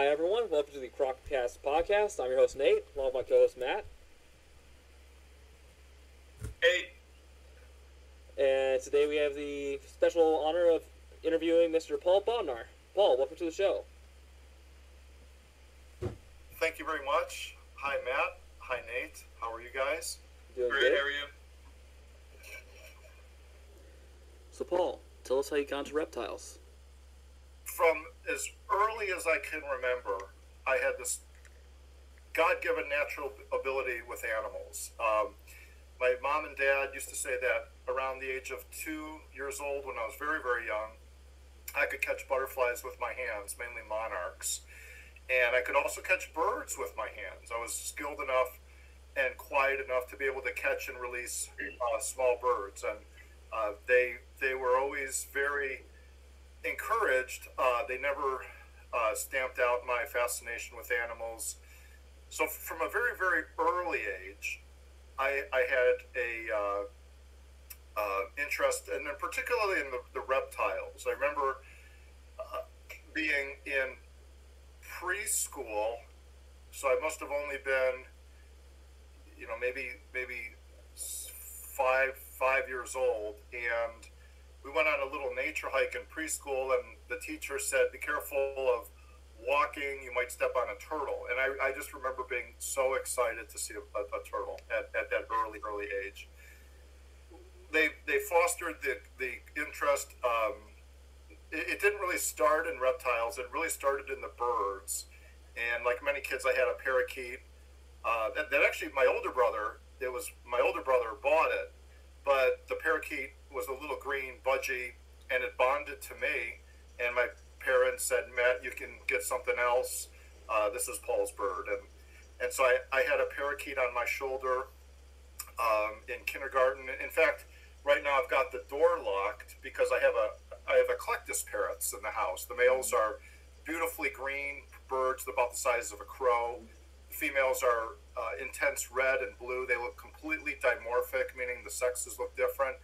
Hi everyone, welcome to the Croccast podcast. I'm your host Nate, along with my co-host Matt. Hey. And today we have the special honor of interviewing Mr. Paul Bodnar. Paul, welcome to the show. Thank you very much. Hi Matt. Hi Nate. How are you guys? Doing Great, good. how are you? So Paul, tell us how you got into reptiles. From as early as I can remember, I had this God-given natural ability with animals. My mom and dad used to say that around the age of 2 years old, when I was very, very young, I could catch butterflies with my hands, mainly monarchs. And I could also catch birds with my hands. I was skilled enough and quiet enough to be able to catch and release small birds. And they were always very encouraged. They never stamped out my fascination with animals. So from a very, very early age, I had a interest, and then particularly in the reptiles. I remember being in preschool, so I must have only been, maybe five years old, and we went on a little nature hike in preschool, and the teacher said, "Be careful of walking, you might step on a turtle." And I just remember being so excited to see a turtle at that early age. They fostered the interest. It didn't really start in reptiles. It really started in the birds. And like many kids, I had a parakeet. That actually my older brother bought it, but the parakeet was a little green budgie, and it bonded to me. And my parents said, "Matt, you can get something else. This is Paul's bird." And so I had a parakeet on my shoulder in kindergarten. In fact, right now I've got the door locked because I have eclectus parrots in the house. The males are beautifully green birds about the size of a crow. The females are intense red and blue. They look completely dimorphic, meaning the sexes look different.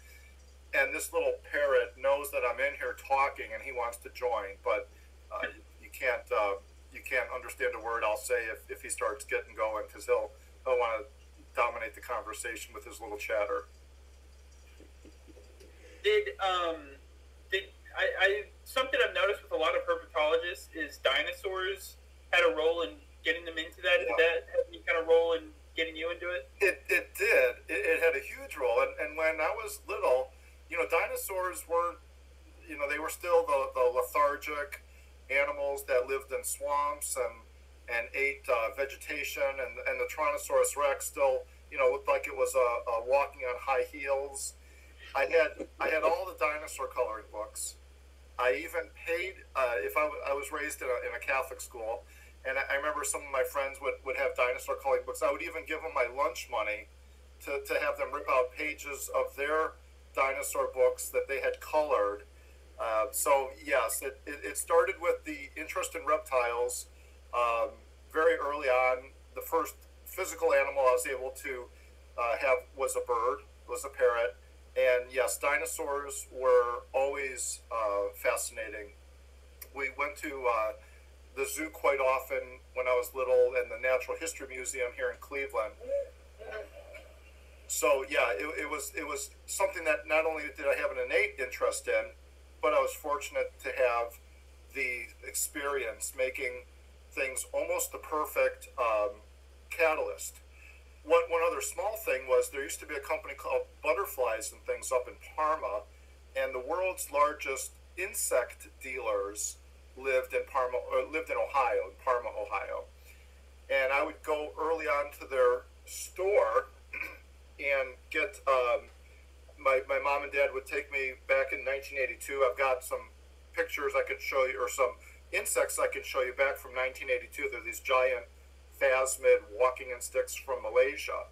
And this little parrot knows that I'm in here talking, and he wants to join, but you can't understand a word I'll say if he starts getting going, because he'll want to dominate the conversation with his little chatter. Did I something I've noticed with a lot of herpetologists is dinosaurs had a role in getting them into that. Yeah. Did that have any kind of role in getting you into it? It did. It had a huge role. And when I was little, dinosaurs weren't, they were still the lethargic animals that lived in swamps and ate vegetation. And the Tyrannosaurus Rex still, looked like it was walking on high heels. I had all the dinosaur coloring books. I even paid, I was raised in a Catholic school, and I remember some of my friends would have dinosaur coloring books. I would even give them my lunch money to have them rip out pages of their dinosaur books that they had colored. So yes, it started with the interest in reptiles very early on. The first physical animal I was able to have was a parrot. And yes, dinosaurs were always fascinating. We went to the zoo quite often when I was little, and the Natural History Museum here in Cleveland. So yeah, it was something that not only did I have an innate interest in, but I was fortunate to have the experience making things almost the perfect catalyst. One other small thing was there used to be a company called Butterflies and Things up in Parma, and the world's largest insect dealers lived in Ohio, in Parma, Ohio. And I would go early on to their store and get my mom and dad would take me back in 1982. I've got some pictures I could show you, or some insects I could show you back from 1982. They're these giant phasmid walking in sticks from Malaysia.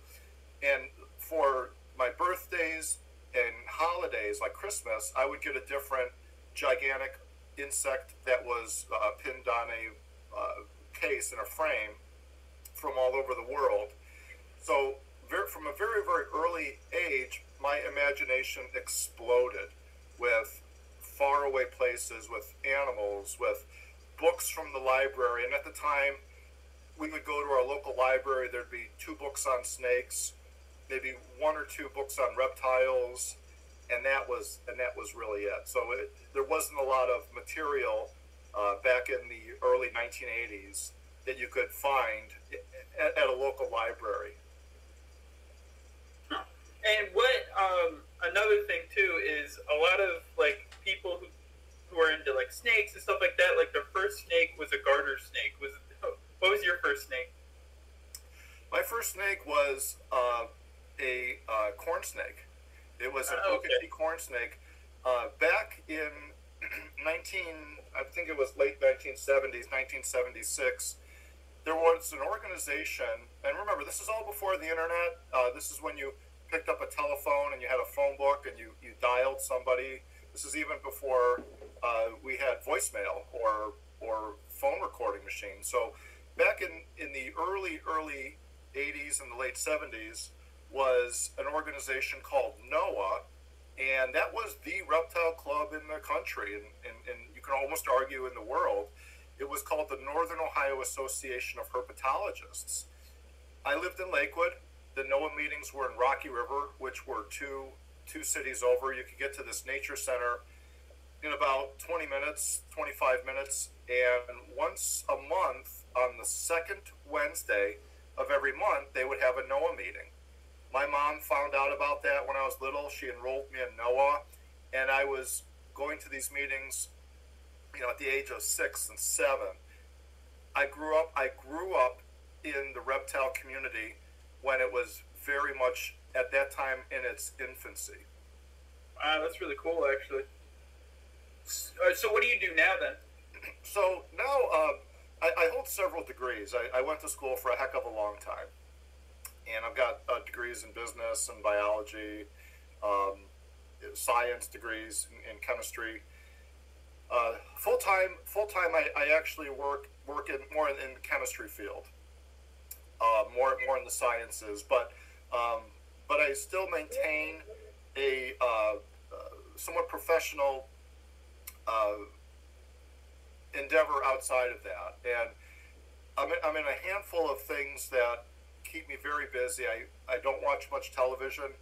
And for my birthdays and holidays like Christmas, I would get a different gigantic insect that was pinned on a case in a frame from all over the world. So from a very, very early age, my imagination exploded with faraway places, with animals, with books from the library. And at the time, we would go to our local library. There'd be 2 books on snakes, maybe 1 or 2 books on reptiles, and that was really it. So there wasn't a lot of material back in the early 1980s that you could find at a local library. And what another thing too is a lot of like people who are into like snakes and stuff like that. Like their first snake was a garter snake. What was your first snake? My first snake was a corn snake. It was an Okatee corn snake. Back in I think it was late 1970s, 1976. There was an organization, and remember, this is all before the internet. This is when you picked up a telephone and you had a phone book and you dialed somebody. This is even before we had voicemail or phone recording machines. So back in the early 80s and the late 70s was an organization called NOAA, and that was the reptile club in the country, and you can almost argue in the world. It was called the Northern Ohio Association of Herpetologists. I lived in Lakewood. The NOAA meetings were in Rocky River, which were two cities over. You could get to this nature center in about 20 minutes, 25 minutes, and once a month, on the second Wednesday of every month, they would have a NOAA meeting. My mom found out about that when I was little. She enrolled me in NOAA, and I was going to these meetings, at the age of 6 and 7. I grew up in the reptile community when it was very much at that time in its infancy. Wow, that's really cool, actually. So what do you do now then? So now I hold several degrees. I went to school for a heck of a long time, and I've got degrees in business and biology, science degrees in chemistry. Full time. I actually work in more in the chemistry field, more in the sciences. But I still maintain a somewhat professional endeavor outside of that, and I'm in a handful of things that keep me very busy. I don't watch much television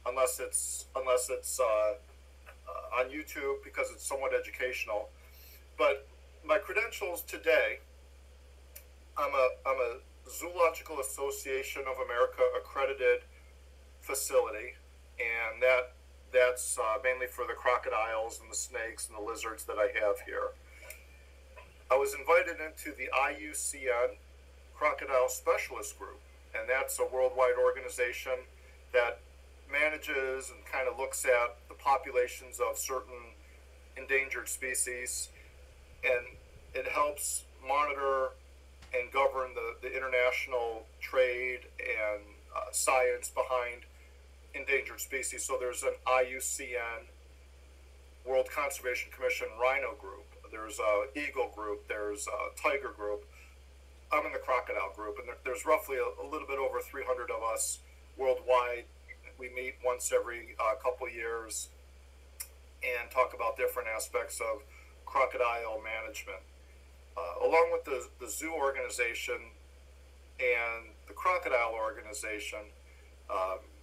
unless it's on YouTube because it's somewhat educational. But my credentials today, I'm a Zoological Association of America accredited facility, and that's mainly for the crocodiles and the snakes and the lizards that I have here. I was invited into the IUCN Crocodile Specialist Group, and that's a worldwide organization that manages and kind of looks at the populations of certain endangered species, and it helps monitor and govern the international trade and science behind endangered species. So there's an IUCN, World Conservation Commission Rhino Group, there's a Eagle Group, there's a Tiger Group. I'm in the Crocodile Group, and there's roughly a little bit over 300 of us worldwide. We meet once every couple years and talk about different aspects of crocodile management. Along with the zoo organization and the crocodile organization,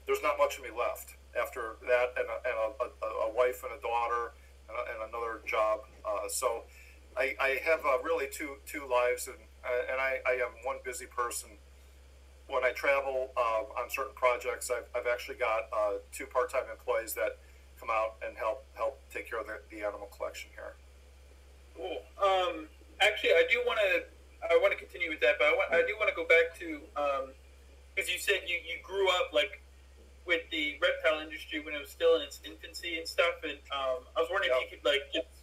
there's not much of me left after that, and a wife and a daughter and another job. So I have really two lives, and I am one busy person. When I travel on certain projects, I've actually got 2 part-time employees that come out and help take care of the animal collection here. Cool. Actually, I want to continue with that, but I do want to go back to because you said you grew up like with the reptile industry when it was still in its infancy and stuff, and I was wondering if you could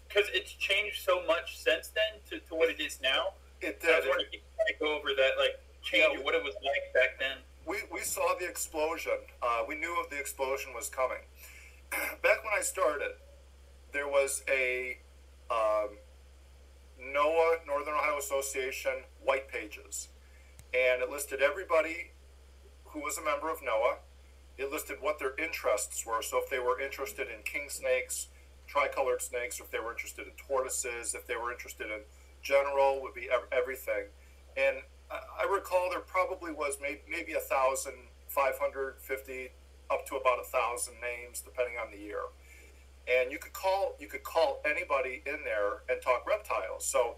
because it's changed so much since then to what it is now. It did. I was wondering if you could go over that change what it was like back then. We saw the explosion. We knew the explosion was coming. Back when I started, there was a NOAA, Northern Ohio Association, white pages, and it listed everybody who was a member of NOAA. It listed what their interests were. So if they were interested in king snakes, tricolored snakes, or if they were interested in tortoises, if they were interested in general would be everything. And I recall there probably was maybe 1,550 up to about 1,000 names depending on the year. And you could call anybody in there and talk reptiles. So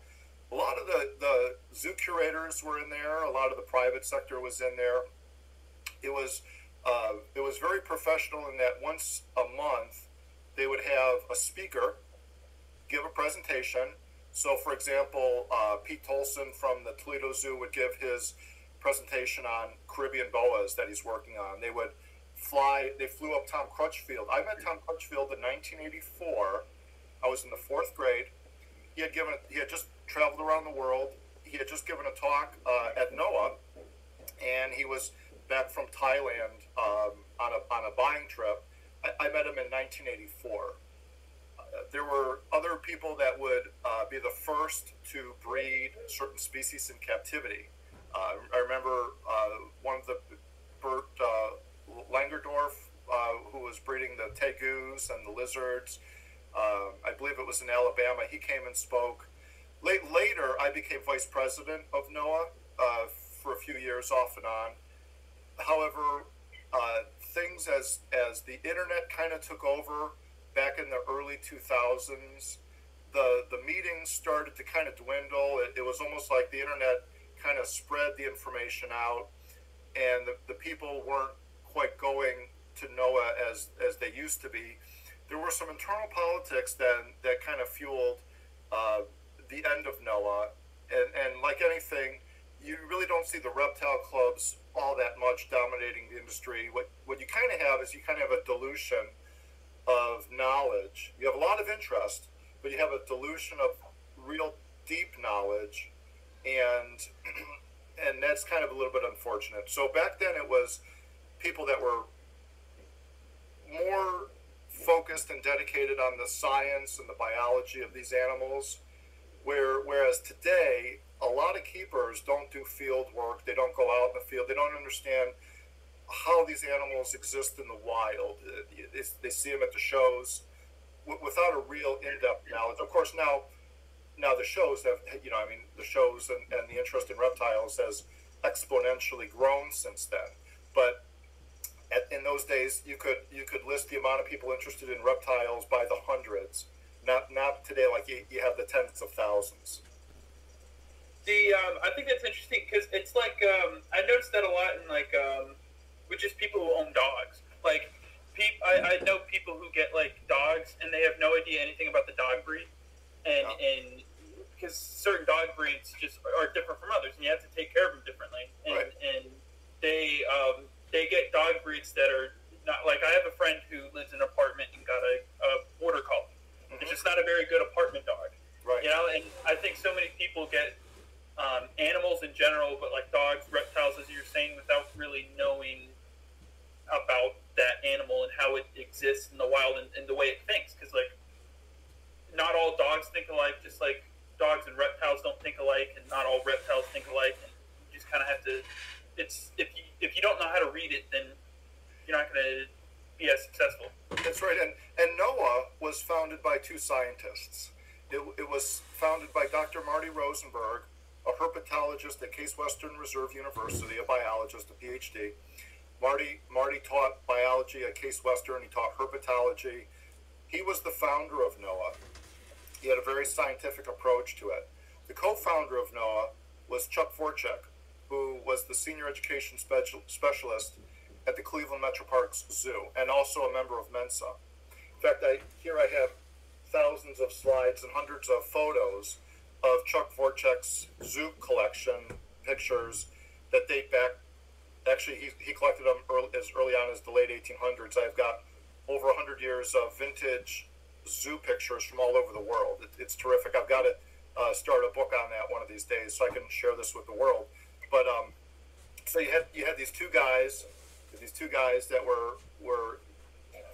a lot of the zoo curators were in there. A lot of the private sector was in there. It was very professional in that once a month they would have a speaker give a presentation. So, for example, Pete Tolson from the Toledo Zoo would give his presentation on Caribbean boas that he's working on. They flew up Tom Crutchfield. I met Tom Crutchfield in 1984. I was in the 4th grade. He had just traveled around the world. He had just given a talk at NOAA, and he was back from Thailand on a buying trip. I met him in 1984. There were other people that would be the first to breed certain species in captivity. I remember one of the Bert Langerdorf, who was breeding the tegus and the lizards. I believe it was in Alabama. He came and spoke. Later, I became vice president of NOAA for a few years off and on. However, things as the internet kind of took over back in the early 2000s, the meetings started to kind of dwindle. It was almost like the internet kind of spread the information out, and the people weren't quite going to NOAA as they used to be. There were some internal politics then that kind of fueled the end of NOAA, and like anything, you really don't see the reptile clubs all that much dominating the industry. What you kind of have is you kind of have a dilution of knowledge. You have a lot of interest, but you have a dilution of real deep knowledge, and that's kind of a little bit unfortunate. So back then it was people that were more focused and dedicated on the science and the biology of these animals, whereas today a lot of keepers don't do field work. They don't go out in the field. They don't understand how these animals exist in the wild. They see them at the shows without a real in-depth knowledge. Of course, now the shows have, the shows and the interest in reptiles has exponentially grown since then. But in those days, you could list the amount of people interested in reptiles by the hundreds. Not today, like you have the tens of thousands. I think that's interesting because it's like I noticed that a lot in with just people who own dogs. Like, I know people who get like dogs and they have no idea anything about the dog breed, and because certain dog breeds just are different from others, and you have to take care of them differently. And, right. And they get dog breeds that are not like, I have a friend who lives in an apartment and got a border collie. Mm-hmm. It's just not a very good apartment dog. Right. And I think so many people get animals in general, but like dogs, reptiles, as you're saying, without really knowing about that animal and how it exists in the wild and the way it thinks. Because like, not all dogs think alike, just like dogs and reptiles don't think alike, and not all reptiles think alike. And you just kind of have to. It's if you don't know how to read it, then you're not going to be as successful. That's right. And NOAA was founded by two scientists. It was founded by Dr. Marty Rosenberg, a herpetologist at Case Western Reserve University, a biologist, a PhD. Marty taught biology at Case Western. He taught herpetology. He was the founder of NOAA. He had a very scientific approach to it. The co-founder of NOAA was Chuck Vorchek, who was the senior education specialist at the Cleveland Metroparks Zoo, and also a member of Mensa. In fact, here I have thousands of slides and hundreds of photos of Chuck Vorchek's zoo collection, pictures that date back. Actually, he collected them as early on as the late 1800s. I've got over 100 years of vintage zoo pictures from all over the world. It's terrific. I've got to start a book on that one of these days so I can share this with the world. But so you had these two guys that were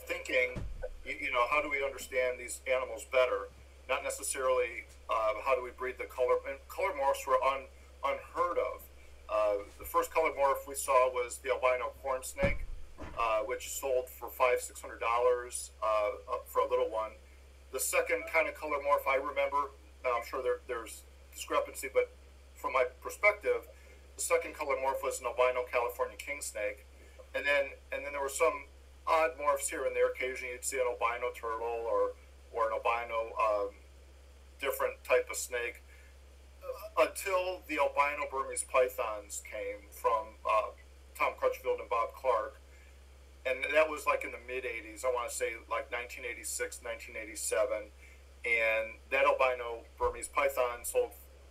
thinking, how do we understand these animals better? Not necessarily how do we breed the color. And color morphs were unheard of. The first color morph we saw was the albino corn snake, which sold for $500-$600 for a little one. The second kind of color morph I remember, now I'm sure there's discrepancy, but from my perspective, the second color morph was an albino California king snake, and then there were some odd morphs here and there. Occasionally, you'd see an albino turtle or an albino different type of snake, until the albino Burmese pythons came from Tom Crutchfield and Bob Clark. And that was like in the mid-'80s, I want to say like 1986, 1987. And that albino Burmese python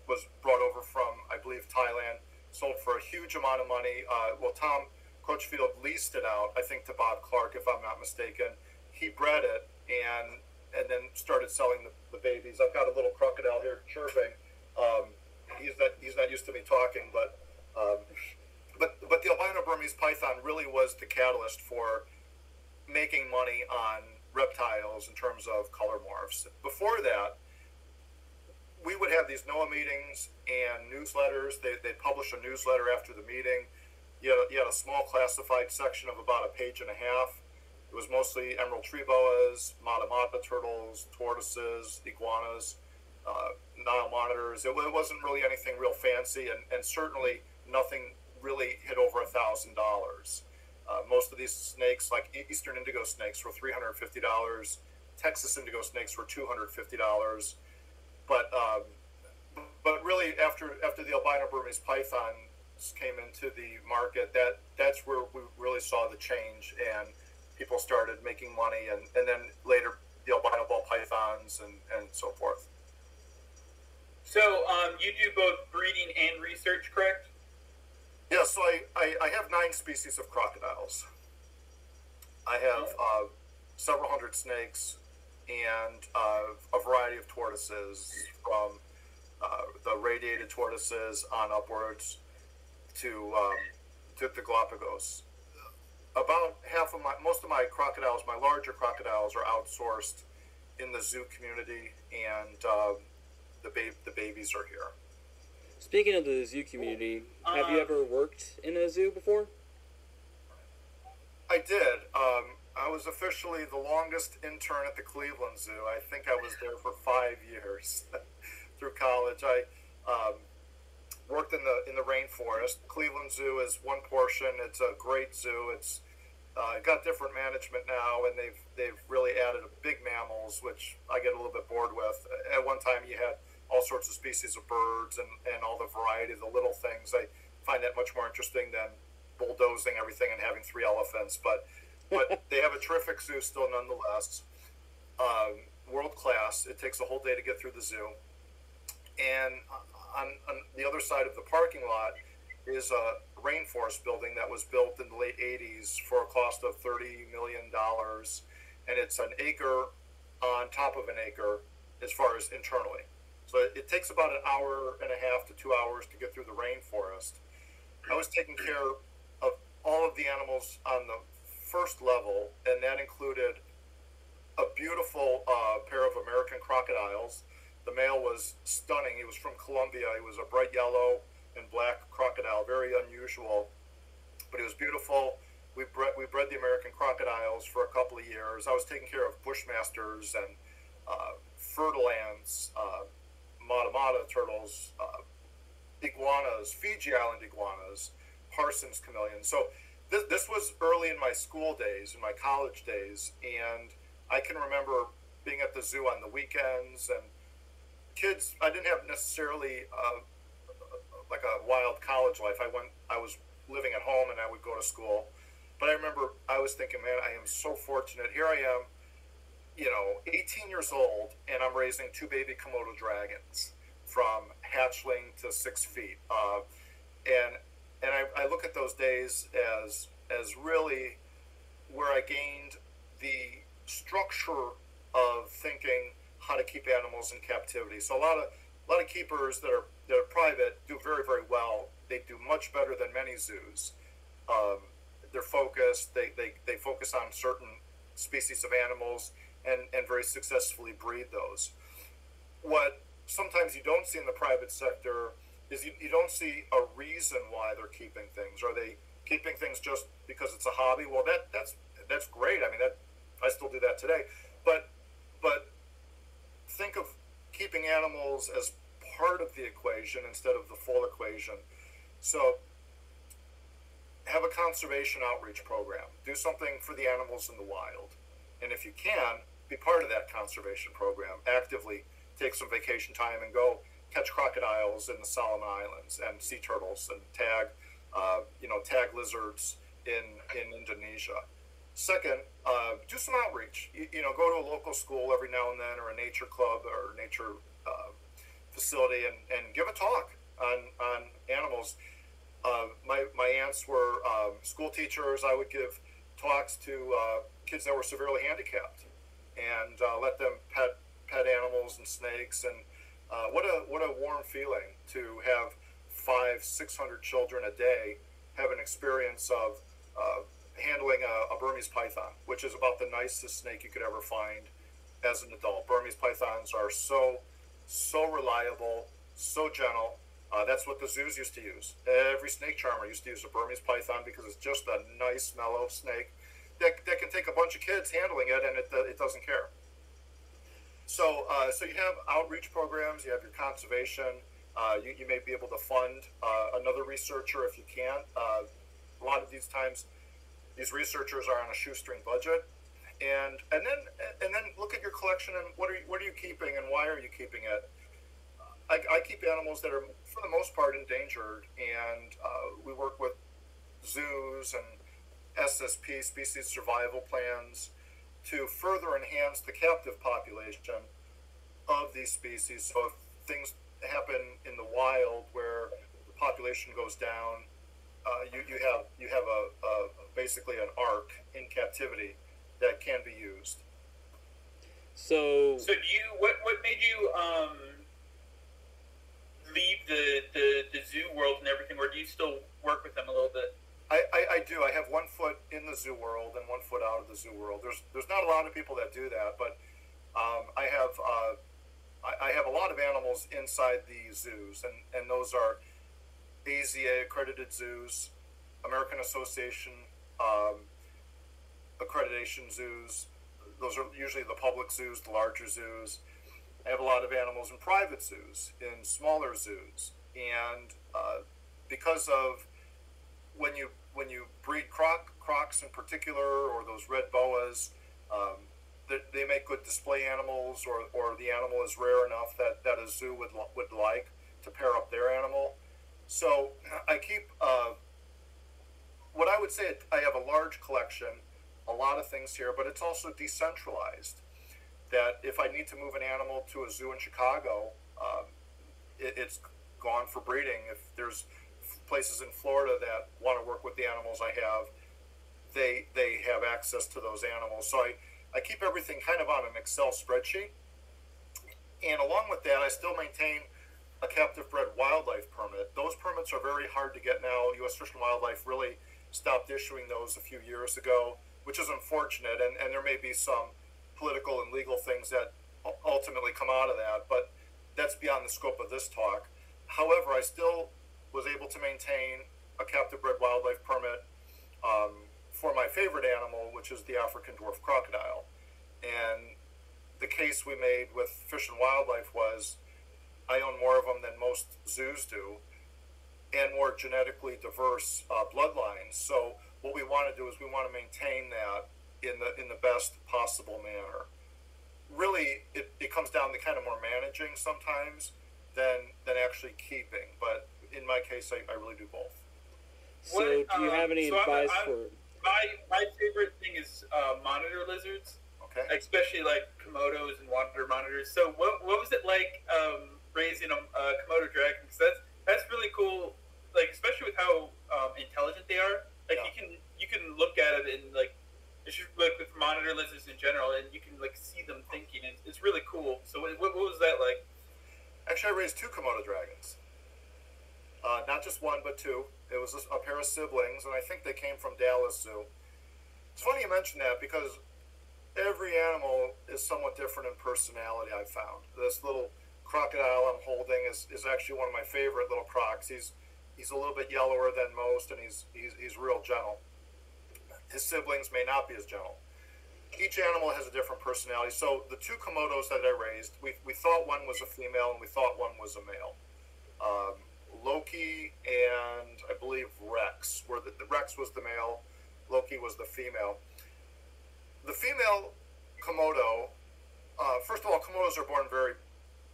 was brought over from, I believe, Thailand, sold for a huge amount of money. Tom Crutchfield leased it out, I think, to Bob Clark, if I'm not mistaken. He bred it and then started selling the babies. I've got a little crocodile here chirping. He's not used to me talking, but the albino Burmese python really was the catalyst for making money on reptiles in terms of color morphs. Before that, we would have these NOAA meetings and newsletters. They'd publish a newsletter after the meeting. You had a small classified section of about a page and a half. It was mostly emerald tree boas, mata turtles, tortoises, iguanas, Nile monitors. It wasn't really anything real fancy, and certainly nothing really hit over $1,000. Most of these snakes, like Eastern indigo snakes, were $350. Texas indigo snakes were $250. But really, after the albino Burmese python came into the market, that's where we really saw the change, and people started making money, and then later the albino ball pythons and so forth. So you do both breeding and research, correct? Yeah, so I have 9 species of crocodiles. I have several hundred snakes and a variety of tortoises, from the radiated tortoises on upwards to the Galapagos. About most of my crocodiles, my larger crocodiles, are outsourced in the zoo community, and the babies are here. Speaking of the zoo community, have you ever worked in a zoo before? I did. I was officially the longest intern at the Cleveland Zoo. I think I was there for 5 years through college. I worked in the rainforest. Cleveland Zoo is one portion. It's a great zoo. It's got different management now, and they've really added big mammals, which I get a little bit bored with. At one time, you had all sorts of species of birds and all the variety of the little things. I find that much more interesting than bulldozing everything and having 3 elephants. But they have a terrific zoo still, nonetheless. World class. It takes a whole day to get through the zoo. And on the other side of the parking lot is a rainforest building that was built in the late 80s for a cost of $30 million. And it's an acre on top of an acre as far as internally. So it takes about an hour and a half to 2 hours to get through the rainforest. I was taking care of all of the animals on the first level, and that included a beautiful pair of American crocodiles. The male was stunning. He was from Colombia. He was a bright yellow and black crocodile, very unusual, but he was beautiful. We bred the American crocodiles for a couple of years. I was taking care of bushmasters and fertilants, mata turtles, iguanas, Fiji Island iguanas, Parsons chameleons. So this was early in my school days, in my college days, and I can remember being at the zoo on the weekends, and kids, I didn't have necessarily like a wild college life. I was living at home and I would go to school. But I remember I was thinking, man, I am so fortunate. Here I am, 18 years old, and I'm raising 2 baby Komodo dragons from hatchling to 6 feet. And I look at those days as really where I gained the structure of thinking how to keep animals in captivity. So a lot of keepers that are private do very, very well. They do much better than many zoos. They're focused. They focus on certain species of animals and very successfully breed those. What sometimes you don't see in the private sector is you don't see a reason why they're keeping things. Are they keeping things just because it's a hobby? Well, that's great. I mean, I still do that today. But think of keeping animals as part of the equation instead of the full equation. So have a conservation outreach program. Do something for the animals in the wild. And if you can, be part of that conservation program. Actively take some vacation time and go catch crocodiles in the Solomon Islands and sea turtles and tag lizards in Indonesia. Second, do some outreach. Go to a local school every now and then, or a nature club or nature facility, and give a talk on animals. My aunts were school teachers. I would give talks to kids that were severely handicapped, and let them pet animals and snakes. And what a warm feeling to have 500-600 children a day have an experience of handling a Burmese python, which is about the nicest snake you could ever find as an adult. Burmese pythons are so reliable, so gentle. That's what the zoos used to use. Every snake charmer used to use a Burmese python because it's just a nice, mellow snake that can take a bunch of kids handling it, and it doesn't care. So you have outreach programs, you have your conservation. You may be able to fund another researcher if you can. A lot of these times, these researchers are on a shoestring budget, and then look at your collection and what are you keeping and why are you keeping it. I keep animals that are, for the most part, endangered, and we work with zoos and SSP, species survival plans, to further enhance the captive population of these species. So if things happen in the wild where the population goes down, you have basically an arc in captivity that can be used. So do you what made you leave the zoo world and everything, or do you still work with them a little bit? I do. I have 1 foot in the zoo world and 1 foot out of the zoo world. There's not a lot of people that do that, but I have a lot of animals inside the zoos, and those are AZA accredited zoos, American Association accreditation zoos. Those are usually the public zoos, the larger zoos. I have a lot of animals in private zoos, in smaller zoos, and because of when you breed crocs in particular, or those red boas, they make good display animals, or the animal is rare enough that a zoo would like to pair up their animal. So I keep what I would say, I have a large collection, a lot of things here, but it's also decentralized. That if I need to move an animal to a zoo in Chicago, it's gone for breeding. If there's places in Florida that want to work with the animals I have, they have access to those animals. So I keep everything kind of on an Excel spreadsheet. And along with that, I still maintain a captive bred wildlife permit. Those permits are very hard to get now. U.S. Fish and Wildlife really stopped issuing those a few years ago, which is unfortunate. And there may be some political and legal things that ultimately come out of that, but that's beyond the scope of this talk. However, I still was able to maintain a captive bred wildlife permit for my favorite animal, which is the African dwarf crocodile. And the case we made with Fish and Wildlife was I own more of them than most zoos do, and more genetically diverse bloodlines. So what we want to do is we want to maintain that in the best possible manner. Really, it comes down to kind of more managing sometimes than actually keeping. But in my case, I really do both. So do you have any advice for... My favorite thing is monitor lizards. Okay. Especially like Komodos and water monitors. So what was it like raising a Komodo dragon? Because that's really cool. Like, especially with how intelligent they are. Like, yeah. you can look at it and like it's just like with monitor lizards in general, and you can like see them thinking. It's really cool. So what was that like? Actually, I raised 2 Komodo dragons. Not just one, but 2. It was a pair of siblings, and I think they came from Dallas Zoo. It's funny you mention that because every animal is somewhat different in personality, I've found. This little crocodile I'm holding is actually one of my favorite little crocs. He's a little bit yellower than most, and he's real gentle. His siblings may not be as gentle. each animal has a different personality. So the two Komodos that I raised, we thought one was a female and we thought one was a male. Um, Loki and I believe Rex were the Rex was the male, Loki was the female. The female Komodo, first of all, Komodos are born very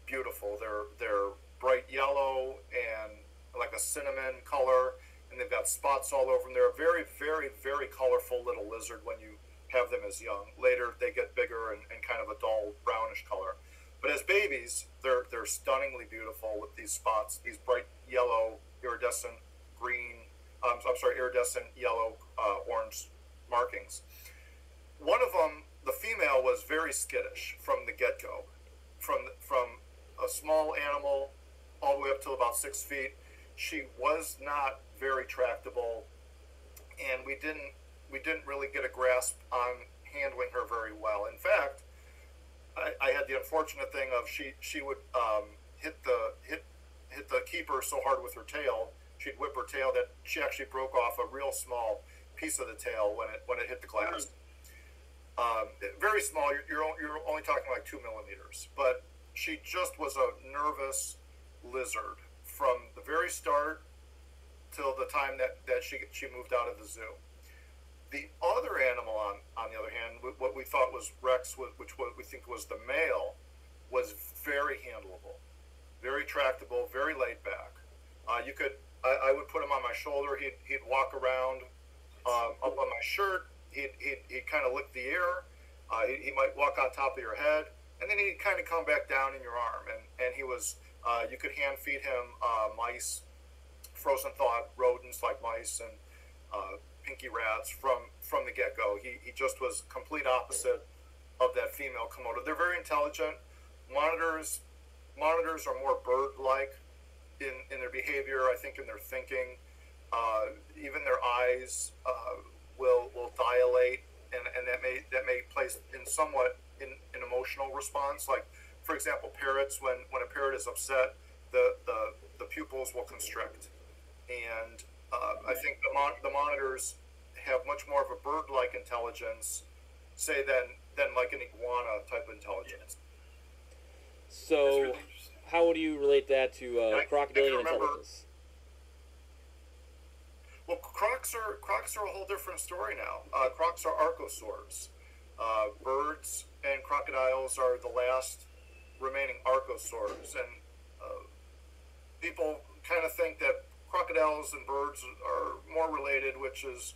beautiful. They're bright yellow and like a cinnamon color, and they've got spots all over them. They're a very, very, very colorful little lizard when you have them as young. Later, they get bigger and kind of a dull brownish color. But as babies, they're stunningly beautiful with these spots, these bright yellow, iridescent green, iridescent yellow, orange markings. One of them, the female, was very skittish from the get-go. From a small animal all the way up to about 6 feet, she was not very tractable, and we didn't really get a grasp on handling her very well. In fact, I had the unfortunate thing of she would hit the keeper so hard with her tail, she'd whip her tail that she actually broke off a real small piece of the tail when it hit the glass. Very small. You're only talking like 2 millimeters, but she just was a nervous lizard from the very start till the time that she moved out of the zoo. The other animal, on the other hand, what we thought was Rex, which we think was the male, was very handleable, very tractable, very laid back. I would put him on my shoulder. He'd walk around up on my shirt. He'd kind of lick the air. He might walk on top of your head, and then he'd kind of come back down in your arm. And he was, you could hand feed him mice, frozen thawed rodents like mice and pinky rats from the get-go. He just was complete opposite of that female Komodo. They're very intelligent. Monitors are more bird-like in their behavior, I think in their thinking. Even their eyes will dilate, and that may place in somewhat in an emotional response. Like, for example, parrots, when a parrot is upset, the pupils will constrict. And I think the monitors have much more of a bird-like intelligence, say, than like an iguana type intelligence. So, really how would you relate that to crocodilian intelligence? Well, crocs are a whole different story now. Crocs are archosaurs. Birds and crocodiles are the last remaining archosaurs, and people kind of think that crocodiles and birds are more related, which is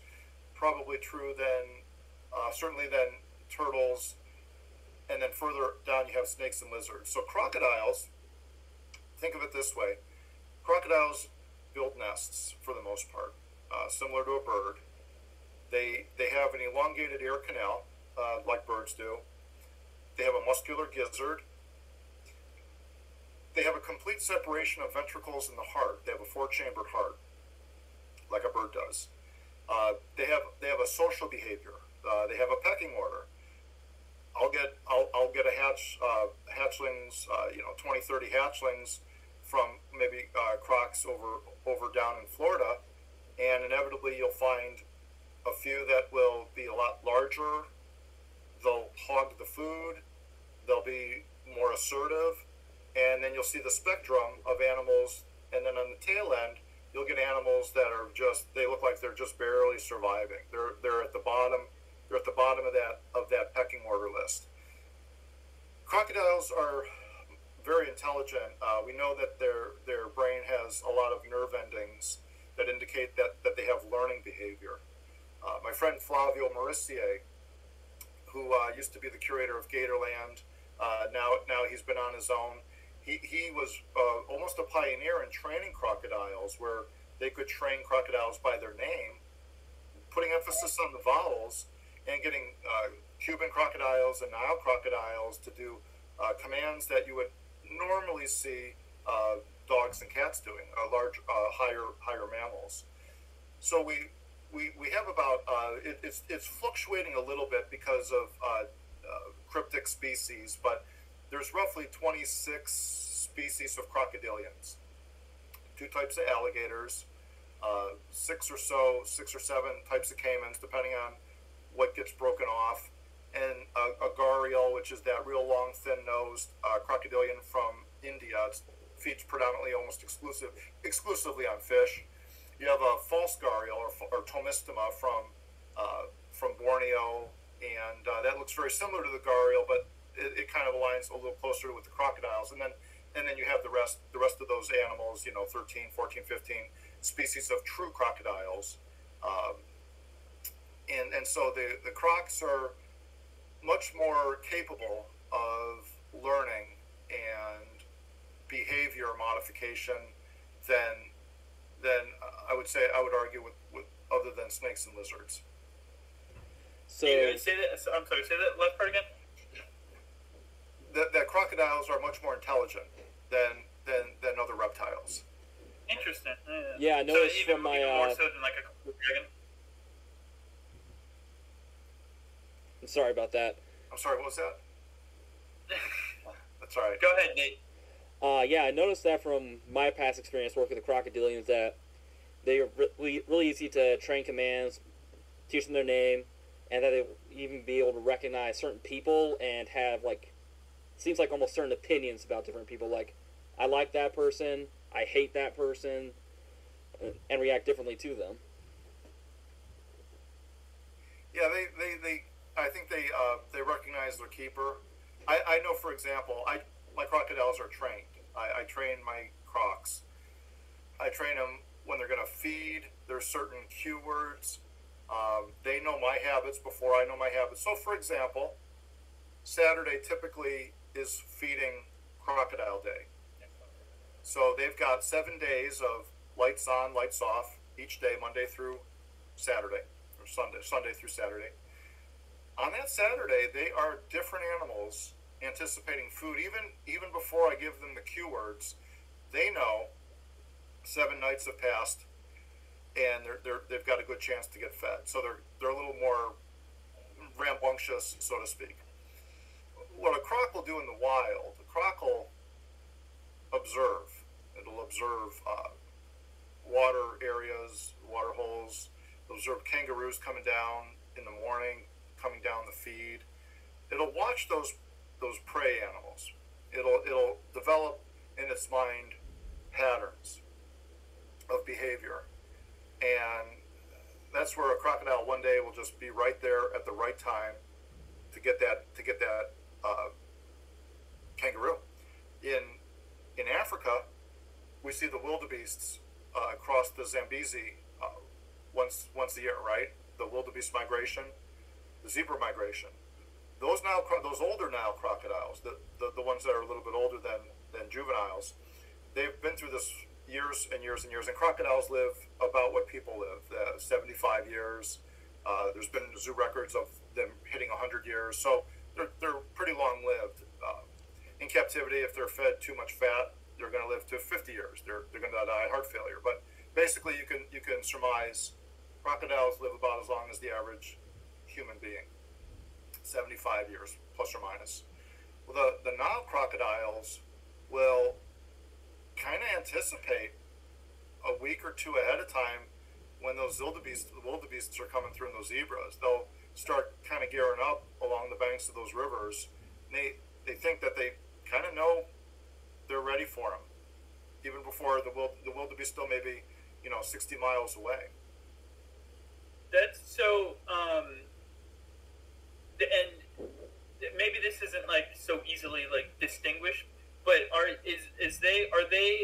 probably true certainly than turtles, and then further down you have snakes and lizards. So crocodiles, think of it this way: crocodiles build nests for the most part, similar to a bird. They have an elongated air canal, like birds do. They have a muscular gizzard. They have a complete separation of ventricles in the heart. They have a 4-chambered heart, like a bird does. They have a social behavior. They have a pecking order. I'll get a hatchlings, 20, 30 hatchlings from maybe crocs over down in Florida, and inevitably you'll find a few that will be a lot larger. They'll hog the food. They'll be more assertive. And then you'll see the spectrum of animals, and then on the tail end, you'll get animals that are they look like they're just barely surviving. They're at the bottom. They're at the bottom of that pecking order list. Crocodiles are very intelligent. We know that their brain has a lot of nerve endings that indicate that they have learning behavior. My friend Flavio Maurissier, who used to be the curator of Gatorland, now he's been on his own. He was almost a pioneer in training crocodiles, where they could train crocodiles by their name, putting emphasis on the vowels, and getting Cuban crocodiles and Nile crocodiles to do commands that you would normally see dogs and cats doing, higher mammals. So we have about it's fluctuating a little bit because of cryptic species, but there's roughly 26 species of crocodilians, 2 types of alligators, 6 or 7 types of caimans, depending on what gets broken off, and a gharial, which is that real long, thin-nosed crocodilian from India. It feeds predominantly, almost exclusively on fish. You have a false gharial or tomistoma from Borneo, and that looks very similar to the gharial, but it kind of aligns a little closer with the crocodiles. And then you have the rest of those animals, 13, 14, 15 species of true crocodiles. And so the crocs are much more capable of learning and behavior modification than I would argue with other than snakes and lizards. So say that. I'm sorry. Say that last part again. That crocodiles are much more intelligent than other reptiles. Interesting. Yeah, I noticed so from my. Even more so than like a dragon. I'm sorry about that. I'm sorry. What was that? That's all right. Go ahead, Nate. Yeah, I noticed that from my past experience working with the crocodilians that they are really easy to train commands, teach them their name, and that they even be able to recognize certain people and have seems like almost certain opinions about different people. Like, I like that person, I hate that person, and react differently to them. Yeah, I think they recognize their keeper. I know, for example, my crocodiles are trained. I train my crocs. I train them when they're going to feed. There's certain cue words. They know my habits before I know my habits. So, for example, Saturday typically is feeding crocodile day. So they've got 7 days of lights on, lights off each day, Monday through Saturday, or Sunday through Saturday. On that Saturday, they are different animals anticipating food. Even before I give them the cue words, they know 7 nights have passed, and they've got a good chance to get fed. So they're a little more rambunctious, so to speak. What a croc will do in the wild, the croc will observe. It'll observe water areas, water holes. It'll observe kangaroos coming down in the morning, coming down the feed. It'll watch those prey animals. It'll develop in its mind patterns of behavior, and that's where a crocodile one day will just be right there at the right time to get that kangaroo. In Africa, we see the wildebeests cross the Zambezi once a year, right? The wildebeest migration, the zebra migration. Those older Nile crocodiles, the ones that are a little bit older than juveniles, they've been through this years and years and years. And crocodiles live about what people live, 75 years. There's been zoo records of them hitting 100 years. So they're pretty long lived. In captivity, if they're fed too much fat, they're going to live to 50 years. They're going to die of heart failure. But basically, you can surmise crocodiles live about as long as the average human being, 75 years plus or minus. Well, the Nile crocodiles will kind of anticipate a week or two ahead of time when those wildebeests are coming through and those zebras. They'll start kind of gearing up along the banks of those rivers. And they think that they kind of know they're ready for them, even before the wildebeest still maybe 60 miles away. That's so. And maybe this isn't so easily distinguished, but are they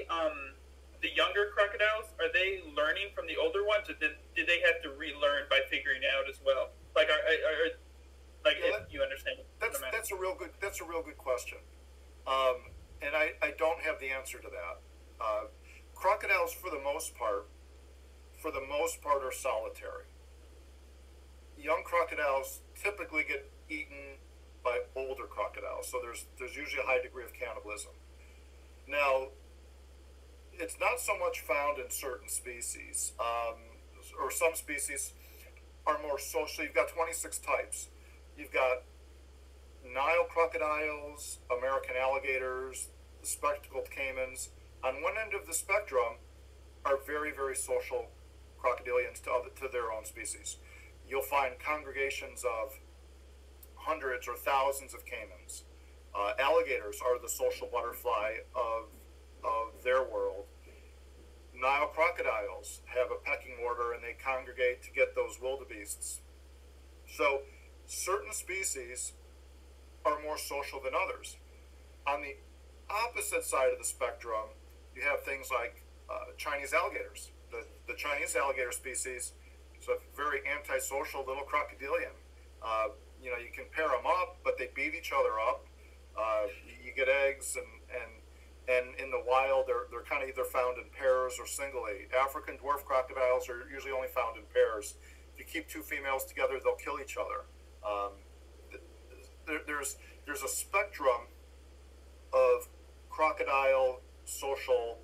the younger crocodiles? Are they learning from the older ones, or did they have to relearn by figuring it out as well? If you understand. That's a real good question, and I don't have the answer to that. Crocodiles, for the most part, are solitary. Young crocodiles typically get eaten by older crocodiles, so there's usually a high degree of cannibalism. Now, it's not so much found in certain species, or some species are more social. You've got 26 types. You've got Nile crocodiles, American alligators, the spectacled caimans. On one end of the spectrum are very, very social crocodilians to their own species. You'll find congregations of hundreds or thousands of caimans. Alligators are the social butterfly of their world. Nile crocodiles have a pecking order, and they congregate to get those wildebeests. So certain species are more social than others. On the opposite side of the spectrum, you have things like Chinese alligators. The Chinese alligator species is a very antisocial little crocodilian. You can pair them up, but they beat each other up. You get eggs, and in the wild, they're kind of either found in pairs or singly. African dwarf crocodiles are usually only found in pairs. If you keep two females together, they'll kill each other. There's a spectrum of crocodile social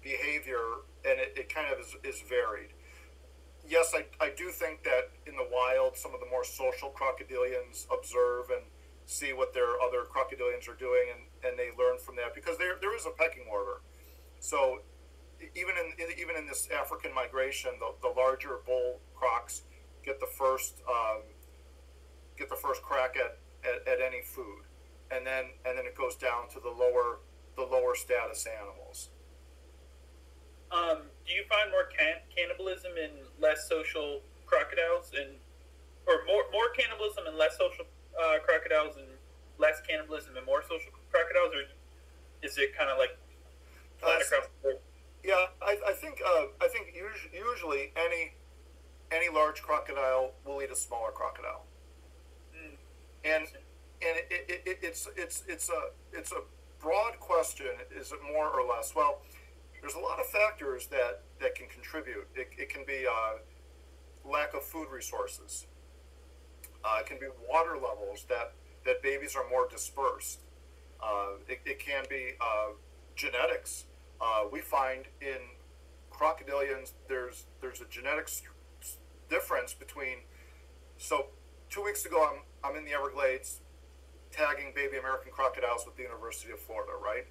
behavior, and it kind of is varied. Yes, I do think that in the wild, some of the more social crocodilians observe and see what their other crocodilians are doing, and they learn from that, because there is a pecking order. So even in this African migration, the larger bull crocs get the first crack at any food, and then it goes down to the lower status animals. Do you find more cannibalism in less social crocodiles, or more cannibalism and less social crocodiles, and less cannibalism and more social crocodiles, or is it kind of like flat across the board? Yeah, I think usually any large crocodile will eat a smaller crocodile, and it's a broad question. Is it more or less? Well, there's a lot of factors that can contribute. It can be lack of food resources. It can be water levels, that babies are more dispersed. It can be genetics. We find in crocodilians there's a genetic difference between. So 2 weeks ago, I'm in the Everglades tagging baby American crocodiles with the University of Florida, right?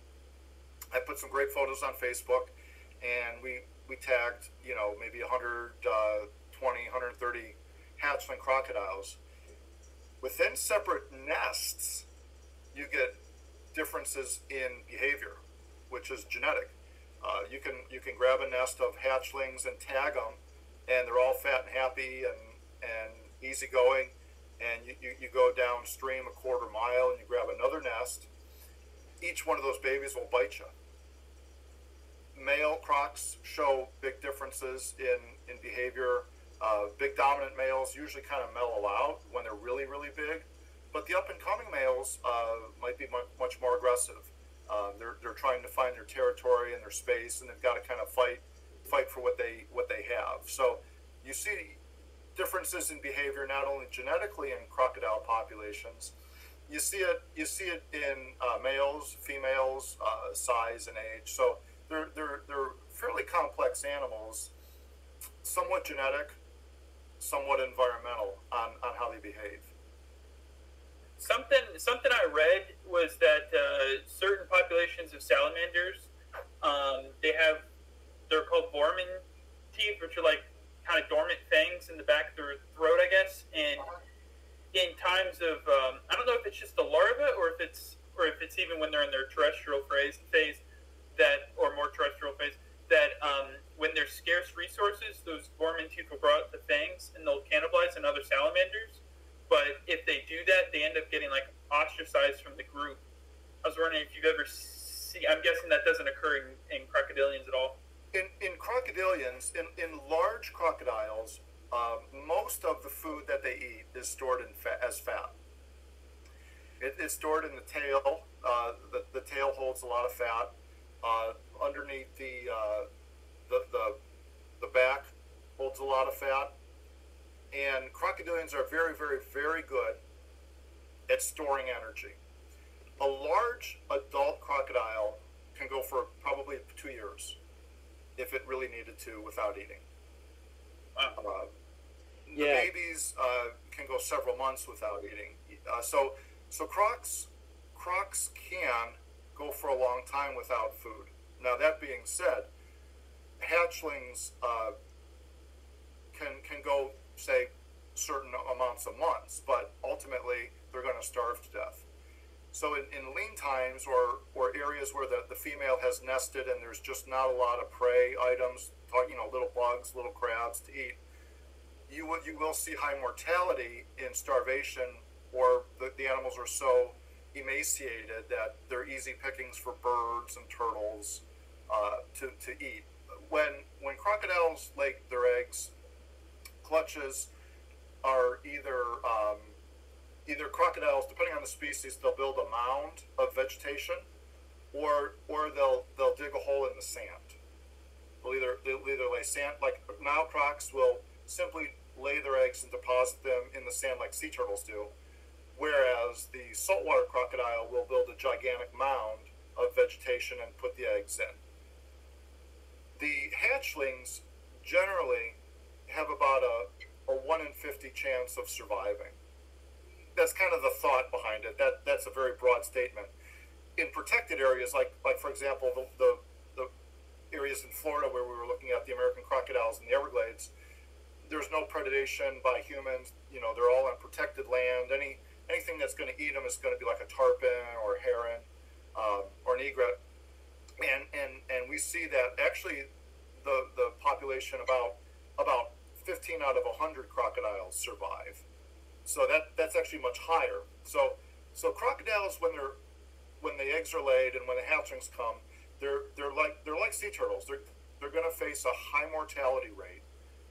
I put some great photos on Facebook, and we tagged, maybe 120, 130 hatchling crocodiles. Within separate nests, you get differences in behavior, which is genetic. You can grab a nest of hatchlings and tag them, and they're all fat and happy and easygoing, and you go downstream a quarter mile and you grab another nest. Each one of those babies will bite you. Male crocs show big differences in behavior. Big dominant males usually kind of mellow out when they're really, really big, but the up-and-coming males might be much more aggressive. They're trying to find their territory and their space, and they've got to kind of fight for what they have. So you see differences in behavior not only genetically in crocodile populations. You see it in males, females, size and age. So they're fairly complex animals, somewhat genetic, somewhat environmental on how they behave. Something I read was that certain populations of salamanders, they're called Borman teeth, which are like kind of dormant fangs in the back of their throat, I guess. And in times of, I don't know if it's just the larva or if it's even when they're in their terrestrial phase or more terrestrial phase, that when there's scarce resources, those Borman teeth will grow out the fangs and they'll cannibalize another salamanders. But if they do that, they end up getting like ostracized from the group. I was wondering if you've ever I'm guessing that doesn't occur in crocodilians at all. In crocodilians, in large crocodiles, most of the food that they eat is stored as fat. It's stored in the tail. The tail holds a lot of fat. Underneath the back holds a lot of fat. And crocodilians are very, very, very good at storing energy. A large adult crocodile can go for probably 2 years if it really needed to without eating. The babies can go several months without eating. So crocs can go for a long time without food. Now that being said, hatchlings can go say certain amounts of months, but ultimately they're going to starve to death. So in lean times or areas where the female has nested and there's just not a lot of prey items, little bugs, little crabs to eat, you will see high mortality in starvation, or the animals are so emaciated that they're easy pickings for birds and turtles to eat. When crocodiles lay their eggs, clutches are either crocodiles, depending on the species, they'll build a mound of vegetation, or they'll dig a hole in the sand. They'll either lay sand, like Nile crocs will simply lay their eggs and deposit them in the sand like sea turtles do, whereas the saltwater crocodile will build a gigantic mound of vegetation and put the eggs in. The hatchlings generally have about a 1 in 50 chance of surviving. That's kind of the thought behind it. That's a very broad statement. In protected areas, like for example, the areas in Florida where we were looking at the American crocodiles in the Everglades, there's no predation by humans. They're all on protected land. Anything that's going to eat them is going to be like a tarpon or a heron or an egret. And we see that actually the population about 15 out of 100 crocodiles survive. So that's actually much higher. So crocodiles, when the eggs are laid and when the hatchlings come, they're like sea turtles. They're going to face a high mortality rate,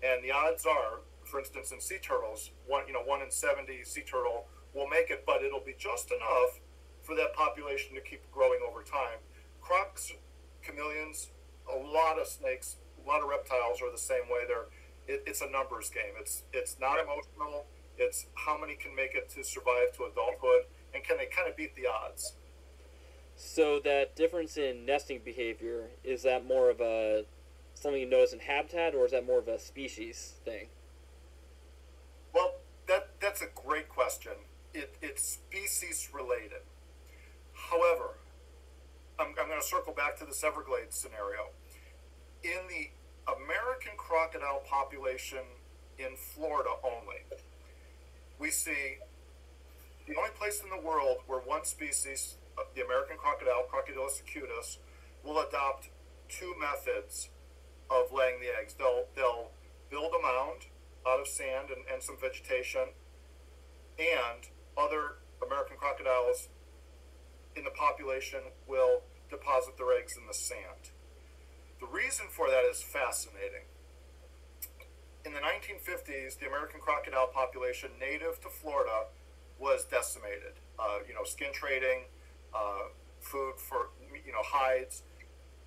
and the odds are, for instance, in sea turtles, 1 in 70 sea turtle will make it, but it'll be just enough for that population to keep growing over time. Crocs, chameleons, a lot of snakes, a lot of reptiles are the same way. It's a numbers game. It's not emotional. It's how many can make it to survive to adulthood, and can they kind of beat the odds. So that difference in nesting behavior, is that more of something you notice in habitat, or is that more of a species thing? Well, that's a great question. It's species related. However, I'm going to circle back to this Everglades scenario. In the American crocodile population in Florida only, we see the only place in the world where one species, the American crocodile, Crocodylus acutus, will adopt two methods of laying the eggs. They'll build a mound out of sand and some vegetation, and other American crocodiles in the population will deposit their eggs in the sand. The reason for that is fascinating. In the 1950s, the American crocodile population native to Florida was decimated. Skin trading, food for hides.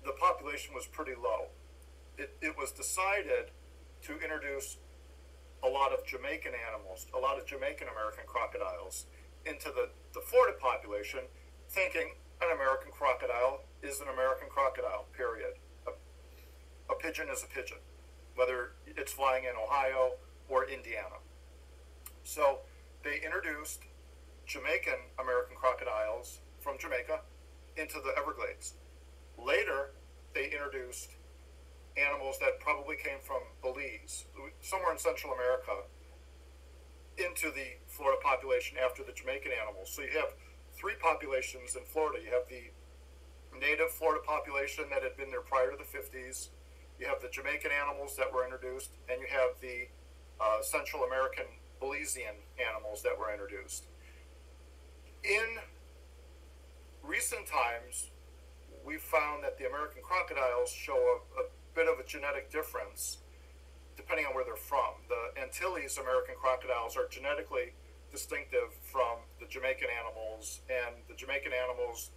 The population was pretty low. It was decided to introduce a lot of Jamaican animals, a lot of Jamaican American crocodiles into the Florida population, thinking an American crocodile is an American crocodile, period. A pigeon is a pigeon, whether it's flying in Ohio or Indiana. So they introduced Jamaican American crocodiles from Jamaica into the Everglades. Later, they introduced animals that probably came from Belize, somewhere in Central America, into the Florida population after the Jamaican animals. So you have three populations in Florida. You have the native Florida population that had been there prior to the 50s. You have the Jamaican animals that were introduced, and you have the Central American Belizean animals that were introduced. In recent times, we've found that the American crocodiles show a bit of a genetic difference depending on where they're from. The Antilles American crocodiles are genetically distinctive from the Jamaican animals, and the Jamaican animals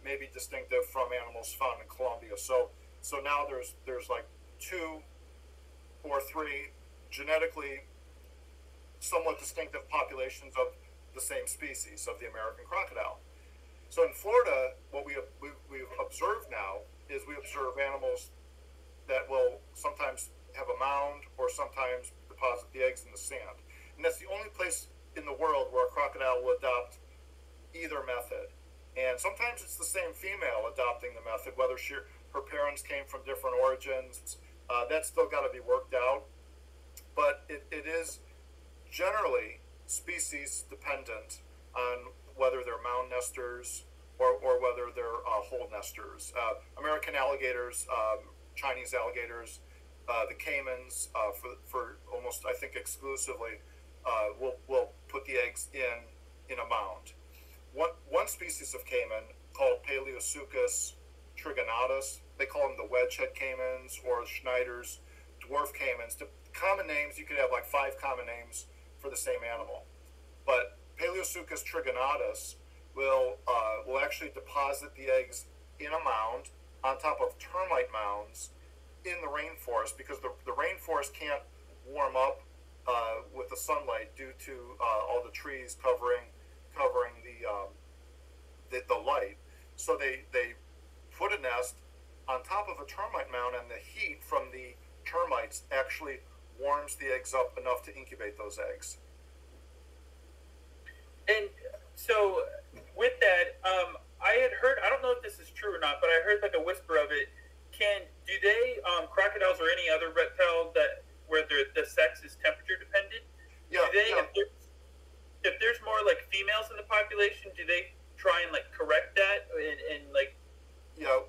may be distinctive from animals found in Colombia. So now there's like 2 or 3 genetically somewhat distinctive populations of the same species of the American crocodile. So in Florida, what we've observed now is we observe animals that will sometimes have a mound or sometimes deposit the eggs in the sand. And that's the only place in the world where a crocodile will adopt either method. And sometimes it's the same female adopting the method, whether her parents came from different origins. That's still got to be worked out. But it is generally species dependent on whether they're mound nesters or whether they're hole nesters. American alligators, Chinese alligators, the caimans, for almost, I think, exclusively, will put the eggs in a mound. One species of caiman called Paleosuchus trigonatus, they call them the wedgehead caimans or Schneider's dwarf caimans. The common names, you could have like 5 common names for the same animal. But Paleosuchus trigonatus will actually deposit the eggs in a mound on top of termite mounds in the rainforest, because the rainforest can't warm up with the sunlight due to all the trees covering the light. So they put a nest on top of a termite mound, and the heat from the termites actually warms the eggs up enough to incubate those eggs. And so, with that, I had heard, I don't know if this is true or not, but I heard like a whisper of it. Do they, crocodiles or any other reptile where the sex is temperature dependent? Yeah. Do they, if there's more like females in the population, do they try and like correct that and like? Yeah,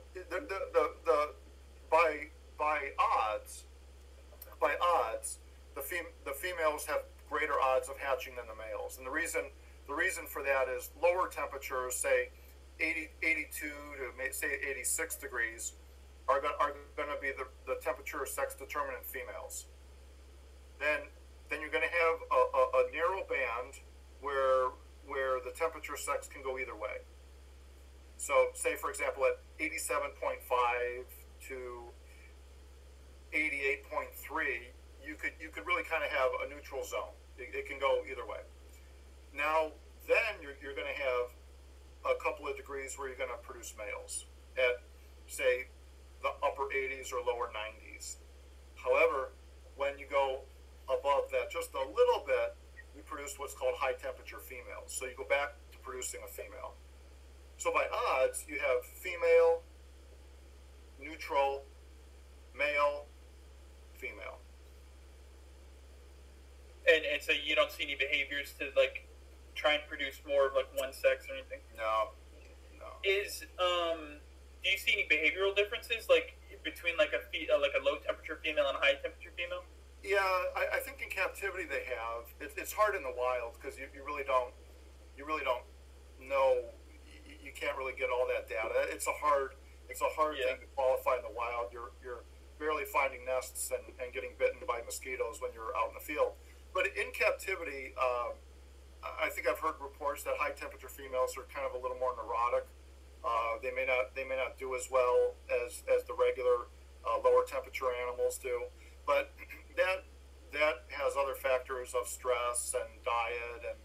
by odds, the females have greater odds of hatching than the males, and the reason for that is lower temperatures, say 82 to say 86 degrees, are going to be the temperature or sex determinant females. Then you're going to have a narrow band where the temperature sex can go either way. So, say for example, at 87.5 to 88.3, you could really kind of have a neutral zone. It can go either way. Now, then you're going to have a couple of degrees where you're going to produce males at, say, the upper 80s or lower 90s. However, when you go above that just a little bit, we produce what's called high temperature females. So you go back to producing a female. So by odds, you have female, neutral, male, female. And so you don't see any behaviors to like try and produce more of like one sex or anything? No. Do you see any behavioral differences like between like a low temperature female and a high temperature female? Yeah, I think in captivity they have. It's hard in the wild because you really don't know. You can't really get all that data. It's a hard thing to qualify in the wild. You're barely finding nests and getting bitten by mosquitoes when you're out in the field. But in captivity, I think I've heard reports that high temperature females are kind of a little more neurotic. They may not do as well as the regular lower temperature animals do. But that has other factors of stress and diet and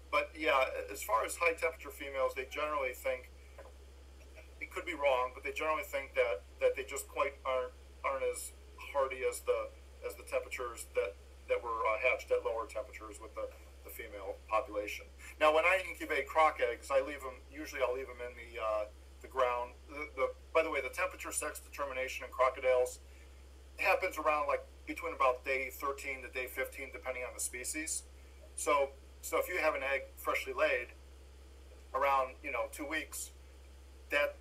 but yeah, as far as high temperature females, they generally think, it could be wrong, but they generally think that they just quite aren't as hardy as the temperatures that were hatched at lower temperatures with the female population. Now, when I incubate croc eggs, I'll leave them in the ground. By the way, the temperature sex determination in crocodiles happens around like between about day 13 to day 15, depending on the species. So if you have an egg freshly laid around 2 weeks, the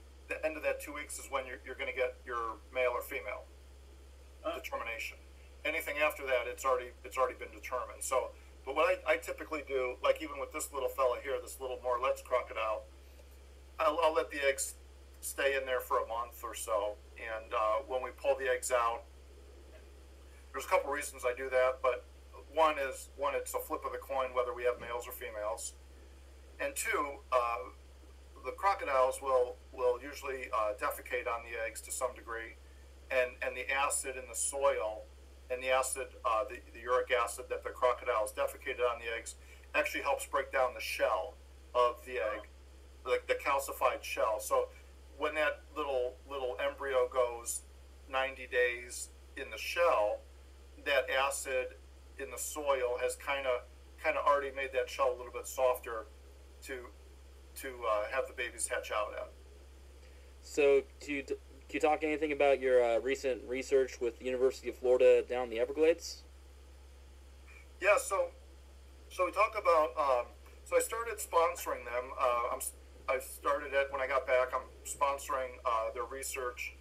end of that 2 weeks is when you're going to get your male or female determination. Anything after that, it's already been determined. So, but what I typically do, like even with this little fella here, this little Morlet's crocodile, I'll let the eggs stay in there for a month or so, and when we pull the eggs out, there's a couple reasons I do that, but one, it's a flip of the coin whether we have males or females, and two, the crocodiles will usually defecate on the eggs to some degree, and the acid in the soil and the acid, the uric acid that the crocodiles defecated on the eggs actually helps break down the shell of the egg, like the calcified shell. So when that little embryo goes 90 days in the shell, that acid in the soil has kind of already made that shell a little bit softer to have the babies hatch out at. So, can you talk anything about your recent research with the University of Florida down the Everglades? Yeah, so we talk about. So I started sponsoring them. I started it when I got back. I'm sponsoring their research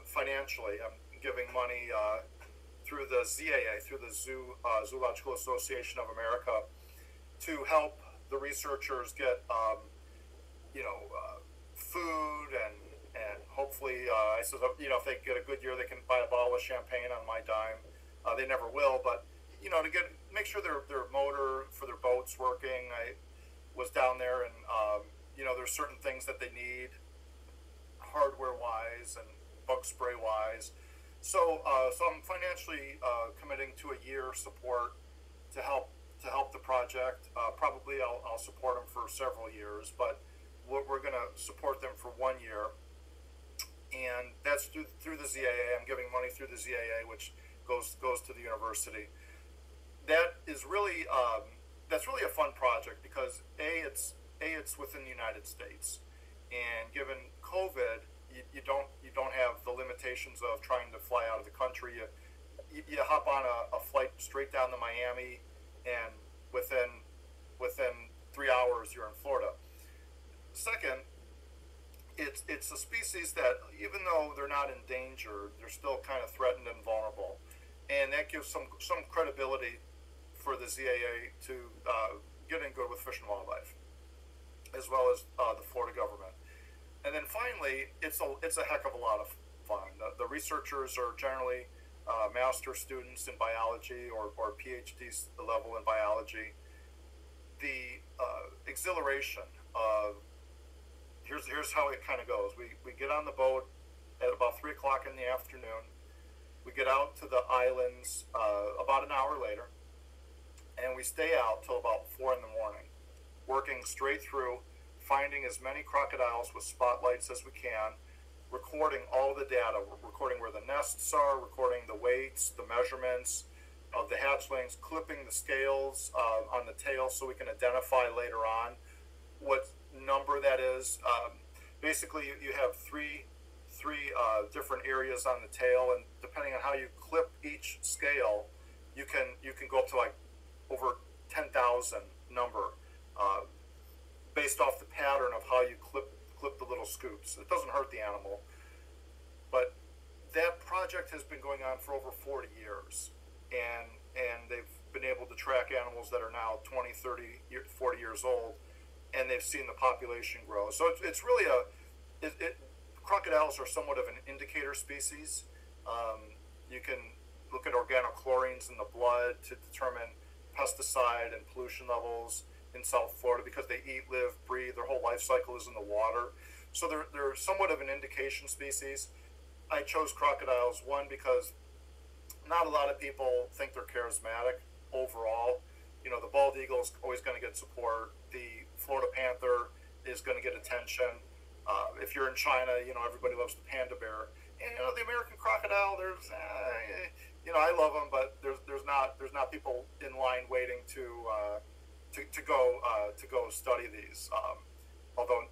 financially. I'm giving money through the ZAA, through the Zoological Association of America, to help the researchers get food and hopefully I said if they get a good year they can buy a bottle of champagne on my dime. They never will, but to make sure their motor for their boats working. I was down there and there's certain things that they need hardware wise and bug spray wise. So I'm financially committing to a year support to help the project. Probably I'll support them for several years, but we're going to support them for 1 year, and that's through the ZAA. I'm giving money through the ZAA, which goes to the university. That is really that's really a fun project because it's within the United States, and given COVID, you don't have the limitations of trying to fly out of the country. You hop on a flight straight down to Miami, and within 3 hours you're in Florida. Second, it's a species that even though they're not endangered, they're still kind of threatened and vulnerable, and that gives some credibility for the ZAA to get in good with Fish and Wildlife, as well as the Florida government. And then finally, it's a heck of a lot of fun. The researchers are generally master students in biology or PhD level in biology. The exhilaration of here's how it kind of goes. We get on the boat at about 3 o'clock in the afternoon. We get out to the islands about an hour later, and we stay out till about 4 in the morning, working straight through, finding as many crocodiles with spotlights as we can, recording all the data, recording where the nests are, recording the weights, the measurements of the hatchlings, clipping the scales on the tail so we can identify later on what number that is. Basically, you have three different areas on the tail, and depending on how you clip each scale, you can go up to like over 10,000 number. Based off the pattern of how you clip the little scoops. It doesn't hurt the animal. But that project has been going on for over 40 years. And they've been able to track animals that are now 20, 30, 40 years old. And they've seen the population grow. So it's really crocodiles are somewhat of an indicator species. You can look at organochlorines in the blood to determine pesticide and pollution levels in South Florida because they eat, live, breathe. Their whole life cycle is in the water. So they're somewhat of an indication species. I chose crocodiles, one, because not a lot of people think they're charismatic overall. The bald eagle is always going to get support. The Florida panther is going to get attention. If you're in China, everybody loves the panda bear. And, the American crocodile, there's, I love them, but there's not people in line waiting to go study these. Although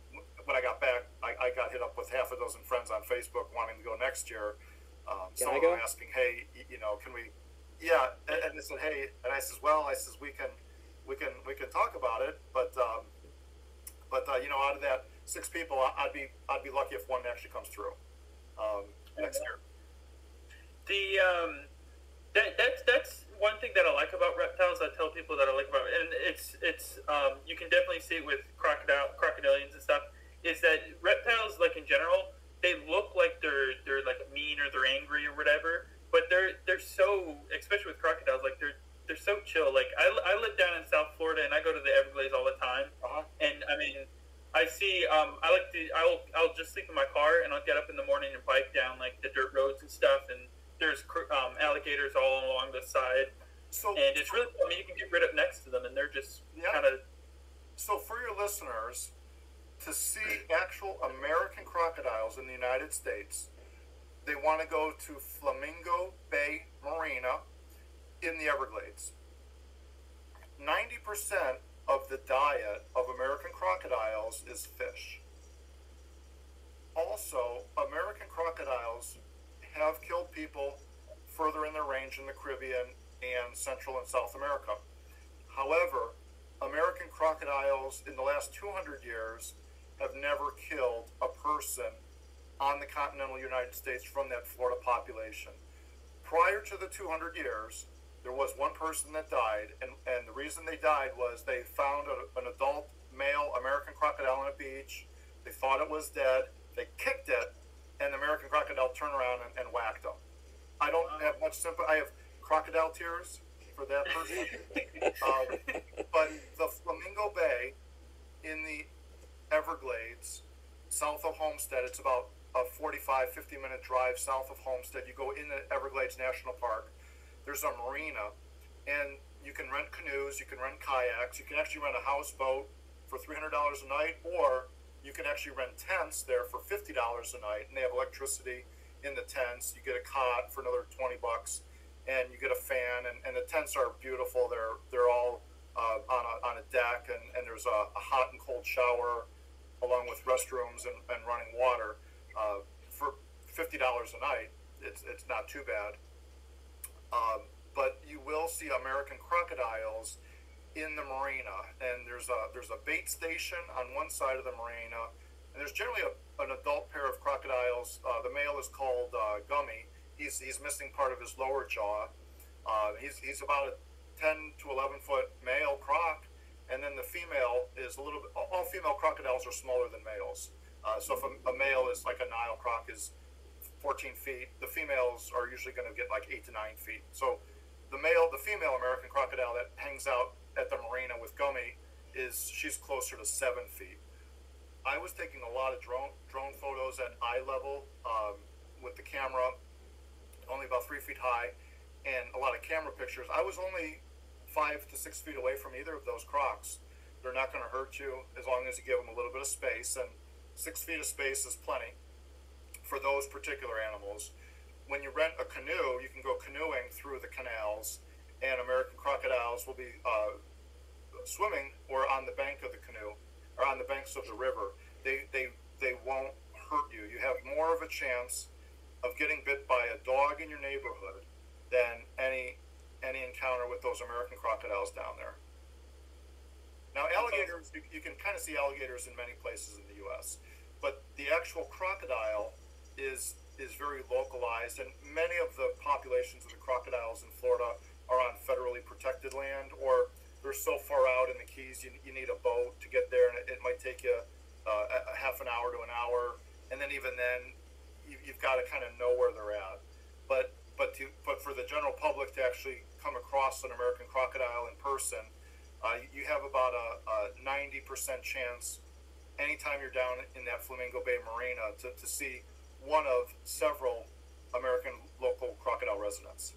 when I got back, I got hit up with half a dozen friends on Facebook wanting to go next year. Some of them asking, hey, can we? Yeah, and they said, hey, and I says, well, we can talk about it, but out of that 6 people, I'd be lucky if one actually comes through next year. That's one thing that I like about reptiles. I tell people that I like about it, and it's you can definitely see it with crocodilians and stuff. Is that reptiles, like in general, they look like they're like mean or they're angry or whatever, but they're so, especially with crocodiles, like they're so chill. Like I live down in South Florida and I go to the Everglades all the time, and I mean I see I'll just sleep in my car and I'll get up in the morning and bike down like the dirt roads and stuff, and there's alligators all along the side. And it's really, you can get right up next to them, and they're just kind of. So for your listeners, to see actual American crocodiles in the United States, they want to go to Flamingo Bay Marina in the Everglades. 90% of the diet of American crocodiles is fish. Also, American crocodiles have killed people further in their range in the Caribbean and Central and South America. However, American crocodiles in the last 200 years have never killed a person on the continental United States from that Florida population. Prior to the 200 years, there was one person that died, and the reason they died was they found an adult male American crocodile on a beach. They thought it was dead. They kicked it, and the American crocodile turned around and whacked them. I don't have much sympathy. I have crocodile tears for that person. But the Flamingo Bay in the Everglades, south of Homestead, it's about a 45, 50-minute drive south of Homestead. You go in the Everglades National Park. There's a marina, and you can rent canoes, you can rent kayaks, you can actually rent a houseboat for $300 a night, or you can actually rent tents there for $50 a night, and they have electricity in the tents. You get a cot for another $20, and you get a fan, and the tents are beautiful. They're all on a deck, and there's a hot and cold shower along with restrooms and running water for $50 a night. It's not too bad. But you will see American crocodiles in the marina, and there's a bait station on one side of the marina, and there's generally an adult pair of crocodiles. The male is called Gummy. He's missing part of his lower jaw. He's about a 10 to 11 foot male croc, and then the female is a little bit. All female crocodiles are smaller than males. So if a male is like a Nile croc is 14 feet, the females are usually going to get like 8 to 9 feet. So the female American crocodile that hangs out at the marina with Gummy she's closer to 7 feet. I was taking a lot of drone photos at eye level with the camera, only about 3 feet high, and a lot of camera pictures. I was only 5 to 6 feet away from either of those crocs. They're not going to hurt you as long as you give them a little bit of space, and 6 feet of space is plenty for those particular animals. When you rent a canoe, you can go canoeing through the canals, and American crocodiles will be swimming or on the bank of the canoe or on the banks of the river. They won't hurt you. You have more of a chance of getting bit by a dog in your neighborhood than any encounter with those American crocodiles down there. Now, alligators, you can kind of see alligators in many places in the U.S., but the actual crocodile is very localized, and many of the populations of the crocodiles in Florida are on federally protected land, or they're so far out in the Keys you need a boat to get there, and it might take you a half an hour to an hour, and then even then you've got to kind of know where they're at. But for the general public to actually come across an American crocodile in person, you have about a 90% chance anytime you're down in that Flamingo Bay Marina to see one of several American local crocodile residents.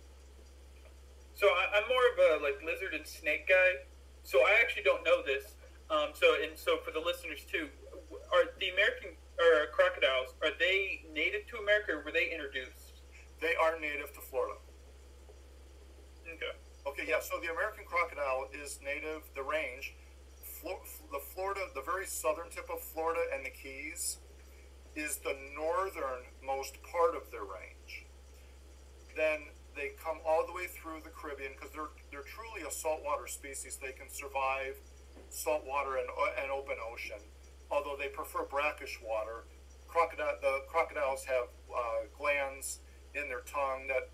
So I'm more of a lizard and snake guy. So I actually don't know this. So for the listeners too, are the American crocodiles, are they native to America, or were they introduced? They are native to Florida. Okay, yeah. So the American crocodile is native. The range, the very southern tip of Florida and the Keys, is the northernmost part of their range. Then they come all the way through the Caribbean because they're truly a saltwater species. They can survive saltwater and open ocean, although they prefer brackish water. The crocodiles have glands in their tongue that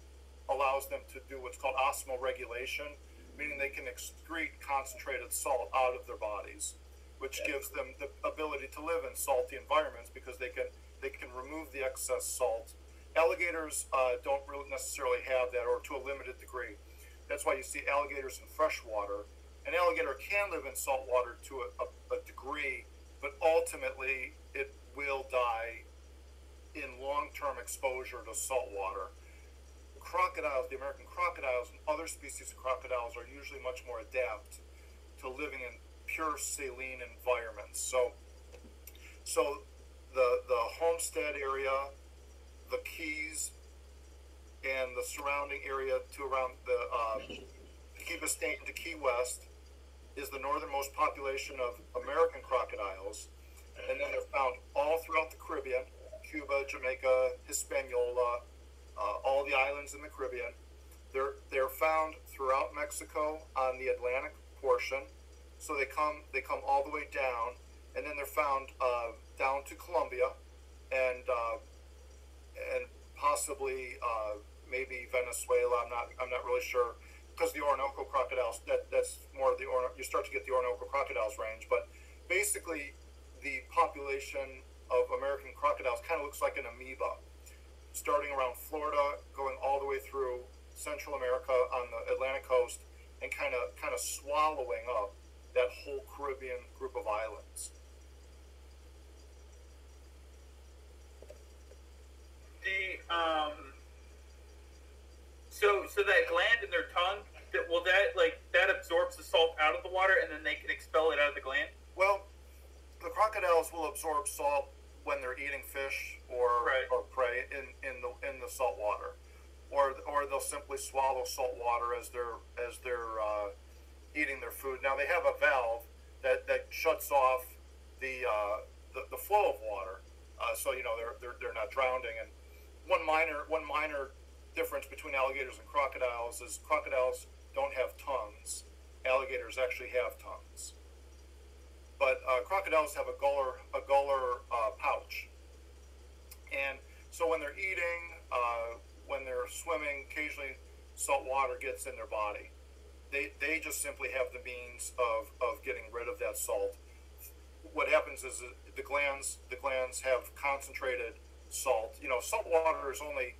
allows them to do what's called osmoregulation, meaning they can excrete concentrated salt out of their bodies, which gives them the ability to live in salty environments because they can remove the excess salt. Alligators don't really necessarily have that, or to a limited degree. That's why you see alligators in fresh water. An alligator can live in salt water to a degree, but ultimately it will die in long-term exposure to salt water. Crocodiles, the American crocodiles and other species of crocodiles, are usually much more adept to living in pure saline environments. So the Homestead area, the Keys, and the surrounding area to around the Key Biscayne to Key West is the northernmost population of American crocodiles, and then they're found all throughout the Caribbean, Cuba, Jamaica, Hispaniola, all the islands in the Caribbean. They're found throughout Mexico on the Atlantic portion. So they come all the way down, and then they're found down to Colombia, and possibly maybe Venezuela. I'm not really sure, because the Orinoco crocodiles, that's more of the you start to get the Orinoco crocodiles range. But basically, the population of American crocodiles kind of looks like an amoeba, starting around Florida, going all the way through Central America on the Atlantic coast, and kind of swallowing up that whole Caribbean group of islands. So that gland in their tongue, that absorbs the salt out of the water, and then they can expel it out of the gland? Well, the crocodiles will absorb salt when they're eating fish or prey in the salt water, or they'll simply swallow salt water as they're eating their food. Now they have a valve that shuts off the flow of water, so they're not drowning. And one minor difference between alligators and crocodiles is crocodiles don't have tongues. Alligators actually have tongues. But crocodiles have a gular pouch, and so when they're eating, when they're swimming, occasionally salt water gets in their body. They just simply have the means of getting rid of that salt. What happens is the glands have concentrated salt. Salt water is only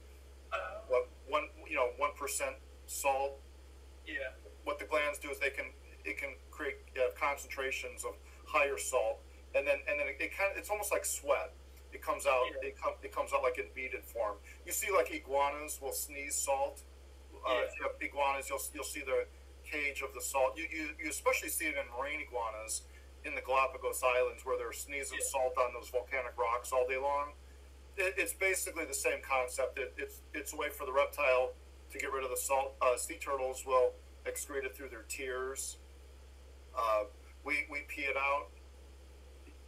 1% salt. Yeah. What the glands do is it can create concentrations of higher salt, and then it's almost like sweat. It comes out. Yeah. It comes out like in beaded form. You see, like iguanas will sneeze salt. If you have iguanas, you'll see the cage of the salt. You especially see it in marine iguanas in the Galapagos Islands, where they're sneezing salt on those volcanic rocks all day long. It's basically the same concept. It's a way for the reptile to get rid of the salt. Sea turtles will excrete it through their tears. We pee it out,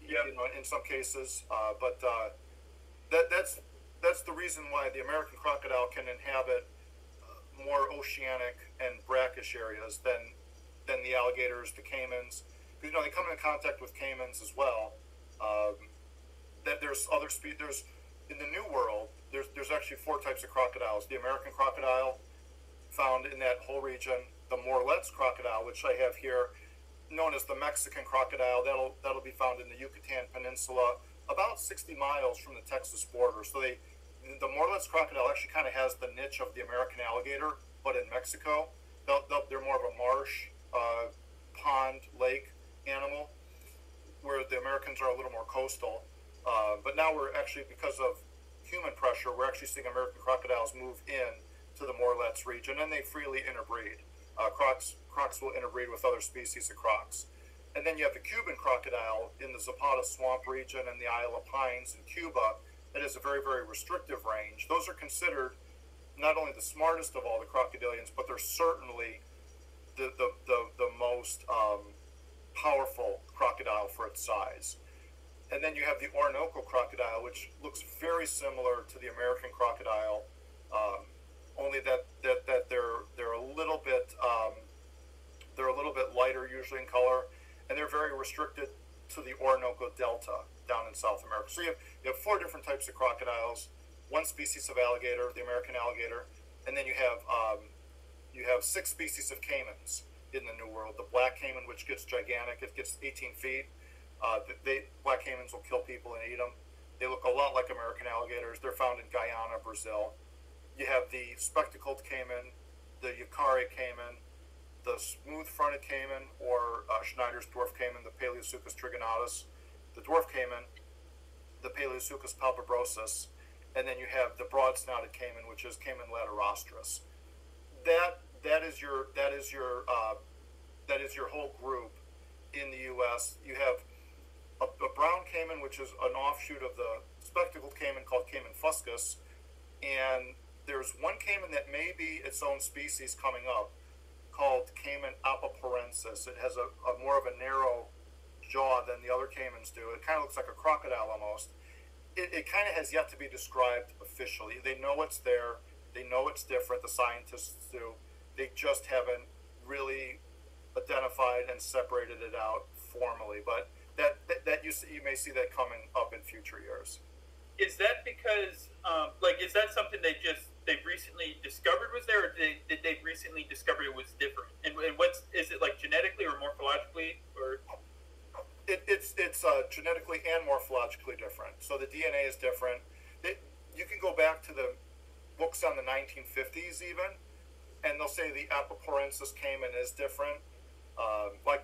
in some cases. But that's the reason why the American crocodile can inhabit more oceanic and brackish areas than the alligators, the caimans. Because they come in contact with caimans as well. That there's other species. In the New World, there's actually 4 types of crocodiles. The American crocodile, found in that whole region. The Morlet's crocodile, which I have here, known as the Mexican crocodile, that'll be found in the Yucatan Peninsula, about 60 miles from the Texas border. So the Morlet's crocodile actually kind of has the niche of the American alligator, but in Mexico. They're more of a marsh, pond, lake animal, where the Americans are a little more coastal. But now we're actually, because of human pressure, we're actually seeing American crocodiles move in to the Morlet's region, and they freely interbreed. Crocs will interbreed with other species of crocs. And then you have the Cuban crocodile in the Zapata Swamp region and the Isle of Pines in Cuba. That is a very, very restrictive range. Those are considered not only the smartest of all the crocodilians, but they're certainly the most powerful crocodile for its size. And then you have the Orinoco crocodile, which looks very similar to the American crocodile, only that they're a little bit lighter usually in color, and they're very restricted to the Orinoco Delta down in South America. So you have 4 different types of crocodiles, 1 species of alligator, the American alligator, and then you have 6 species of caimans in the New World. The black caiman, which gets gigantic, it gets 18 feet. Black caimans will kill people and eat them. They look a lot like American alligators. They're found in Guyana, Brazil. You have the spectacled caiman, the Yukari caiman, the smooth-fronted caiman, or Schneider's dwarf caiman, the Paleosuchus trigonatus, the dwarf caiman, the Paleosuchus palpebrosus, and then you have the broad-snouted caiman, which is Caiman laterostris. That is your whole group in the U.S. You have a brown caiman, which is an offshoot of the spectacled caiman called Caiman fuscus, and there's one caiman that may be its own species coming up, called Caiman apoparensis. It has a more of a narrow jaw than the other caimans do. It kind of looks like a crocodile almost. It kind of has yet to be described officially. They know it's there. They know it's different. The scientists do. They just haven't really identified and separated it out formally. But that you may see that coming up in future years. Is that because, is that something they recently discovered was there, or did they recently discover it was different? And is it like genetically or morphologically, or? It's genetically and morphologically different. So the DNA is different. You can go back to the books on the 1950s even, and they'll say the Apoporensis caiman is different. Like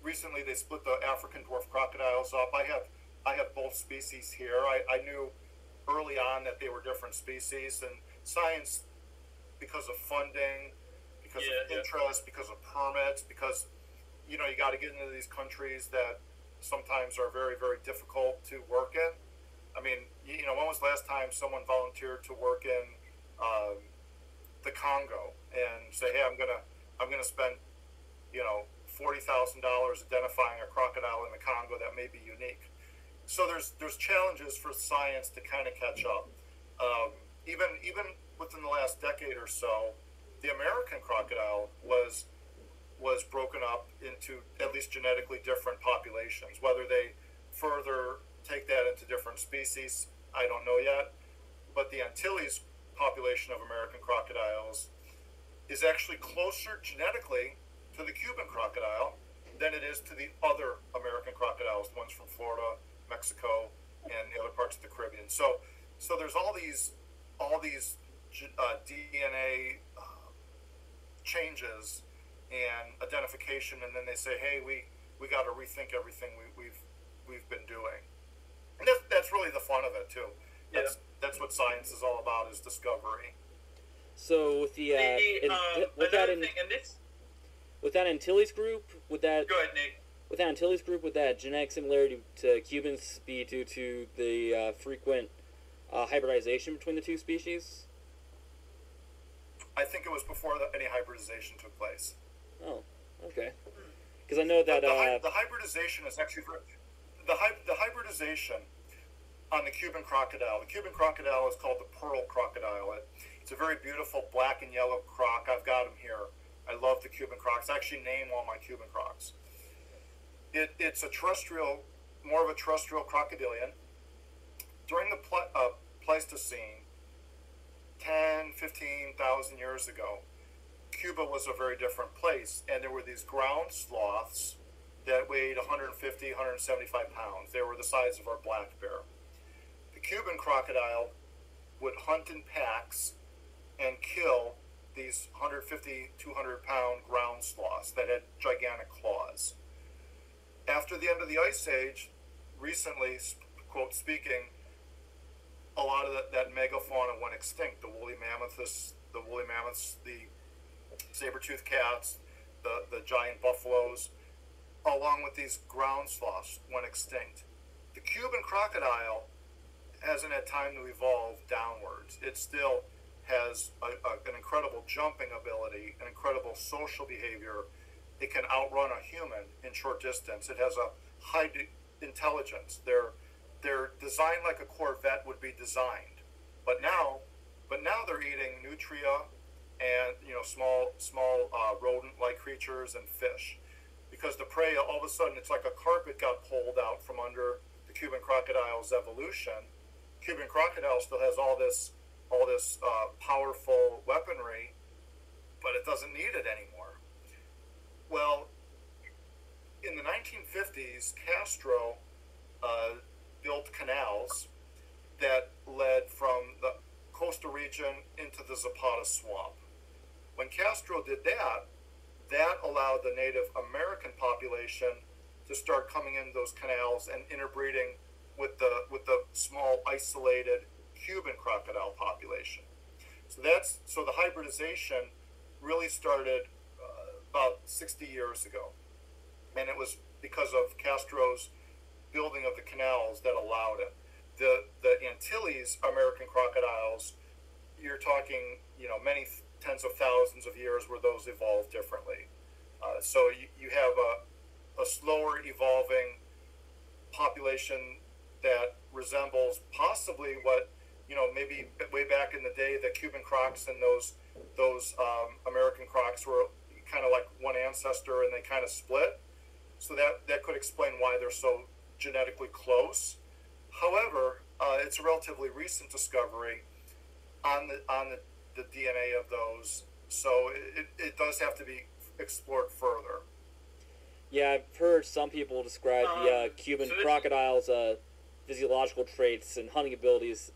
recently, they split the African dwarf crocodiles up. I have both species here. I knew early on that they were different species, and science, because of funding, because of interest, because of permits, because you got to get into these countries that sometimes are very, very difficult to work in. I mean, when was the last time someone volunteered to work in the Congo and say, hey, I'm gonna spend $40,000 identifying a crocodile in the Congo that may be unique. So there's challenges for science to kind of catch up. Even within the last decade or so, the American crocodile was broken up into at least genetically different populations. Whether they further take that into different species, I don't know yet. But the Antilles population of American crocodiles is actually closer genetically to the Cuban crocodile than it is to the other American crocodiles, the ones from Florida, Mexico, and the other parts of the Caribbean. So there's all these DNA changes and identification, and then they say, hey, we got to rethink everything we've been doing, and that's really the fun of it too. That's what science is all about, is discovery. So with with that Antilles group, would that go ahead, Nick? With that Antilles group, would that genetic similarity to Cubans be due to the frequent hybridization between the two species? I think it was before any hybridization took place. Oh, okay. Because I know that the hybridization is actually the hybridization on the Cuban crocodile. The Cuban crocodile is called the pearl crocodile. It's a very beautiful black and yellow croc. I've got him here. I love the Cuban crocs. I actually name all my Cuban crocs. It's a terrestrial, more of a terrestrial crocodilian. During the Pleistocene, 10, 15,000 years ago, Cuba was a very different place, and there were these ground sloths that weighed 150, 175 pounds. They were the size of our black bear. The Cuban crocodile would hunt in packs and kill these 150, 200-pound ground sloths that had gigantic claws. After the end of the Ice Age, recently, quote speaking, a lot of that megafauna went extinct. The woolly mammoths, the saber-toothed cats, the giant buffaloes, along with these ground sloths, went extinct. The Cuban crocodile hasn't had time to evolve downwards. It still has an incredible jumping ability, an incredible social behavior. It can outrun a human in short distance. It has a high intelligence. They're designed like a Corvette would be designed, but now they're eating nutria and small rodent-like creatures and fish, because the prey, all of a sudden, it's like a carpet got pulled out from under the Cuban crocodile's evolution. Cuban crocodile still has all this powerful weaponry, but it doesn't need it anymore. Well, in the 1950s, Castro built canals that led from the coastal region into the Zapata swamp. When Castro did that, that allowed the Native American population to start coming in those canals and interbreeding with the small isolated Cuban crocodile population. So the hybridization really started about 60 years ago, and it was because of Castro's building of the canals that allowed it. The Antilles American crocodiles, you're talking many tens of thousands of years where those evolved differently. So you have a slower evolving population that resembles possibly what maybe way back in the day, the Cuban crocs and those American crocs were kind of like one ancestor, and they kind of split. So that could explain why they're so genetically close. However, it's a relatively recent discovery on the DNA of those, so it does have to be explored further. Yeah, I've heard some people describe the Cuban crocodile's physiological traits and hunting abilities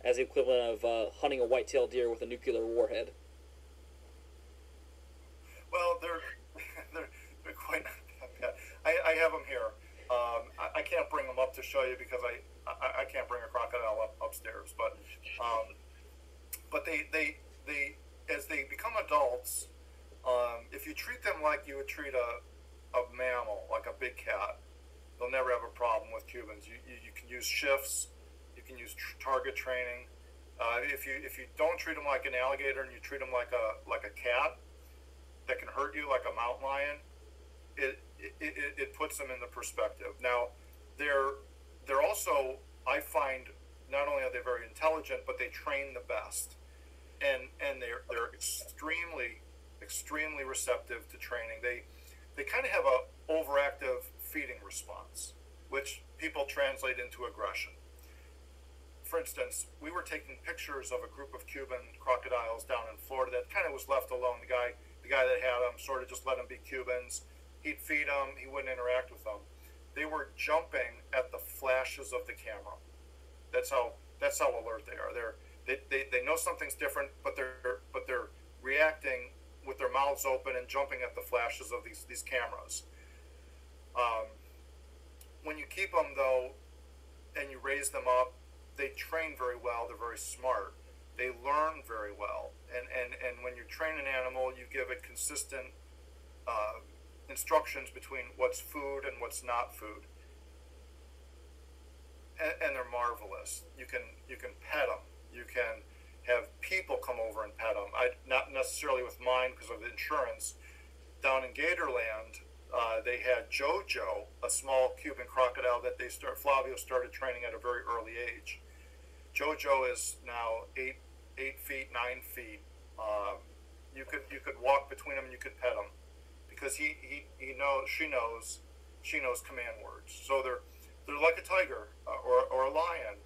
as the equivalent of hunting a white-tailed deer with a nuclear warhead. Well, they're quite not that bad. I have them here. I can't bring them up to show you because I can't bring a crocodile upstairs. But they as they become adults, if you treat them like you would treat a mammal, like a big cat, they'll never have a problem with Cubans. You can use shifts, you can use target training. If you don't treat them like an alligator and you treat them like a cat that can hurt you, like a mountain lion, it puts them in the perspective. Now, they're also, I find, not only are they very intelligent, but they train the best, and they're extremely receptive to training. They kind of have a overactive feeding response, which people translate into aggression. For instance, we were taking pictures of a group of Cuban crocodiles down in Florida that kind of was left alone. The guy that had them sort of just let them be Cubans. He'd feed them. He wouldn't interact with them. They were jumping at the flashes of the camera. That's how alert they are. They know something's different, but they're reacting with their mouths open and jumping at the flashes of these cameras. When you keep them though, and you raise them up, they train very well. They're very smart. They learn very well. And when you train an animal, you give it consistent instructions between what's food and what's not food. And they're marvelous. You can pet them. You can have people come over and pet them. Not necessarily with mine because of the insurance. Down in Gatorland, they had Jojo, a small Cuban crocodile that Flavio started training at a very early age. Jojo is now 8 feet, 9 feet. You could walk between them and you could pet him because she knows command words. So they're like a tiger or a lion.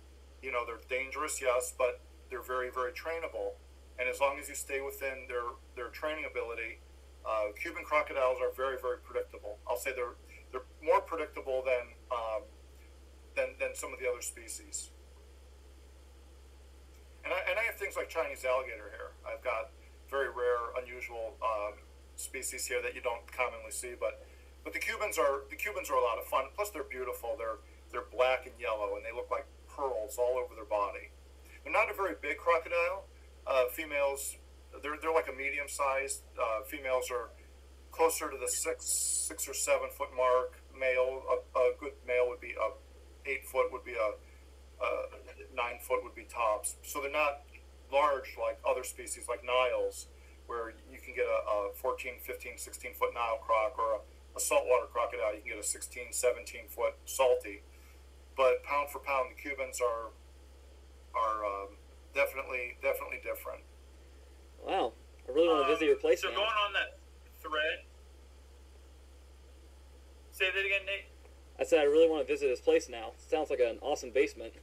They're dangerous, yes, but they're very, very trainable. And as long as you stay within their training ability, Cuban crocodiles are very, very predictable. I'll say they're more predictable than some of the other species. And I have things like Chinese alligator here. I've got very rare, unusual species here that you don't commonly see. But the Cubans are a lot of fun. Plus, they're beautiful. They're black and yellow, and they look like pearls all over their body. They're not a very big crocodile. Females, they're like a medium sized. Females are closer to the 6 or 7 foot mark. Male, a good male would be 8 foot, would be 9 foot would be tops. So they're not large like other species like Niles, where you can get a 14, 15, 16 foot Nile croc, or a saltwater crocodile, you can get a 16, 17 foot salty. But pound for pound, the Cubans are definitely different. Wow, I really want to visit your place so now. Going on that thread, say that again, Nate. I said I really want to visit his place now. Sounds like an awesome basement.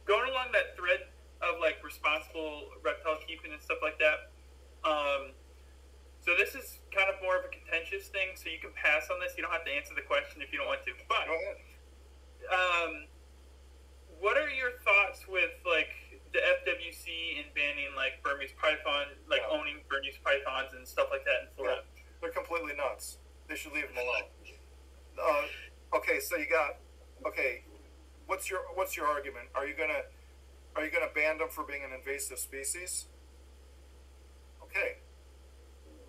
Going along that thread of like responsible reptile keeping and stuff like that. So this is kind of more of a contentious thing, so you can pass on this. You don't have to answer the question if you don't want to. But Go ahead. what are your thoughts with like the FWC and banning like Burmese python, like owning Burmese pythons and stuff like that in Florida? Yeah. They're completely nuts. They should leave them alone. Okay, so what's your argument? Are you gonna ban them for being an invasive species? Okay.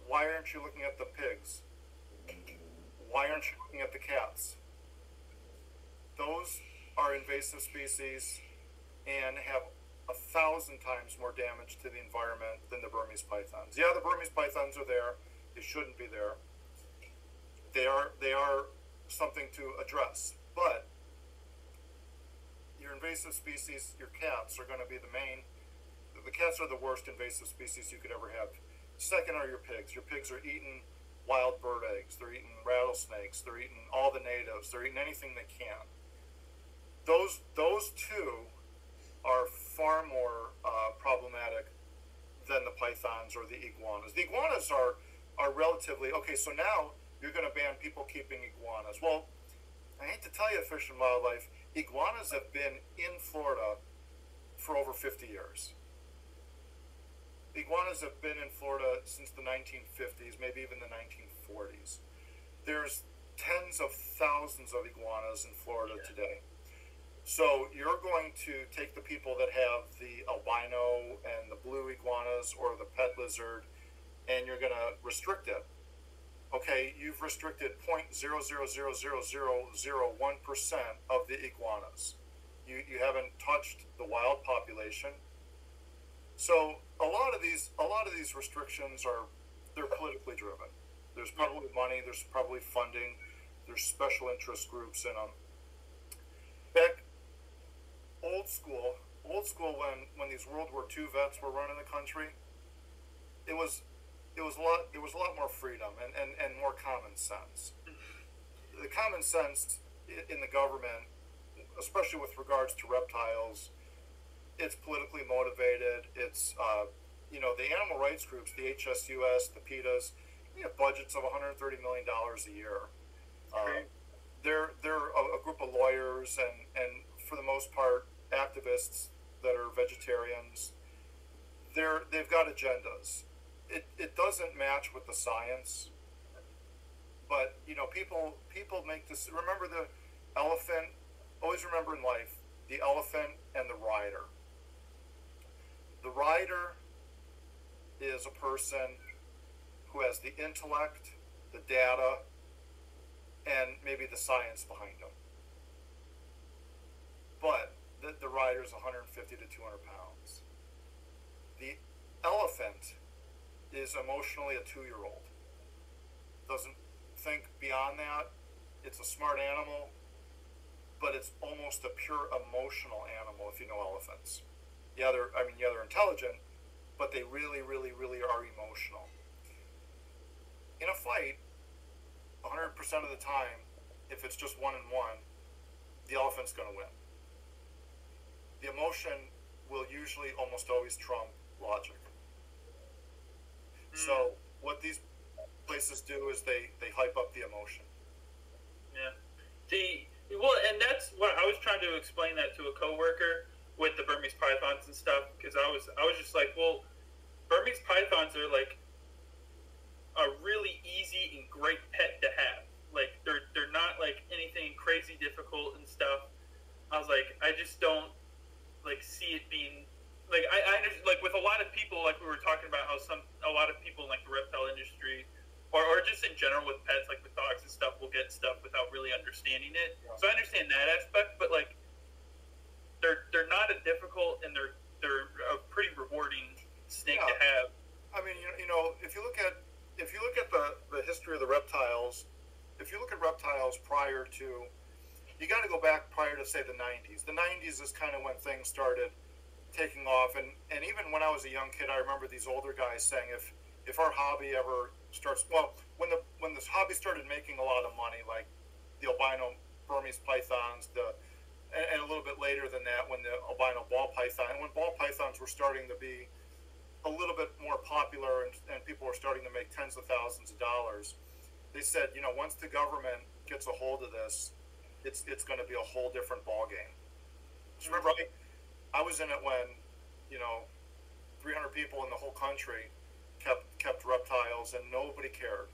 Why aren't you looking at the pigs? Why aren't you looking at the cats? Those are invasive species and have 1,000 times more damage to the environment than the Burmese pythons. Yeah, the Burmese pythons are there. They shouldn't be there. They are something to address, but invasive species, your cats are going to be the main. The cats are the worst invasive species you could ever have. Second are your pigs. Your pigs are eating wild bird eggs. They're eating rattlesnakes. They're eating all the natives. They're eating anything they can. Those two are far more problematic than the pythons or the iguanas. The iguanas are relatively okay. So now you're going to ban people keeping iguanas. Well, I hate to tell you, Fish and Wildlife, iguanas have been in Florida for over 50 years. Iguanas have been in Florida since the 1950s, maybe even the 1940s. There's tens of thousands of iguanas in Florida today. So you're going to take the people that have the albino and the blue iguanas or the pet lizard, and you're going to restrict it. Okay, you've restricted 0.0000001% of the iguanas. You haven't touched the wild population. So a lot of these restrictions they're politically driven. There's probably money, there's probably funding, there's special interest groups in them. Back old school when these World War II vets were running the country, there was a lot more freedom and more common sense. The common sense in the government, especially with regards to reptiles, it's politically motivated. It's the animal rights groups, the HSUS, the PETAs, they have budgets of $130 million a year. They're a group of lawyers and for the most part activists that are vegetarians. They've got agendas. It doesn't match with the science, but people make this. Remember the elephant. Always remember in life the elephant and the rider. The rider is a person who has the intellect, the data, and maybe the science behind them. But the rider is 150 to 200 pounds. The elephant is emotionally a 2-year-old. Doesn't think beyond that. It's a smart animal, but it's almost a pure emotional animal if you know elephants. Yeah, they're intelligent, but they really, really, really are emotional. In a fight, 100% of the time, if it's just 1-on-1, the elephant's going to win. The emotion will usually almost always trump logic. So what these places do is they hype up the emotion. Yeah. And that's what I was trying to explain that to a coworker with the Burmese pythons and stuff, because I was just like, well, Burmese pythons are like a really easy and great pet to have. Like they're not like anything crazy difficult and stuff. I was like, I just don't like see it being like I understand, like with a lot of people, like we were talking about how a lot of people in like the reptile industry or just in general with pets, like with dogs and stuff, will get stuff without really understanding it. Yeah. So I understand that aspect, but like they're not as difficult and they're a pretty rewarding snake to have. I mean, if you look at the history of the reptiles, if you look at reptiles prior to, you got to go back prior to say the 90s. The 90s is kind of when things started taking off, and even when I was a young kid, I remember these older guys saying if our hobby ever starts, well, when this hobby started making a lot of money, like the albino Burmese pythons, and a little bit later than that, when the albino ball python, when ball pythons were starting to be a little bit more popular and people were starting to make tens of thousands of dollars, they said, once the government gets a hold of this, it's going to be a whole different ball game. So remember, I was in it when 300 people in the whole country kept reptiles and nobody cared.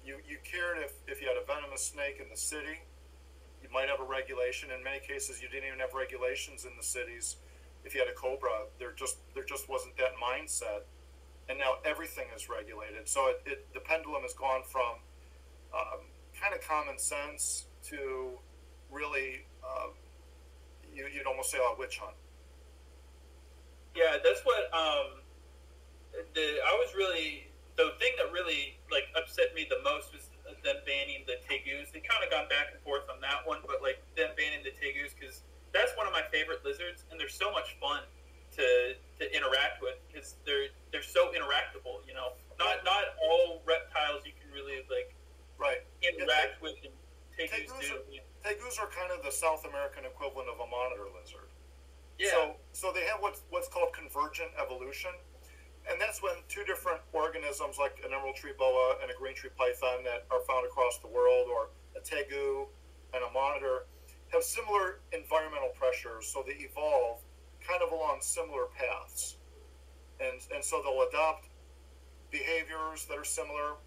You cared if you had a venomous snake in the city. You might have a regulation. In many cases, you didn't even have regulations in the cities. If you had a cobra, there just wasn't that mindset. And now everything is regulated. So the pendulum has gone from kind of common sense to really, you'd almost say a witch hunt. Yeah, that's what the thing that really like upset me the most was them banning the tegus. They kind of gone back and forth on that one, but like them banning the tegus, because that's one of my lizards, and they're so much fun to interact with because they're so interactable. Not all reptiles you can really interact with, and tegus do. Tegus are kind of the South American equivalent of a monitor lizard. Yeah. So they have what's called convergent evolution, and that's when two different organisms like an emerald tree boa and a green tree python that are found across the world, or a tegu and a monitor, have similar environmental pressures, so they evolve kind of along similar paths, and so they'll adopt behaviors that are similar.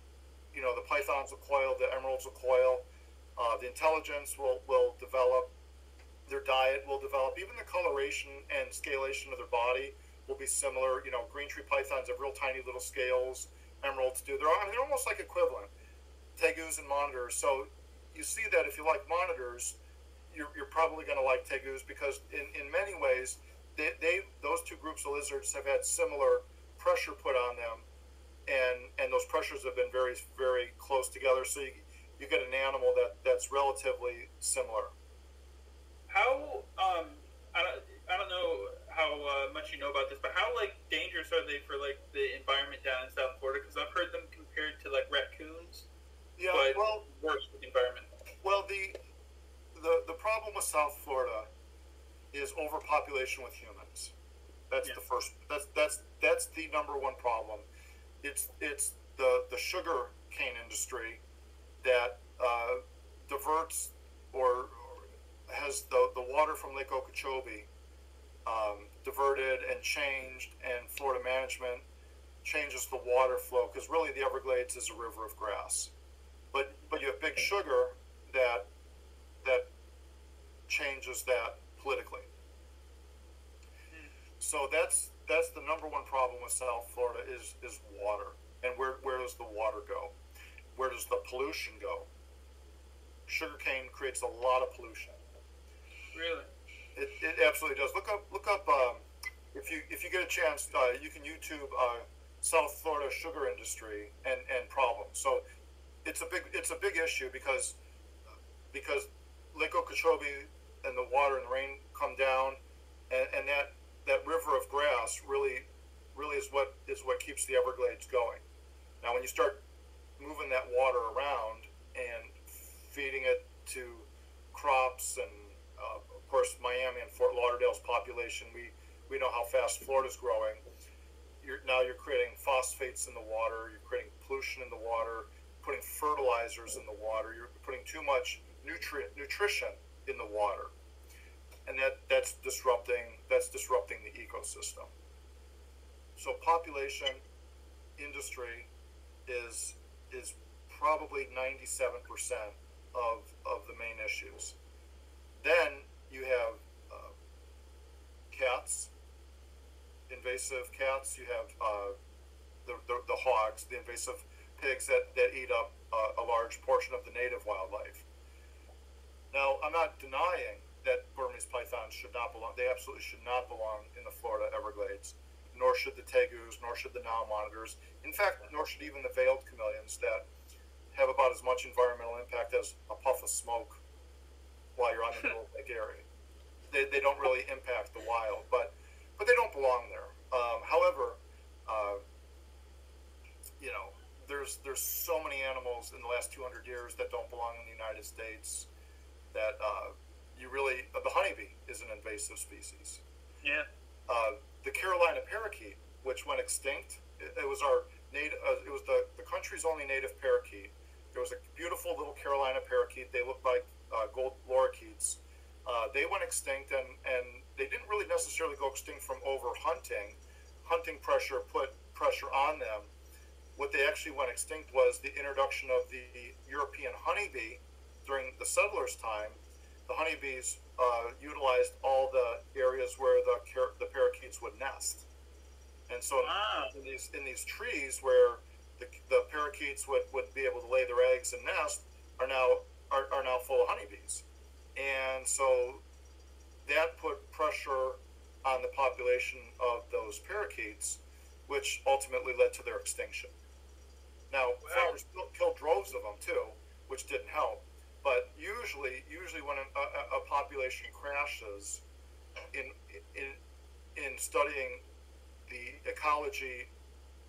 The pythons will coil, the emeralds will coil. The intelligence will develop. Their diet will develop. Even the coloration and scalation of their body will be similar. Green tree pythons have real tiny little scales. Emeralds do. They're almost like equivalent. Tegus and monitors. So you see that if you like monitors, you're probably going to like tegus, because in many ways, those two groups of lizards have had similar pressure put on them, and those pressures have been very, very close together. So you get an animal that's relatively similar. How I don't know how much you know about this, but how dangerous are they for the environment down in South Florida? Because I've heard them compared to raccoons. Yeah, but well, worse with the environment. Well, the problem with South Florida is overpopulation with humans. That's the first. That's the number one problem. It's the sugar cane industry that diverts or has the water from Lake Okeechobee diverted and changed, and Florida management changes the water flow, because really the Everglades is a river of grass. But you have big sugar that changes that politically. So that's the number one problem with South Florida is water. And where does the water go? Where does the pollution go? Sugarcane creates a lot of pollution. Really? It absolutely does. Look up if you get a chance, you can YouTube South Florida sugar industry and problems. So it's a big issue because Lake Okeechobee and the water and the rain come down, and that river of grass really is what keeps the Everglades going. Now, when you start moving that water around and feeding it to crops, and of course Miami and Fort Lauderdale's population, we know how fast Florida's growing. You're creating phosphates in the water. You're creating pollution in the water. Putting fertilizers in the water. You're putting too much nutrition in the water, and that's disrupting the ecosystem. So population, industry is probably 97% of the main issues. Then you have cats, invasive cats. You have the hogs, the invasive pigs that eat up a large portion of the native wildlife. Now, I'm not denying that Burmese pythons should not belong. They absolutely should not belong in the Florida Everglades, nor should the tegus, nor should the Nile monitors. In fact, nor should even the veiled chameleons that have about as much environmental impact as a puff of smoke while you're on the middle of Lake Erie. They don't really impact the wild, but they don't belong there. However, there's so many animals in the last 200 years that don't belong in the United States that the honeybee is an invasive species. Yeah. The Carolina parakeet, which went extinct, it was the country's only native parakeet. There was a beautiful little Carolina parakeet. They looked like gold lorikeets. They went extinct, and they didn't really necessarily go extinct from overhunting. Hunting pressure put pressure on them. What they actually went extinct was the introduction of the European honeybee during the settlers' time. The honeybees utilized all the areas where the parakeets would nest, and so in these trees where the parakeets would be able to lay their eggs and nest are now full of honeybees, and so that put pressure on the population of those parakeets, which ultimately led to their extinction. Now, farmers killed droves of them too, which didn't help. But usually when a population crashes, in in in studying the ecology,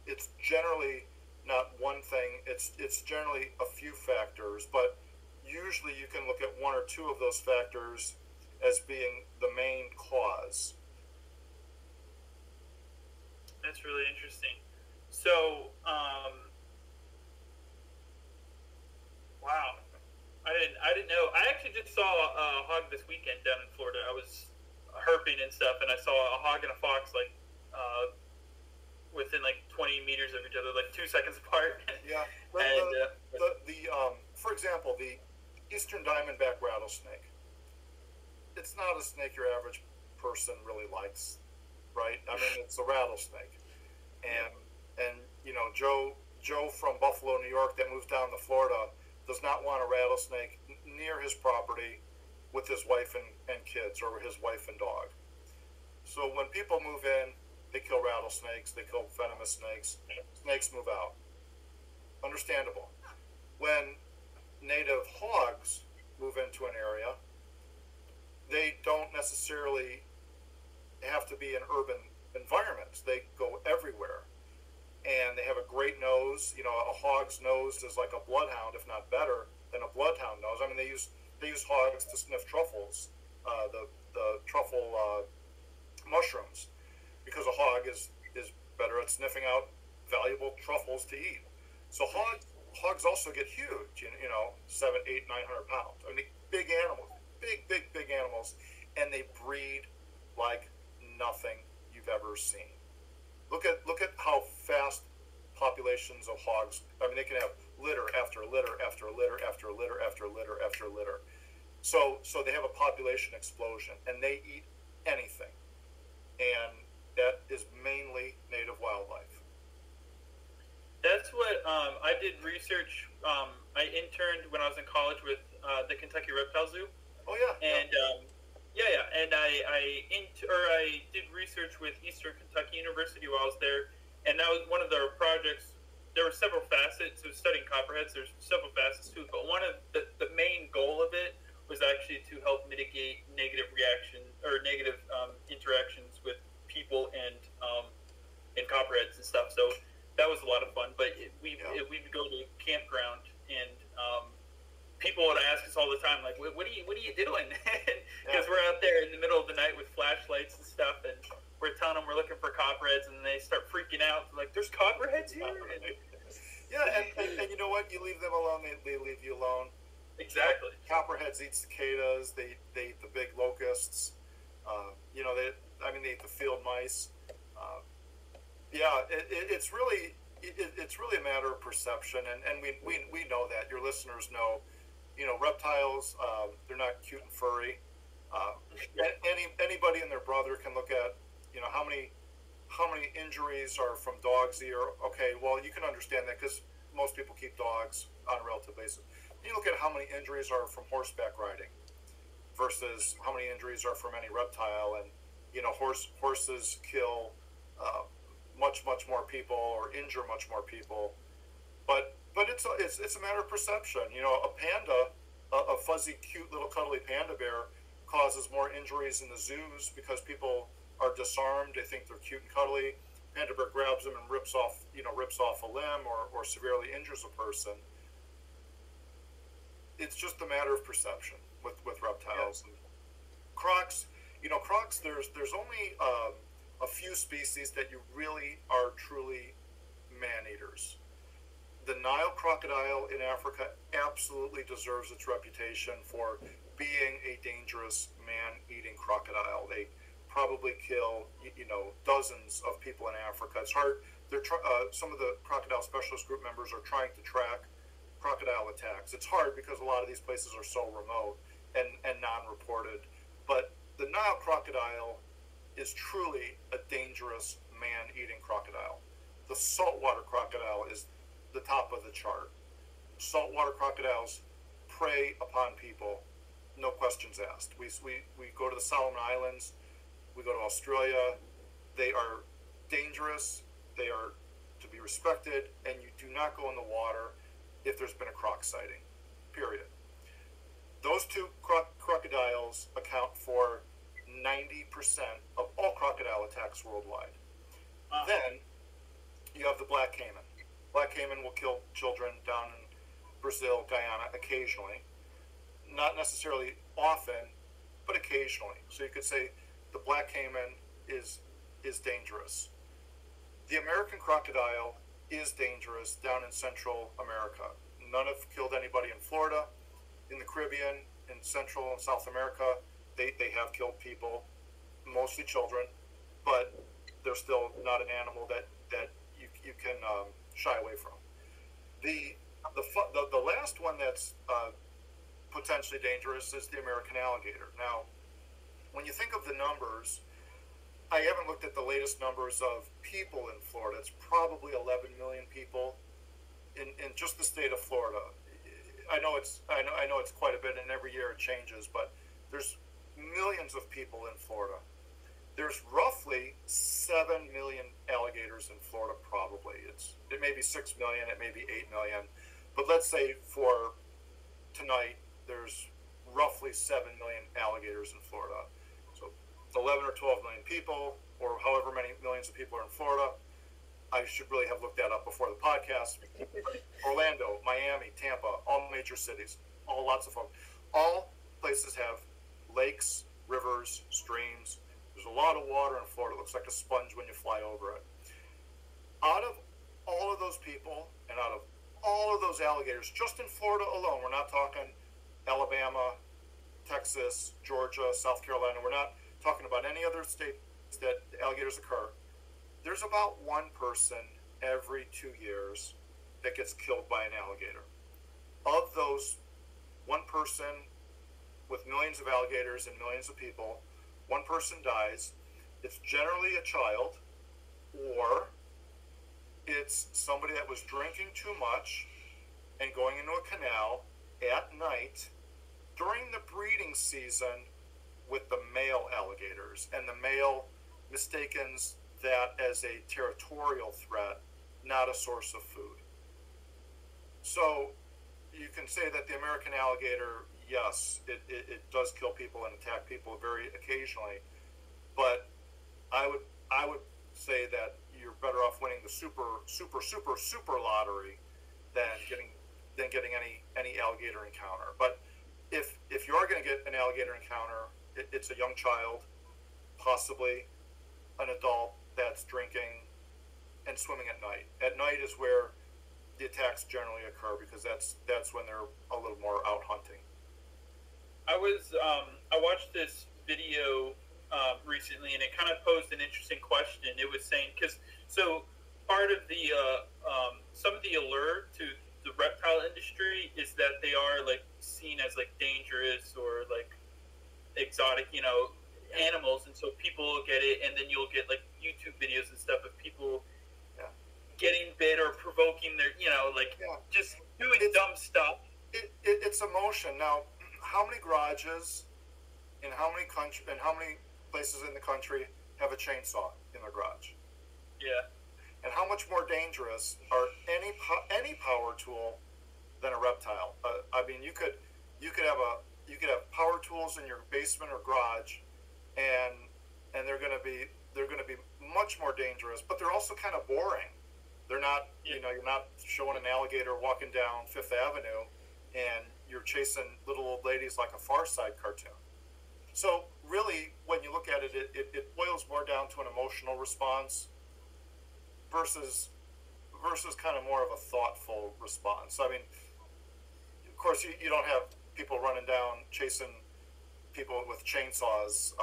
it's generally not one thing. It's generally a few factors, but usually you can look at one or two of those factors as being the main cause. That's really interesting. So, wow, I didn't know. I actually just saw a hog this weekend down in Florida. I was herping and stuff, and I saw a hog and a fox like within like 20 meters of each other, like 2 seconds apart. Yeah. And For example, the eastern diamondback rattlesnake. It's not a snake your average person really likes, right? I mean, it's a rattlesnake, and you know, Joe from Buffalo, New York, that moved down to Florida, does not want a rattlesnake near his property with his wife and kids, or his wife and dog. So when people move in, they kill rattlesnakes, they kill venomous snakes. Snakes move out. Understandable. When native hogs move into an area, they don't necessarily have to be in urban environments. They go everywhere. And they have a great nose. You know, a hog's nose is like a bloodhound, if not better than a bloodhound nose. I mean, they use hogs to sniff truffles, the truffle mushrooms, because a hog is better at sniffing out valuable truffles to eat. So hogs also get huge, you know, 700, 800, 900 pounds. I mean, big animals, big animals, and they breed like nothing you've ever seen. Look at how fast populations of hogs. I mean, they can have litter after litter after litter after litter after litter after litter. So they have a population explosion, and they eat anything, and that is mainly native wildlife. that's what I did research. I interned when I was in college with the Kentucky Reptile Zoo. Oh yeah. And and I did research with Eastern Kentucky University while I was there, and that was one of their projects. There were several facets of studying copperheads. There's several facets to it, but one of the main goal of it was actually to help mitigate negative reaction or negative interactions with people and copperheads and stuff. So that was a lot of fun. But we would go to a campground and people would ask us all the time, like, what are you doing? Because we're out there in the middle of the night with flashlights and stuff, and we're telling them we're looking for copperheads, and they start freaking out, like, there's copperheads here? And you know what? You leave them alone, they leave you alone. Exactly. Copperheads eat cicadas. They eat the big locusts. You know, they eat the field mice. It's really a matter of perception, and we know that. Your listeners know. You know, reptiles, they're not cute and furry. Anybody and their brother can look at, you know, how many injuries are from dog's ear. Okay, well, you can understand that because most people keep dogs on a relative basis. You look at how many injuries are from horseback riding versus how many injuries are from any reptile, and you know, horses kill much more people or injure much more people, but it's a matter of perception. You know, a panda, a fuzzy, cute little cuddly panda bear, causes more injuries in the zoos because people are disarmed. They think they're cute and cuddly. Panda bear grabs them and rips off a limb or severely injures a person. It's just a matter of perception with reptiles. And crocs, there's only a few species that you really are truly man-eaters. The Nile crocodile in Africa absolutely deserves its reputation for being a dangerous man-eating crocodile. They probably kill, dozens of people in Africa. It's hard. Some of the crocodile specialist group members are trying to track crocodile attacks. It's hard because a lot of these places are so remote and non-reported. But the Nile crocodile is truly a dangerous man-eating crocodile. The saltwater crocodile is the top of the chart. Saltwater crocodiles prey upon people, no questions asked. We go to the Solomon Islands, we go to Australia. They are dangerous, they are to be respected, and you do not go in the water if there's been a croc sighting, period. Those two crocodiles account for 90% of all crocodile attacks worldwide. Wow. Then you have the black caiman. Black caiman will kill children down in Brazil, Guyana, occasionally. Not necessarily often, but occasionally. So you could say the black caiman is dangerous. The American crocodile is dangerous down in Central America. None have killed anybody in Florida. In the Caribbean, in Central and South America, they have killed people, mostly children, but they're still not an animal that you can shy away from. The last one that's potentially dangerous is the American alligator. Now, when you think of the numbers, I haven't looked at the latest numbers of people in Florida. It's probably 11 million people in just the state of Florida. I know it's quite a bit, and every year it changes, but there's millions of people in Florida. There's roughly 7 million alligators in Florida, probably. It may be 6 million, it may be 8 million. But let's say for tonight, there's roughly 7 million alligators in Florida. So 11 or 12 million people, or however many millions of people are in Florida. I should really have looked that up before the podcast. Orlando, Miami, Tampa, all major cities, all lots of folks. All places have lakes, rivers, streams. There's a lot of water in Florida. It looks like a sponge when you fly over it. Out of all of those people and out of all of those alligators, just in Florida alone, we're not talking Alabama, Texas, Georgia, South Carolina. We're not talking about any other states that alligators occur. There's about one person every 2 years that gets killed by an alligator. Of those, one person with millions of alligators and millions of people, one person dies. It's generally a child, or it's somebody that was drinking too much and going into a canal at night during the breeding season with the male alligators, and the male mistakes that as a territorial threat, not a source of food. So you can say that the American alligator, yes, it does kill people and attack people very occasionally, but I would say that you're better off winning the super lottery than getting any alligator encounter. But if you are going to get an alligator encounter, it's a young child, possibly an adult that's drinking and swimming at night. At night is where the attacks generally occur, because that's when they're a little more out hunting. I watched this video recently, and it kind of posed an interesting question. It was saying, so part of the some of the allure to the reptile industry is that they are like seen as like dangerous or like exotic, animals, and so people will get it, and then you'll get like YouTube videos and stuff of people getting bit or provoking their, just doing dumb stuff. It's emotion. Now, how many garages in how many places in the country have a chainsaw in their garage? Yeah. And how much more dangerous are any power tool than a reptile? I mean, you could have power tools in your basement or garage, and they're going to be much more dangerous, but they're also kind of boring. They're not, you're not showing an alligator walking down Fifth Avenue, and you're chasing little old ladies like a Far Side cartoon. So really, when you look at it, it boils more down to an emotional response versus kind of more of a thoughtful response. I mean, of course, you don't have people running down chasing people with chainsaws,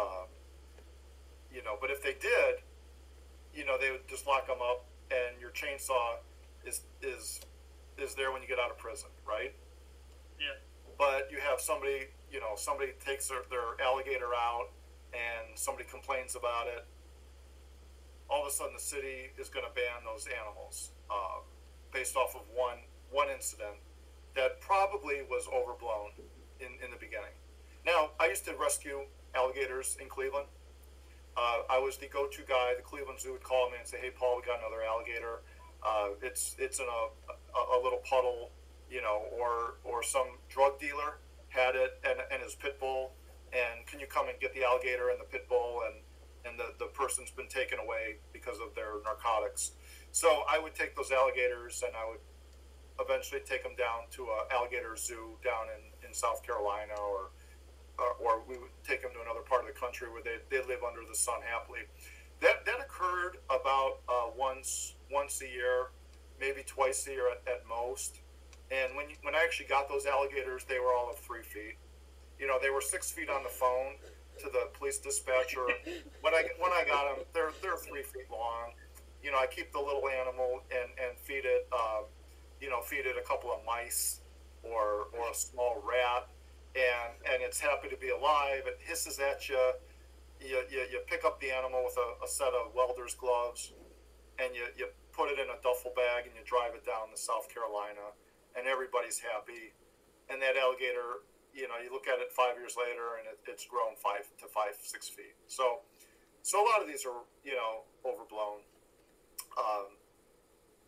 but if they did, they would just lock them up, and your chainsaw is there when you get out of prison, right? Yeah. But you have somebody takes their alligator out, and somebody complains about it. All of a sudden, the city is going to ban those animals based off of one incident that probably was overblown in the beginning. Now, I used to rescue alligators in Cleveland. I was the go-to guy. The Cleveland Zoo would call me and say, "Hey, Paul, we got another alligator. It's in a little puddle, or some drug dealer had it and his pit bull, and can you come and get the alligator and the pit bull, and the person's been taken away because of their narcotics. So I would take those alligators and I would eventually take them down to an alligator zoo down in South Carolina, or we would take them to another part of the country where they live under the sun happily. That occurred about once a year, maybe twice a year at most. And when I actually got those alligators, they were all of 3 feet. You know, they were 6 feet on the phone to the police dispatcher. When I got them, they're 3 feet long. You know, I keep the little animal and feed it, feed it a couple of mice or a small rat, and it's happy to be alive. It hisses at you. You pick up the animal with a set of welder's gloves, and you put it in a duffel bag and you drive it down to South Carolina, and everybody's happy. And that alligator, you know, you look at it 5 years later and it's grown 5 to 6 feet. So a lot of these are, you know, overblown.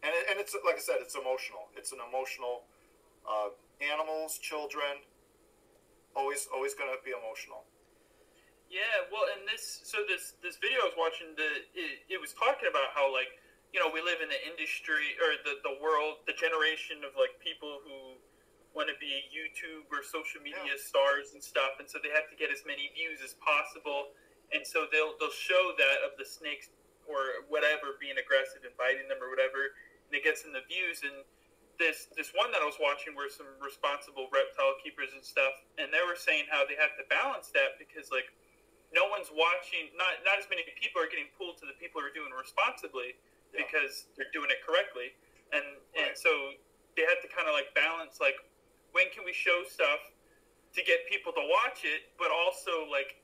And it's, like I said, it's emotional. It's an emotional, animals, children, always going to be emotional. Yeah, well, and this video I was watching, it was talking about how, like, you know, we live in the industry, or the world, the generation of, like, people who want to be YouTube or social media stars and stuff, and so they have to get as many views as possible, and so they'll show that of the snakes or whatever being aggressive and biting them or whatever, and it gets them the views. And this one that I was watching were some responsible reptile keepers and stuff, and they were saying how they have to balance that because, like, no one's watching, not as many people are getting pulled to the people who are doing it responsibly because they're doing it correctly. And so they have to kind of, like, balance, like, when can we show stuff to get people to watch it, but also, like,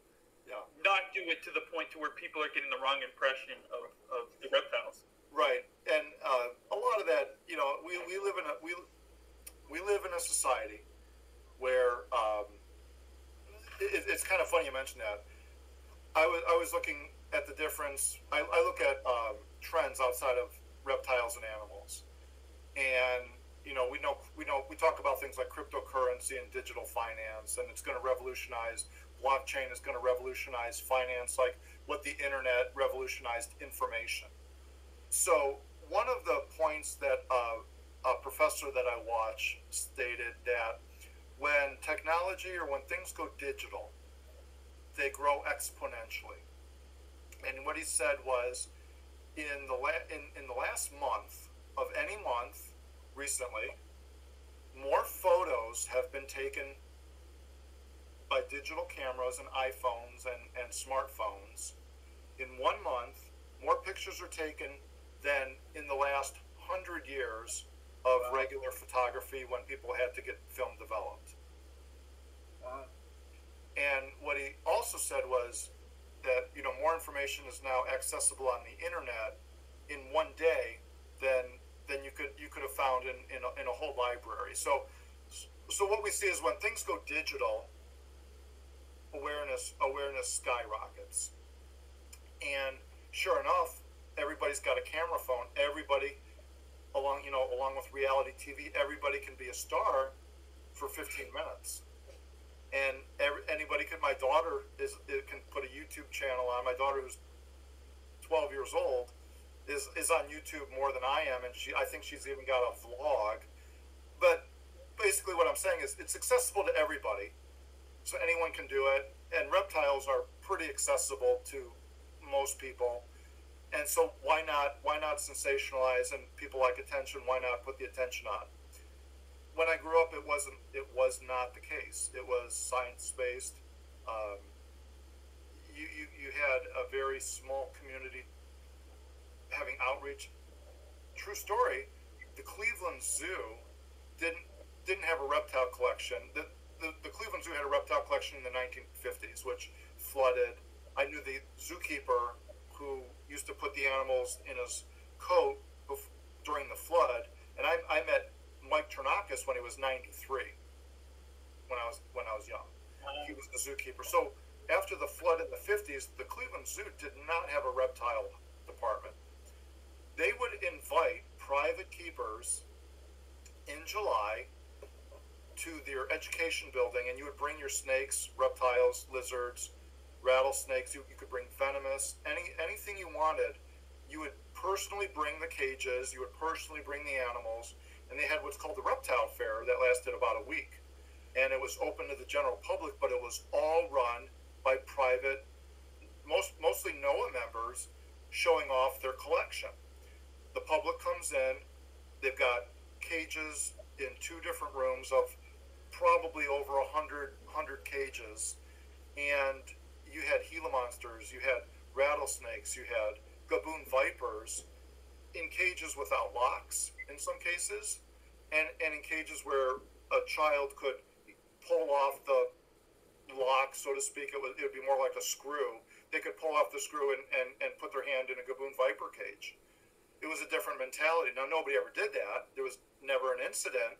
not do it to the point to where people are getting the wrong impression of the reptiles. Right. And a lot of that, you know, we live in a society where it's kind of funny you mentioned that. I was looking at the difference. I look at trends outside of reptiles and animals, and you know, we talk about things like cryptocurrency and digital finance, and it's going to revolutionize. Blockchain is going to revolutionize finance, like what the internet revolutionized information. So one of the points that a professor that I watch stated that when technology or when things go digital, they grow exponentially. And what he said was, in the last month of any month recently, more photos have been taken by digital cameras and iPhones and smartphones. In 1 month, more pictures are taken than in the last 100 years of regular photography when people had to get film developed. Wow. And what he also said was that, you know, more information is now accessible on the internet in one day than you could have found in a whole library. So what we see is when things go digital, awareness skyrockets. And sure enough, everybody's got a camera phone. Everybody, along with reality TV, everybody can be a star for 15 minutes. And anybody can. My daughter can put a YouTube channel on. My daughter, who's 12 years old, is on YouTube more than I am, and I think she's even got a vlog. But basically, what I'm saying is it's accessible to everybody, so anyone can do it. And reptiles are pretty accessible to most people, and so why not sensationalize? And people like attention. Why not put the attention on? When I grew up, it was not the case. It was science-based. You had a very small community having outreach. True story. The Cleveland Zoo didn't have a reptile collection. The Cleveland Zoo had a reptile collection in the 1950s, which flooded. I knew the zookeeper who used to put the animals in his coat during the flood, and I met Mike Ternakis when he was 93. When I was young, he was the zookeeper. So after the flood in the 50s, the Cleveland Zoo did not have a reptile department. They would invite private keepers in July to their education building, and you would bring your snakes, reptiles, lizards, rattlesnakes. You could bring venomous, anything you wanted. You would personally bring the cages. You would personally bring the animals, and they had what's called the reptile fair that lasted about a week, and it was open to the general public, but it was all run by private, mostly NOAA members, showing off their collection. The public comes in. They've got cages in 2 different rooms of probably over 100 cages, and you had Gila monsters, you had rattlesnakes, you had gaboon vipers in cages without locks in some cases, and in cages where a child could pull off the lock, so to speak. It would be more like a screw. They could pull off the screw and put their hand in a gaboon viper cage. It was a different mentality. Now, nobody ever did that. There was never an incident.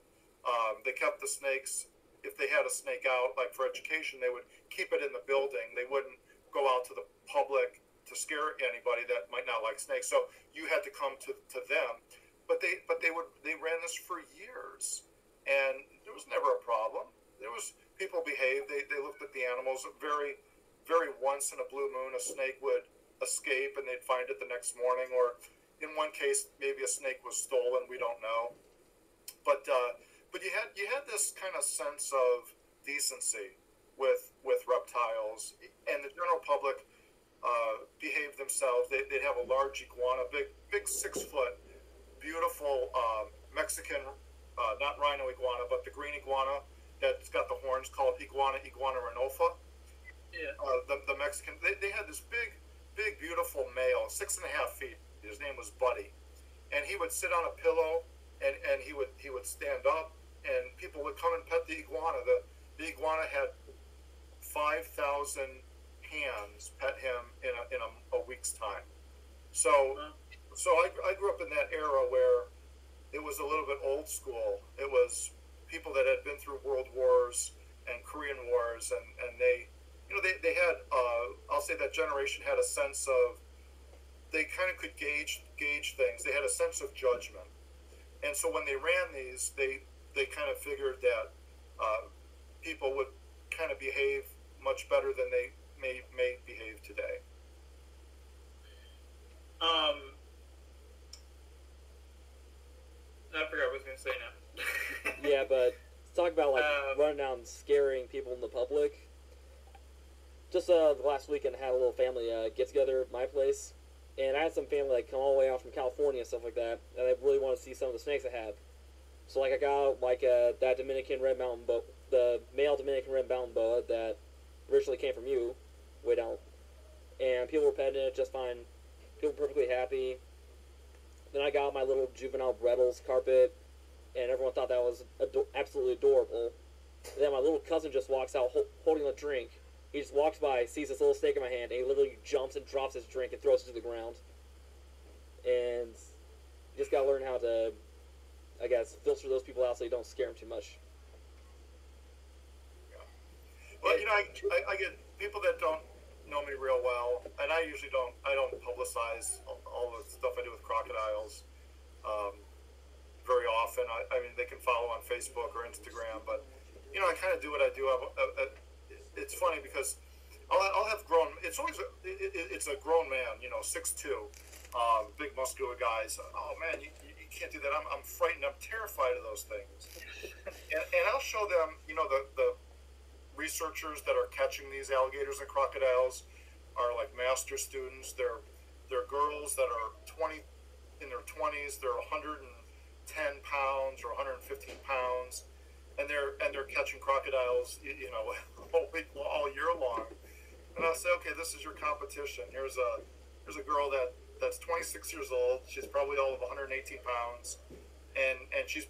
They kept the snakes. If they had a snake out, like for education, they would keep it in the building. They wouldn't go out to the public to scare anybody that might not like snakes. So you had to come to them. But they ran this for years, and there was never a problem. There was people behaved. They looked at the animals. Very, very once in a blue moon, a snake would escape, and they'd find it the next morning. Or in one case, maybe a snake was stolen. We don't know. But you had this kind of sense of decency with reptiles, and the general public behaved themselves. They'd have a large iguana, big 6-foot, beautiful Mexican, not rhino iguana, but the green iguana that's got the horns, called iguana renofa. Yeah. The Mexican. They had this big, beautiful male, 6.5 feet. His name was Buddy, and he would sit on a pillow, and he would stand up, and people would come and pet the iguana. The iguana had 5,000 hands pet him in a week's time. So I grew up in that era where it was a little bit old school. It was people that had been through world wars and Korean wars, and they had, I'll say that generation had a sense of, they kind of could gauge things. They had a sense of judgment. And so when they ran these, they kind of figured that people would kind of behave much better than they may behave today. I forgot what I was going to say now. Yeah, but talk about running out and scaring people in the public. Just the last weekend, I had a little family get together at my place, and I had some family come all the way out from California and stuff like that, and they really want to see some of the snakes I have. So I got that Dominican red mountain boa, the male Dominican red mountain boa that originally came from you, way down, and people were petting it just fine. People were perfectly happy. Then I got my little juvenile Brettles carpet, and everyone thought that was absolutely adorable. And then my little cousin just walks out holding a drink. He just walks by, sees this little snake in my hand, and he literally jumps and drops his drink and throws it to the ground. And you just gotta learn how to, I guess, filter those people out so you don't scare them too much. Yeah. Well, I get people that don't know me real well, and I usually don't publicize all the stuff I do with crocodiles very often. I mean, they can follow on Facebook or Instagram, but I kind of do what I do. It's funny because I'll have grown. It's always it's a grown man, 6'2", big muscular guys. Oh man, you can't do that. I'm frightened. I'm terrified of those things. and I'll show them, the researchers that are catching these alligators and crocodiles are like master students. They're girls that are in their 20s. They're 110 pounds or 115 pounds. And they're catching crocodiles, all year long. And I'll say, okay, this is your competition. Here's a girl that's 26 years old. She's probably all of 118 pounds, and she's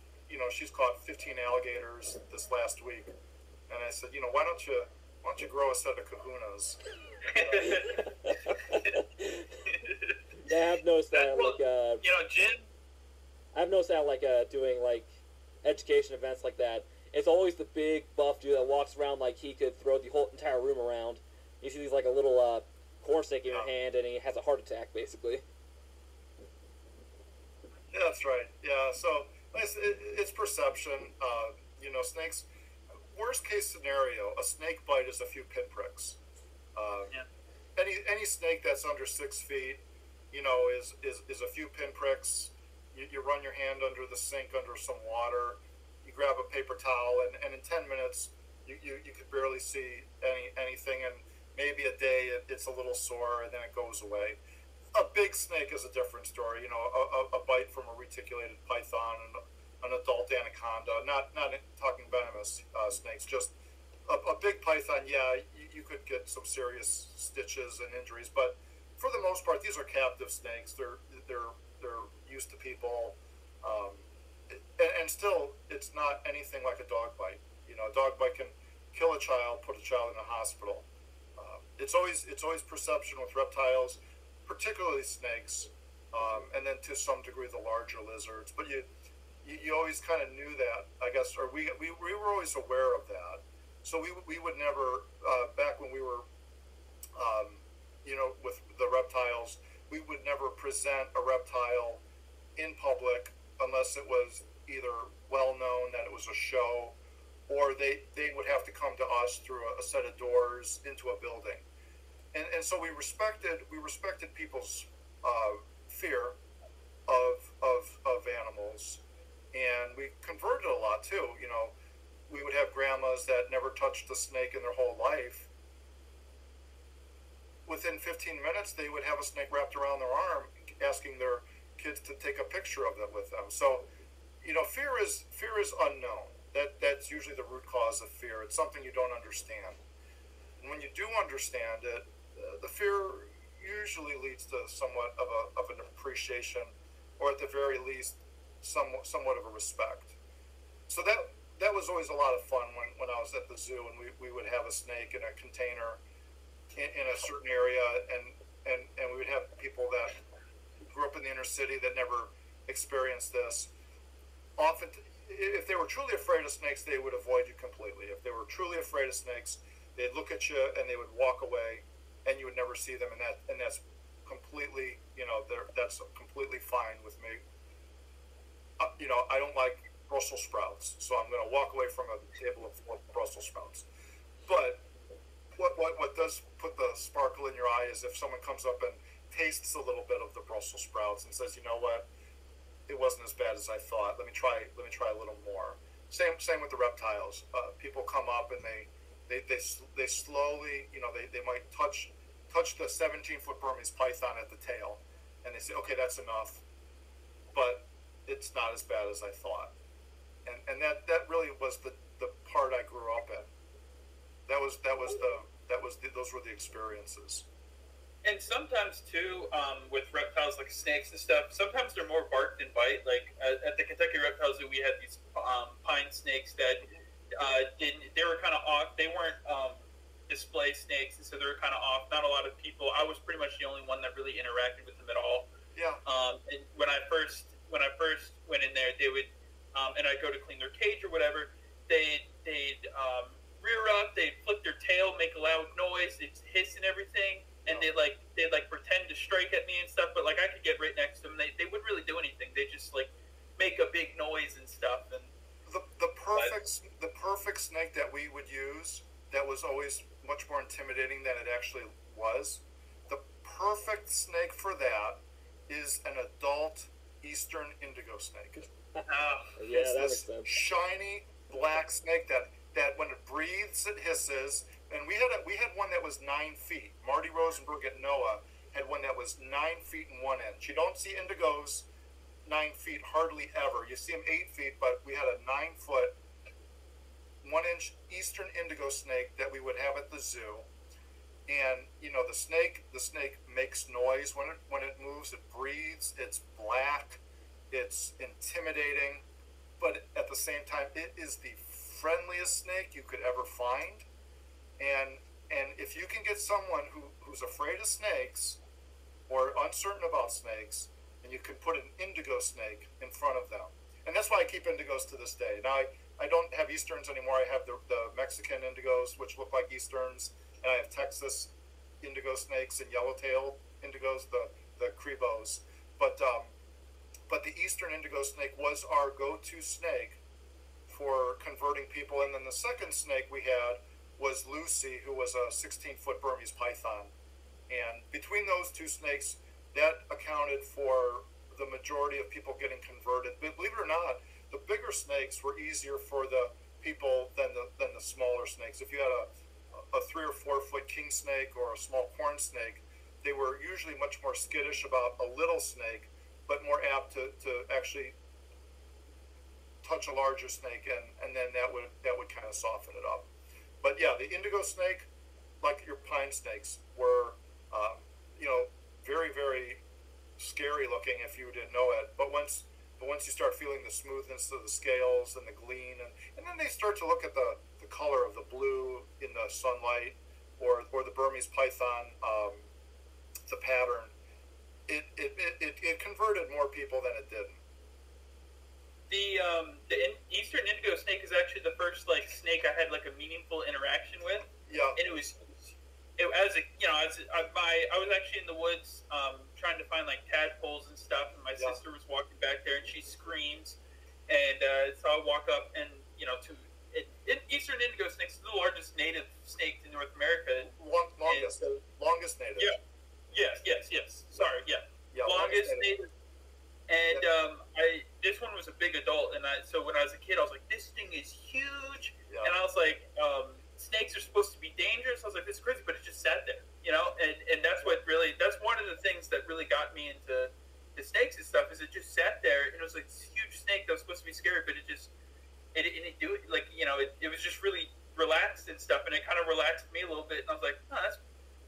caught 15 alligators this last week. And I said, why don't you grow a set of kahunas? Yeah, I've noticed that. Jim. I've noticed that doing education events like that. It's always the big buff dude that walks around like he could throw the whole entire room around. You see these a little corn snake in your hand, and he has a heart attack basically. Yeah, that's right. Yeah, so it's perception. Snakes. worst case scenario, a snake bite is a few pinpricks. Yeah. Any snake that's under 6 feet, is a few pinpricks. You run your hand under the sink under some water. You grab a paper towel, and in 10 minutes, you could barely see anything, and maybe a day it's a little sore, and then it goes away. A big snake is a different story. A bite from a reticulated python, and an adult anaconda. Not talking venomous snakes, just a big python. Yeah, you could get some serious stitches and injuries, but for the most part, these are captive snakes. They're used to people, and still, it's not anything like a dog bite. A dog bite can kill a child, put a child in a hospital. It's always perception with reptiles, particularly snakes, and then to some degree the larger lizards. But you always kind of knew that, I guess, or we were always aware of that. So we would never, back when we were, with the reptiles, we would never present a reptile in public unless it was either well known that it was a show, or they would have to come to us through a set of doors into a building. And so we respected people's fear of animals, and we converted a lot too. We would have grandmas that never touched a snake in their whole life. Within 15 minutes, they would have a snake wrapped around their arm, asking their kids to take a picture of it with them. So, fear is unknown. That's usually the root cause of fear. It's something you don't understand. And when you do understand it, the fear usually leads to somewhat of an appreciation, or at the very least, somewhat of a respect. So that was always a lot of fun when I was at the zoo, and we would have a snake in a container in a certain area, and we would have people that grew up in the inner city that never experienced this. Often, if they were truly afraid of snakes, they would avoid you completely. If they were truly afraid of snakes, they'd look at you and they would walk away, and you would never see them. And that's completely, that's completely fine with me. I don't like Brussels sprouts, so I'm going to walk away from a table of Brussels sprouts. But what does put the sparkle in your eye is if someone comes up and tastes a little bit of the Brussels sprouts and says, "You know what? It wasn't as bad as I thought. Let me try a little more." Same with the reptiles. People come up and they slowly, they might touch the 17-foot Burmese python at the tail, and they say, "Okay, that's enough," but it's not as bad as I thought. And that really was the part I grew up in. Those were the experiences. And sometimes too, with reptiles like snakes and stuff, sometimes they're more bark than bite. Like at the Kentucky Reptile Zoo, we had these pine snakes that they were kind of off. They weren't display snakes, and so they were kind of off. Not a lot of people. I was pretty much the only one that really interacted with them at all. Yeah. And when I first went in there, they would, and I'd go to clean their cage or whatever. They'd rear up, they'd flip their tail, make a loud noise, they'd hiss and everything. And they'd pretend to strike at me and stuff, but I could get right next to them. They wouldn't really do anything. They just make a big noise and stuff. And the perfect snake that we would use, that was always much more intimidating than it actually was. The perfect snake for that is an adult eastern indigo snake. Yeah, that makes sense. Shiny black snake that when it breathes, it hisses. And we had one that was 9 feet. Marty Rosenberg at NOAA had one that was 9 feet and 1 inch. You don't see indigos 9 feet hardly ever. You see them 8 feet, but we had a 9-foot, 1 inch eastern indigo snake that we would have at the zoo. And the snake makes noise when it moves. It breathes. It's black. It's intimidating, but at the same time, it is the friendliest snake you could ever find. And if you can get someone who's afraid of snakes or uncertain about snakes, and you can put an indigo snake in front of them. And that's why I keep indigos to this day. Now, I don't have Easterns anymore. I have the Mexican indigos, which look like Easterns, and I have Texas indigo snakes and yellow-tailed indigos, the Cribos. But the Eastern indigo snake was our go-to snake for converting people. And then the second snake we had was Lucy, who was a 16-foot Burmese python. And between those two snakes, that accounted for the majority of people getting converted. But believe it or not, the bigger snakes were easier for the people than the smaller snakes. If you had a 3 or 4 foot king snake or a small corn snake, they were usually much more skittish about a little snake, but more apt to actually touch a larger snake, and then that would kind of soften it up. But yeah, the indigo snake, like your pine snakes, were very, very scary looking if you didn't know it. But once you start feeling the smoothness of the scales and the gleam, and then they start to look at the color of the blue in the sunlight, or the Burmese python, the pattern, it converted more people than it didn't. The Eastern indigo snake is actually the first snake I had a meaningful interaction with. Yeah. And I was actually in the woods trying to find tadpoles and stuff, and my sister was walking back there, and she screams, and so I walk up, and Eastern indigo snake is the largest native snake in North America. Longest native. Yeah. Yes. Sorry. Yeah. Longest native. And this one was a big adult, and so when I was a kid, I was like, this thing is huge, and I was like, snakes are supposed to be dangerous. I was like, this is crazy, but it just sat there, and that's one of the things that really got me into the snakes and stuff, is it just sat there, and it was like this huge snake that was supposed to be scary, but it was just really relaxed and stuff, and it kind of relaxed me a little bit, and I was like, oh,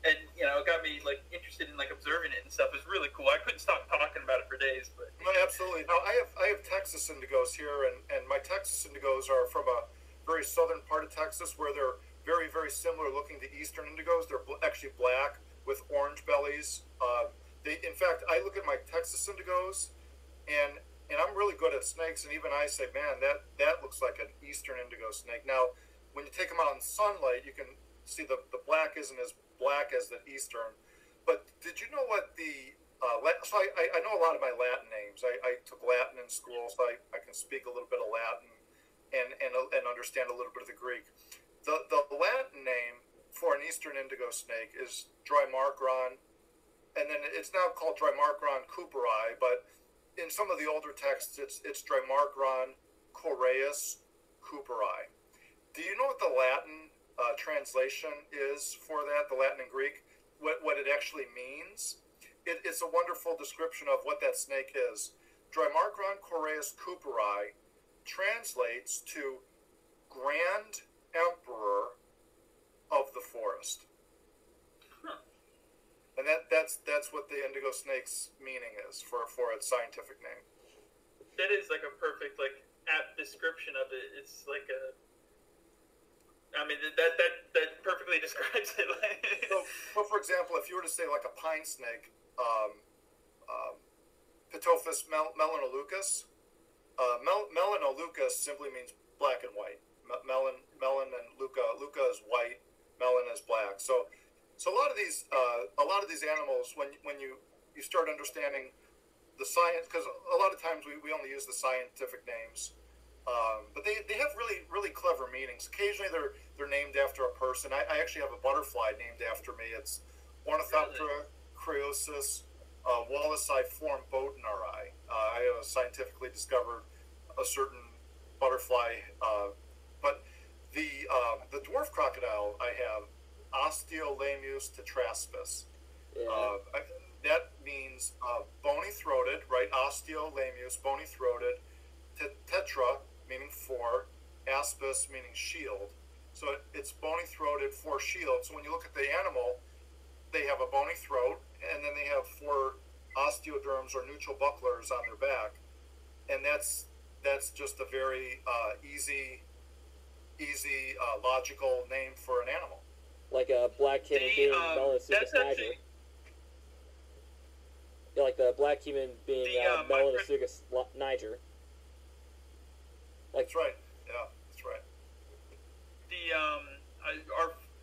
it got me interested in observing it and stuff. It was really cool. I couldn't stop talking about it for days. But no, absolutely. No, I have Texas indigos here, and my Texas indigos are from a very southern part of Texas, where they're very, very similar looking to Eastern indigos. They're actually black with orange bellies. In fact, I look at my Texas indigos, and I'm really good at snakes, and even I say, man, that looks like an Eastern indigo snake. Now, when you take them out in sunlight, you can see the black isn't as black as the Eastern. But did you know what so I know a lot of my Latin names. I took Latin in school, so I can speak a little bit of Latin and understand a little bit of the Greek. The Latin name for an Eastern indigo snake is Drymarchron, and then it's now called Drymarchron cooperi, but in some of the older texts, it's Drymarchron coreus cooperi. Do you know what the Latin translation is for that, the Latin and Greek, what it actually means? It's a wonderful description of what that snake is. Drymarchron coreus cooperi translates to Grand Emperor of the Forest. Huh. And that's what the indigo snake's meaning is for its scientific name. That is a perfect apt description of it. It's that perfectly describes it. So, for example, if you were to say a pine snake, Pitophis melanoleucus, melanoleucus simply means black and white. Melon and Luca is white, melon is black. So a lot of these animals, when you start understanding the science, because a lot of times we only use the scientific names. But they have really, really clever meanings. Occasionally they're named after a person. I actually have a butterfly named after me. It's Ornithoptera criosus Wallaciform Bodnari. I scientifically discovered a certain butterfly. But the dwarf crocodile I have, Osteolaemus tetraspis. Yeah. That means bony-throated, right? Osteolaemus, bony-throated. Tetra, meaning four, aspis, meaning shield. So it's bony-throated, four shields. So when you look at the animal, they have a bony throat, and then they have four osteoderms or neutral bucklers on their back. And that's just a very easy, logical name for an animal. Like a black caiman being Melanosuchus niger. Yeah, like the black caiman being Melanosuchus niger. That's right. Yeah, that's right.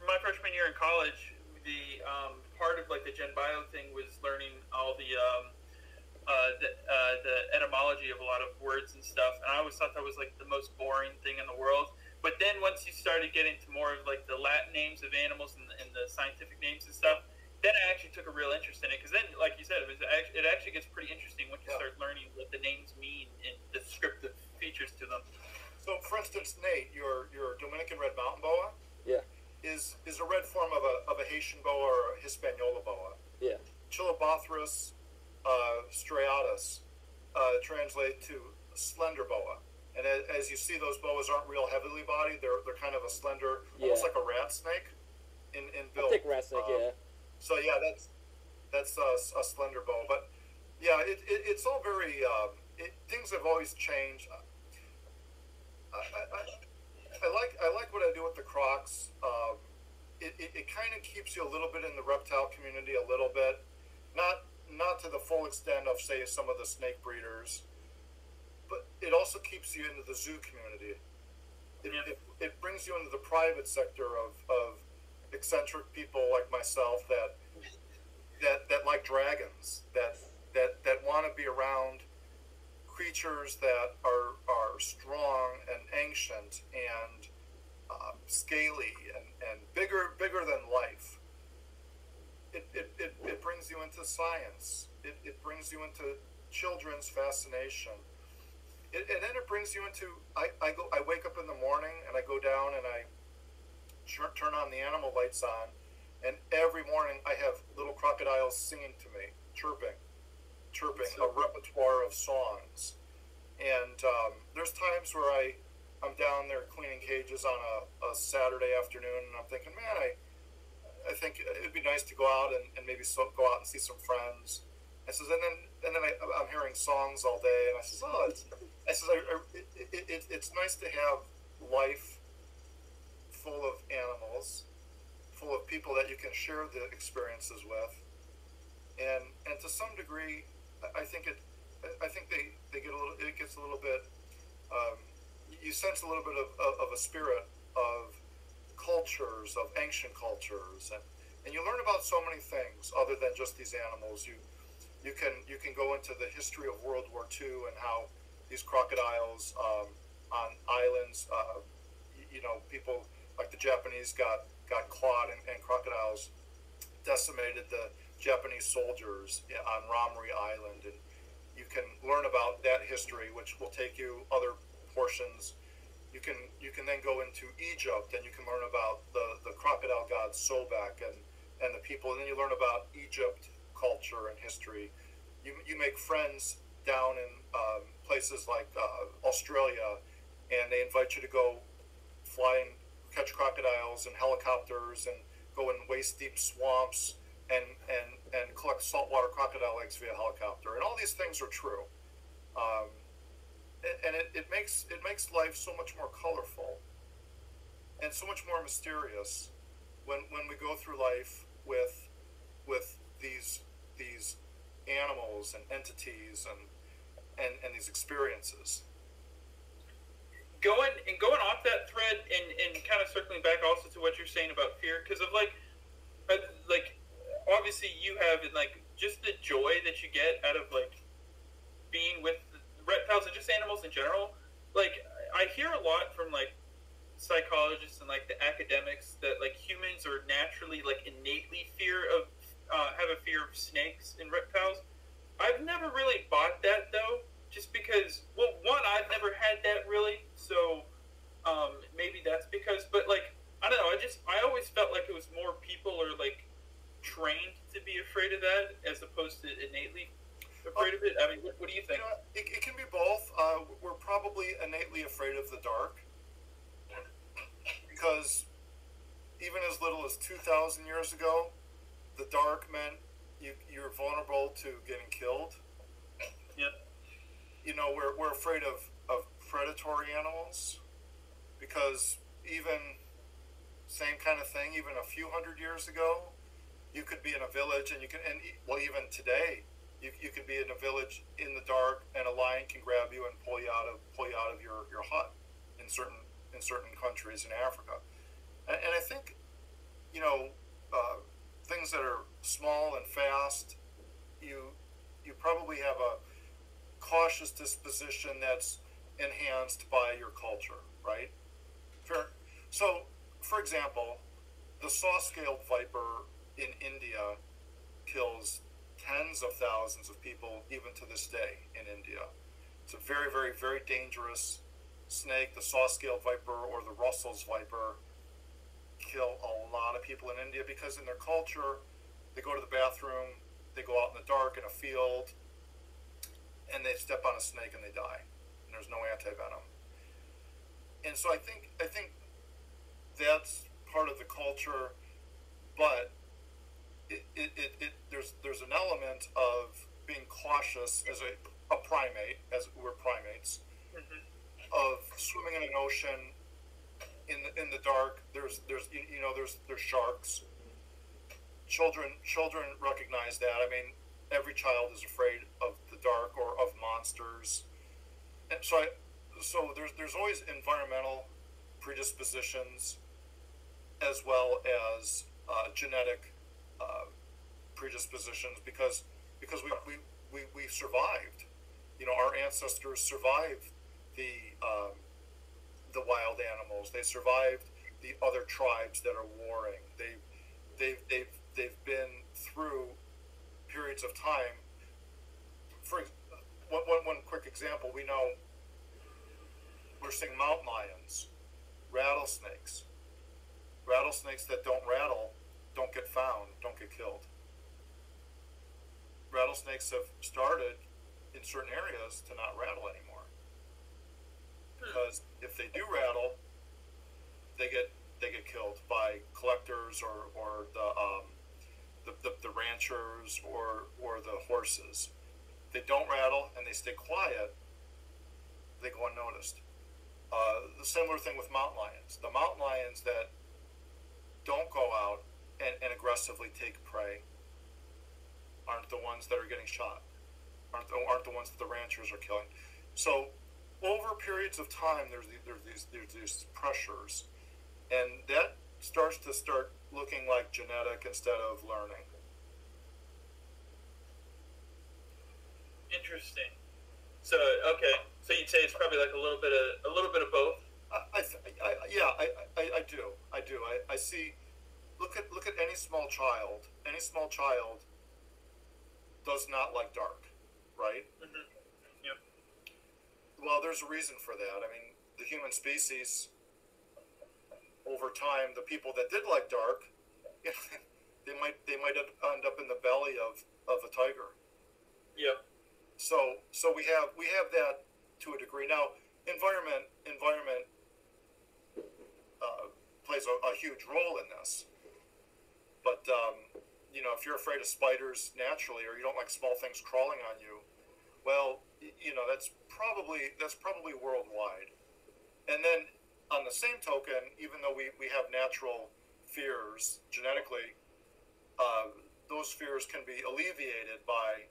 My freshman year in college, the part of the Gen Bio thing was learning all the the etymology of a lot of words and stuff, and I always thought that was like the most boring thing in the world. But then once you started getting to more of like the Latin names of animals and the scientific names and stuff, then I actually took a real interest in it, because then, like you said, it actually gets pretty interesting once you start learning what the names mean and the descriptive features to them. So, for instance, Nate, your Dominican red mountain boa, Yeah. is a red form of a Haitian boa or a Hispaniola boa. Yeah. Chilobothris striatus translate to slender boa. And as you see, those boas aren't real heavily bodied. They're kind of a slender, almost like a rat snake in build. I think rat snake, yeah. So yeah, that's a slender boa. But yeah, it's all very. Things have always changed. I like what I do with the crocs. It kind of keeps you a little bit in the reptile community, a little bit, not to the full extent of, say, some of the snake breeders, but it also keeps you into the zoo community. It brings you into the private sector of eccentric people like myself that like dragons, that want to be around creatures that are strong and ancient and scaly and bigger than life. It brings you into science. It brings you into children's fascination. And then it brings you into, I wake up in the morning and I go down and I turn on the animal lights on, and every morning I have little crocodiles singing to me, chirping a repertoire of songs. And there's times where I'm down there cleaning cages on a Saturday afternoon, and I'm thinking, man, I think it'd be nice to go out and maybe go out and see some friends. I says, and then I'm hearing songs all day, and I says, it's nice to have life full of animals, full of people that you can share the experiences with, and to some degree, I think they get a little. It gets a little bit. You sense a little bit of a spirit of cultures, of ancient cultures, and you learn about so many things other than just these animals. You can go into the history of World War II and how these crocodiles on islands, people like the Japanese got clawed and crocodiles decimated the Japanese soldiers on Ramri Island, and you can learn about that history, which will take you other portions. You can then go into Egypt, and you can learn about the crocodile god Sobek and the people, and then you learn about Egypt culture and history. You make friends down in places like Australia, and they invite you to go fly and catch crocodiles in helicopters and go in waist-deep swamps and collect saltwater crocodile eggs via helicopter. And all these things are true. And it makes life so much more colorful and so much more mysterious when we go through life with these animals and entities and these experiences. Going off that thread and kind of circling back also to what you're saying about fear, because of like obviously you have like just the joy that you get out of like being with reptiles and just animals in general. Like I hear a lot from like psychologists and like the academics that like humans are naturally like innately have a fear of snakes and reptiles. I've never really bought that though, just because, well, one, I've never had that really, so maybe that's because, but like I don't know, I always felt like it was more people are like trained to be afraid of that as opposed to innately afraid of it. I mean, what do you think? It can be both. We're probably innately afraid of the dark because even as little as 2,000 years ago, the dark meant you're vulnerable to getting killed. Yeah. We're afraid of predatory animals because even same kind of thing, even a few hundred years ago, you could be in a village and even today, you could be in a village in the dark and a lion can grab you and pull you out of your hut in certain countries in Africa. And I think, things that are small and fast, you probably have a cautious disposition that's enhanced by your culture, right? Fair. So, for example, the saw-scaled viper in India kills tens of thousands of people even to this day in India. It's a very, very, very dangerous snake. The saw-scaled viper or the Russell's viper kill a lot of people in India because in their culture, they go to the bathroom, they go out in the dark in a field, and they step on a snake and they die. And there's no anti-venom. And so I think that's part of the culture, but there's an element of being cautious as a primate, as we're primates, of swimming in an ocean in the dark. There's sharks. Children recognize that. I mean, every child is afraid of the dark or of monsters, and so there's always environmental predispositions as well as genetic predispositions because we survived. You know, our ancestors survived the wild animals. They survived the other tribes that are warring. They've been through periods of time. For one quick example, we know we're seeing mountain lions, rattlesnakes. Rattlesnakes that don't rattle don't get found, don't get killed. Rattlesnakes have started in certain areas to not rattle anymore. Because if they do rattle, they get killed by collectors or the ranchers or the horses. If they don't rattle and they stay quiet, they go unnoticed. The similar thing with mountain lions. The mountain lions that don't go out and aggressively take prey aren't the ones that are getting shot, aren't the ones that the ranchers are killing. So over periods of time, there's these pressures, and that starts looking like genetic instead of learning. Interesting. So okay, so you'd say it's probably like a little bit of both. I do. I see. Look at any small child. Any small child does not like dark, right? Mm-hmm. Yep. Well, there's a reason for that. I mean, the human species, over time, the people that did like dark, they might end up in the belly of a tiger. Yep. So we have that to a degree. Now, environment plays a huge role in this. But if you're afraid of spiders naturally, or you don't like small things crawling on you, well, that's probably worldwide. And then on the same token, even though we have natural fears genetically, those fears can be alleviated by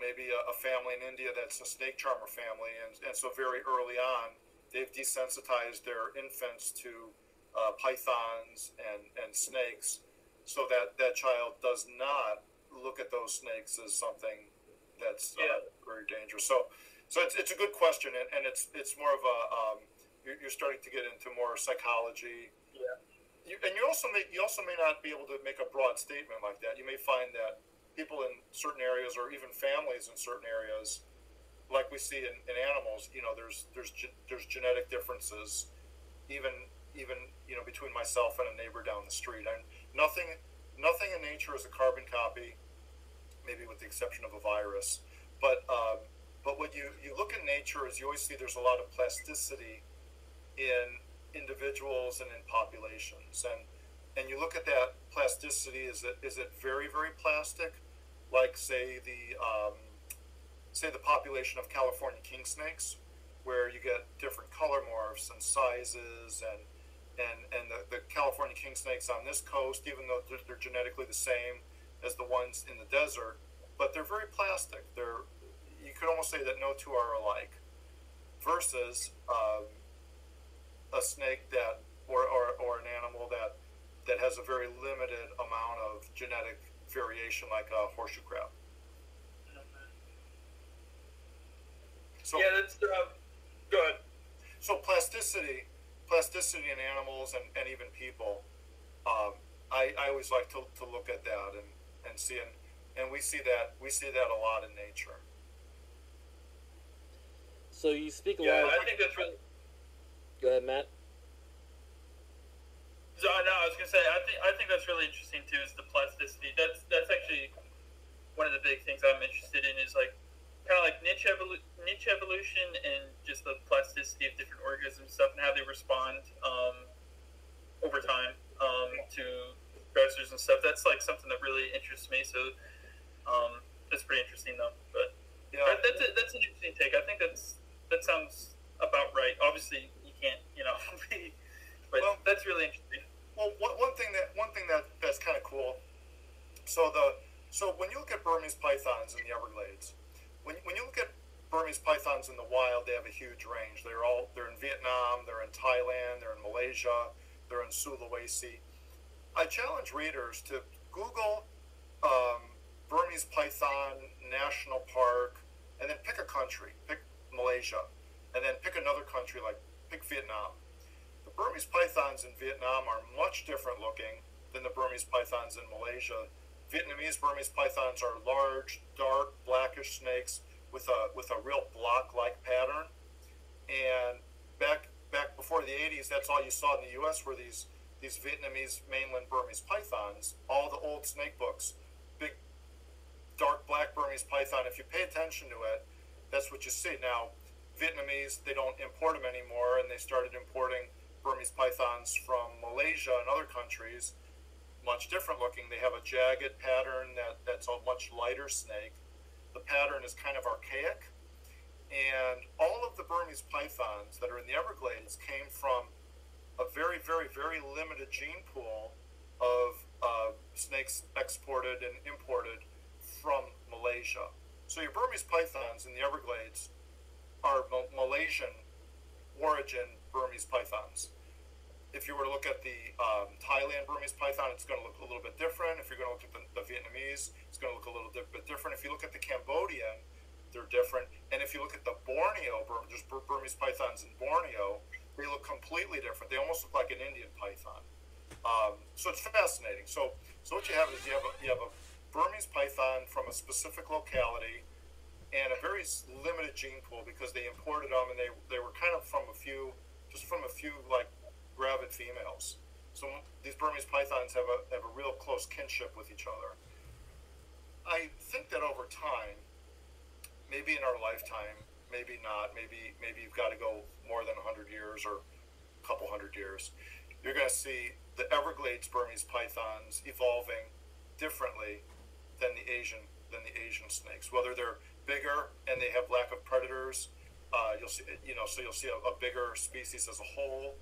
maybe a family in India that's a snake charmer family, and so very early on they've desensitized their infants to pythons and snakes, so that child does not look at those snakes as something that's very dangerous. So it's a good question, and it's more of a you're starting to get into more psychology. Yeah. You also may not be able to make a broad statement like that. You may find that people in certain areas, or even families in certain areas, like we see in animals, there's genetic differences, even between myself and a neighbor down the street. And nothing in nature is a carbon copy, maybe with the exception of a virus. But what you look in nature is you always see there's a lot of plasticity in individuals and in populations, and you look at that plasticity. Is it very, very plastic, like say the population of California king snakes, where you get different color morphs and sizes, and the California king snakes on this coast, even though they're genetically the same as the ones in the desert, but they're very plastic. You could almost say that no two are alike. Versus a snake that or an animal that has a very limited amount of genetic variation, like a horseshoe crab. So Yeah, that's good. so plasticity in animals and even people. I always like to look at that and see and we see that a lot in nature. So you speak a Yeah, lot. I think that's really. Go ahead, Matt. So, no, I was gonna say I think that's really interesting too. Is the plasticity? That's actually one of the big things I'm interested in. Is like kind of like niche evolution and just the plasticity of different organisms and stuff and how they respond over time to stressors and stuff. That's like something that really interests me. So that's pretty interesting though. But Yeah. that's an interesting take. I think that sounds about right. Obviously, you can't but Well, that's really interesting. well, one thing that's kind of cool. So when you look at Burmese pythons in the Everglades, when you look at Burmese pythons in the wild, they have a huge range. They're in Vietnam, they're in Thailand, they're in Malaysia, they're in Sulawesi. I challenge readers to Google Burmese python national park, and then pick a country, pick Malaysia, and then pick another country like pick Vietnam. The Burmese pythons in Vietnam are much different looking than the Burmese pythons in Malaysia. Vietnamese Burmese pythons are large, dark, blackish snakes with a real block-like pattern. And back before the 80s, that's all you saw in the U.S. were these Vietnamese mainland Burmese pythons. All the old snake books, big, dark black Burmese python. If you pay attention to it, that's what you see. Now, Vietnamese, they don't import them anymore, and they started importing Burmese pythons from Malaysia and other countries, much different looking. They have a jagged pattern that's a much lighter snake. The pattern is kind of archaic, and all of the Burmese pythons that are in the Everglades came from a very, very, very limited gene pool of snakes exported and imported from Malaysia. So your Burmese pythons in the Everglades are Malaysian origin Burmese pythons. If you were to look at the Thailand Burmese python, it's going to look a little bit different. If you're going to look at the Vietnamese, it's going to look a little bit different. If you look at the Cambodian, they're different. And if you look at the Borneo, there's Burmese pythons in Borneo, they look completely different. They almost look like an Indian python. So it's fascinating. So what you have is you have a Burmese python from a specific locality and a very limited gene pool because they imported them and they were kind of from a few like gravid females. So these Burmese pythons have a real close kinship with each other. I think that over time, maybe in our lifetime, maybe not, maybe you've got to go more than 100 years or a couple hundred years, you're going to see the Everglades Burmese pythons evolving differently than the Asian snakes. Whether they're bigger and they have lack of predators, you'll see a bigger species as a whole,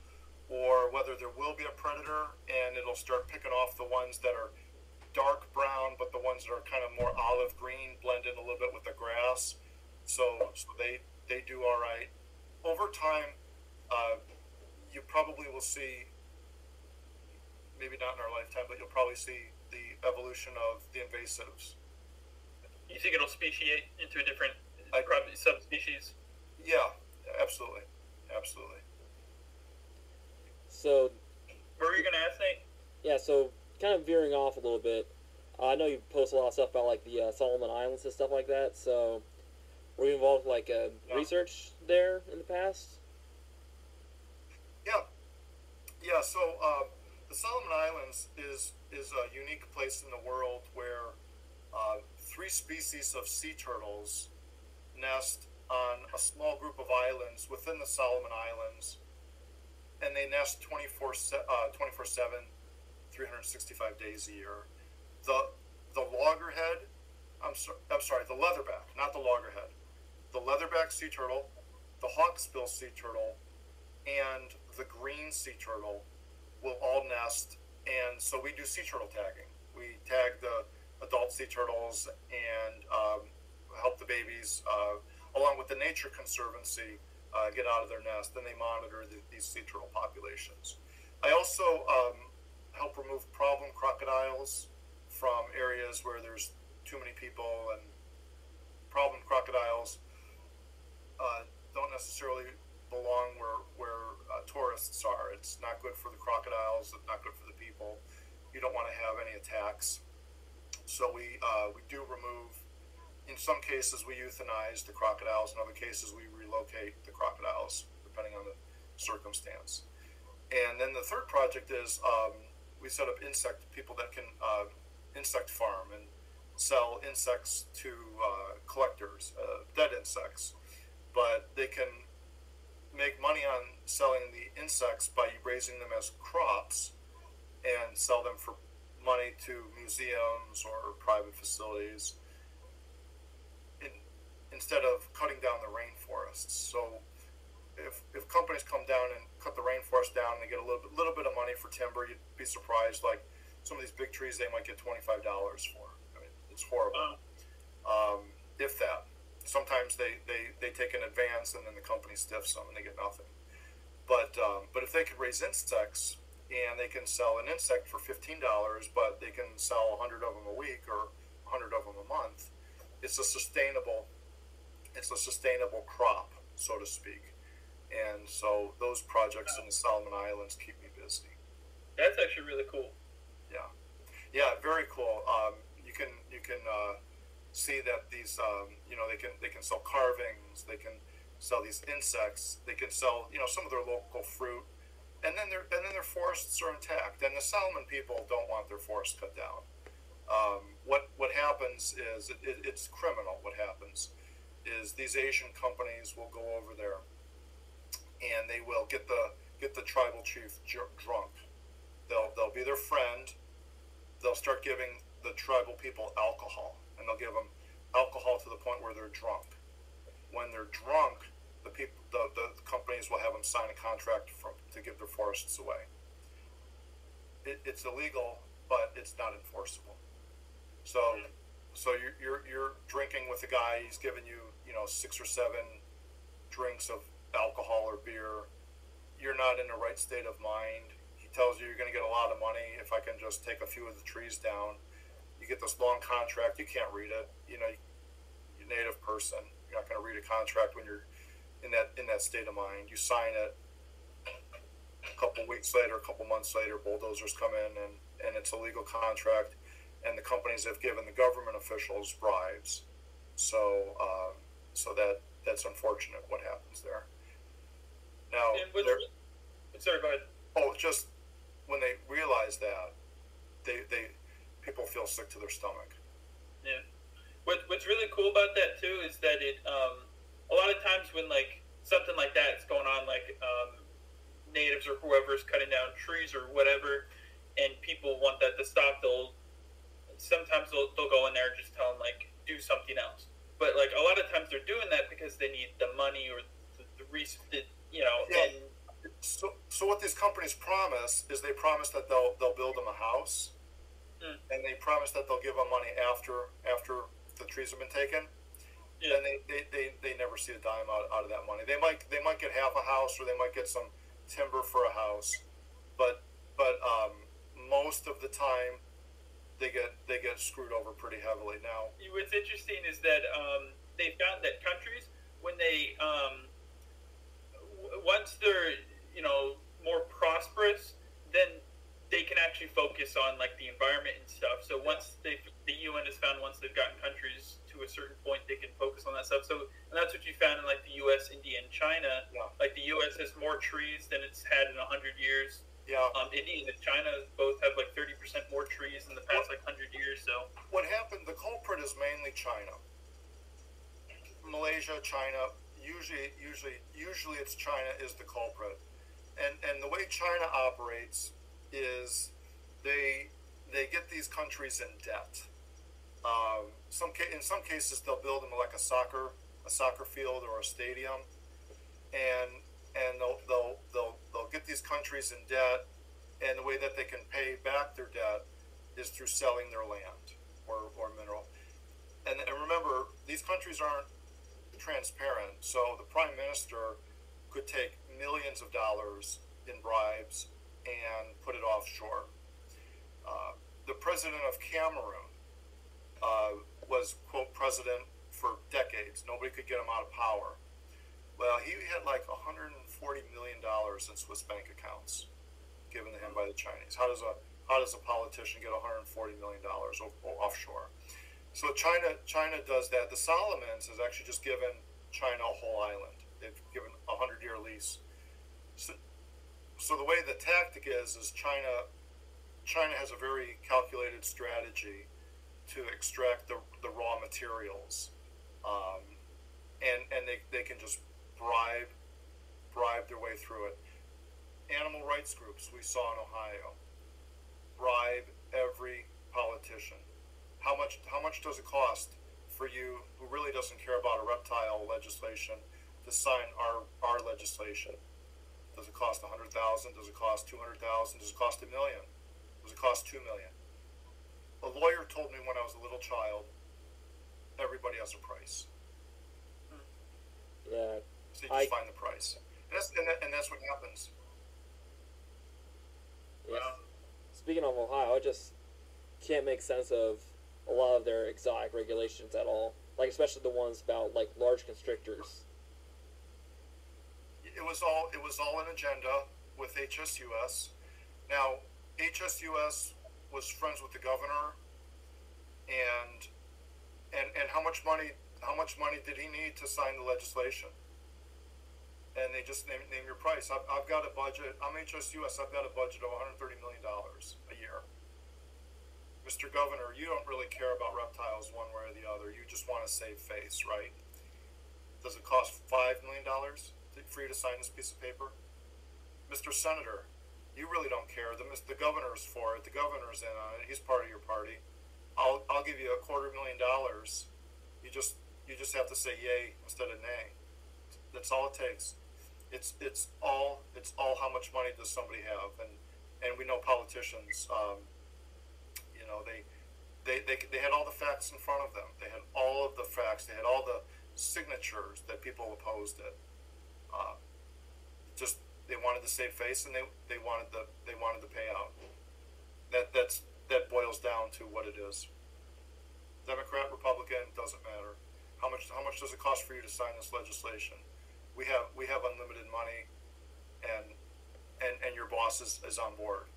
or whether there will be a predator and it'll start picking off the ones that are dark brown, but the ones that are kind of more olive green blend in a little bit with the grass. So they do all right. Over time, you probably will see, maybe not in our lifetime, but you'll probably see the evolution of the invasives. You think it'll speciate into a different probably subspecies? Yeah, absolutely. So, What were you gonna ask, Nate? yeah, so kind of veering off a little bit. I know you post a lot of stuff about like the Solomon Islands and stuff like that. So, were you involved with like research there in the past? Yeah. So the Solomon Islands is a unique place in the world where 3 species of sea turtles nest on a small group of islands within the Solomon Islands, and they nest 24/7, 365 days a year. The loggerhead, I'm sorry, the leatherback, not the loggerhead. The leatherback sea turtle, the hawksbill sea turtle, and the green sea turtle will all nest, and so we do sea turtle tagging. We tag the adult sea turtles and help the babies, along with the Nature Conservancy, get out of their nest, and they monitor these sea turtle populations. I also help remove problem crocodiles from areas where there's too many people, and problem crocodiles necessarily belong where tourists are. It's not good for the crocodiles. It's not good for the people. You don't want to have any attacks. So we do remove. In some cases, we euthanize the crocodiles. In other cases, we relocate the crocodiles, depending on the circumstance. And then the third project is we set up people that can insect farm and sell insects to collectors, dead insects. But they can make money on selling the insects by raising them as crops and sell them for money to museums or private facilities instead of cutting down the rainforests. So if companies come down and cut the rainforest down and they get a little bit of money for timber, you'd be surprised. Like some of these big trees, they might get $25 for. I mean, it's horrible. If that. Sometimes they take an advance and then the company stiffs them and they get nothing. But if they could raise insects and they can sell an insect for $15, but they can sell 100 of them a week or 100 of them a month, it's a sustainable crop, so to speak. And so those projects in the Solomon Islands keep me busy. That's actually really cool. Yeah, very cool. You can see that these they can sell carvings, they can sell these insects, they can sell some of their local fruit, and then their forests are intact. And the Solomon people don't want their forests cut down. What happens is it's criminal. What happens is these Asian companies will go over there and they will get the tribal chief drunk. They'll be their friend. They'll start giving the tribal people alcohol, and they'll give them alcohol to the point where they're drunk. When they're drunk, the companies will have them sign a contract to give their forests away. It's illegal, but it's not enforceable. So you're drinking with a guy. He's giving you 6 or 7 drinks of alcohol or beer. You're not in the right state of mind. He tells you you're going to get a lot of money if I can just take a few of the trees down. You get this long contract. You can't read it. You're a native person. You're not going to read a contract when you're in that state of mind. You sign it. A couple weeks later, a couple months later, bulldozers come in and it's a legal contract. And the companies have given the government officials bribes. So that's unfortunate what happens there. Now, sorry, go ahead. Oh, just when they realize that, people feel sick to their stomach. Yeah. What's really cool about that too is that it a lot of times when like something like that is going on, like natives or whoever is cutting down trees or whatever, and people want that to stop, sometimes they'll go in there and just tell them like do something else. But like a lot of times they're doing that because they need the money or the reason, Yeah. and So what these companies promise is they promise that they'll build them a house, and they promise that they'll give them money after the trees have been taken. Yeah. And they never see a dime out of that money. They might get half a house, or they might get some timber for a house, but most of the time they get screwed over pretty heavily. Now, what's interesting is that they found that countries, when they once they're more prosperous, then they can actually focus on like the environment and stuff. So once the UN has found, once they've gotten countries to a certain point, they can focus on that stuff. So, and that's what you found in like the U.S., India, and China. Yeah. Like the U.S. has more trees than it's had in 100 years. Yeah. India and China both have like 30% more trees in the past 100 years. So what happened? The culprit is mainly China, Malaysia, China. Usually it's China is the culprit, and the way China operates is they get these countries in debt. In some cases they'll build them like a soccer field or a stadium, and they'll get these countries in debt, and the way that they can pay back their debt is through selling their land or mineral. And remember, these countries aren't transparent, so the prime minister could take millions of dollars in bribes and put it offshore. The president of Cameroon was, quote, president for decades. Nobody could get him out of power. Well, he had like $140 million in Swiss bank accounts given to him by the Chinese. How does a politician get $140 million offshore? So China does that. The Solomons has actually just given China a whole island. They've given a 100-year lease. So the way the tactic is China has a very calculated strategy to extract the raw materials, and they can just bribe their way through it. Animal rights groups we saw in Ohio bribe every politician. How much does it cost for you, who really doesn't care about a reptile legislation, to sign our legislation? Does it cost $100,000? Does it cost $200,000? Does it cost $1 million? Does it cost $2 million? A lawyer told me when I was a little child, everybody has a price. Yeah. So you just find the price, and that's what happens. Yes. Speaking of Ohio, I just can't make sense of a lot of their exotic regulations at all. Like especially the ones about like large constrictors. It was all an agenda with HSUS. Now, HSUS was friends with the governor, and how much money did he need to sign the legislation? And they just name your price. I've got a budget. I'm HSUS. I've got a budget of $130 million a year. Mr. Governor, you don't really care about reptiles one way or the other. You just want to save face, right? Does it cost $5 million for you to sign this piece of paper? Mr. Senator, you really don't care. The governor's for it. The governor's in on it. He's part of your party. I'll give you $250,000. You just have to say yay instead of nay. That's all it takes. It's all how much money does somebody have, and we know politicians. They had all the facts in front of them. They had all of the facts. They had all the signatures that people opposed it. Just they wanted to save face, and they wanted the payout. That boils down to what it is. Democrat, Republican, doesn't matter. How much does it cost for you to sign this legislation? We have unlimited money, and your boss is on board.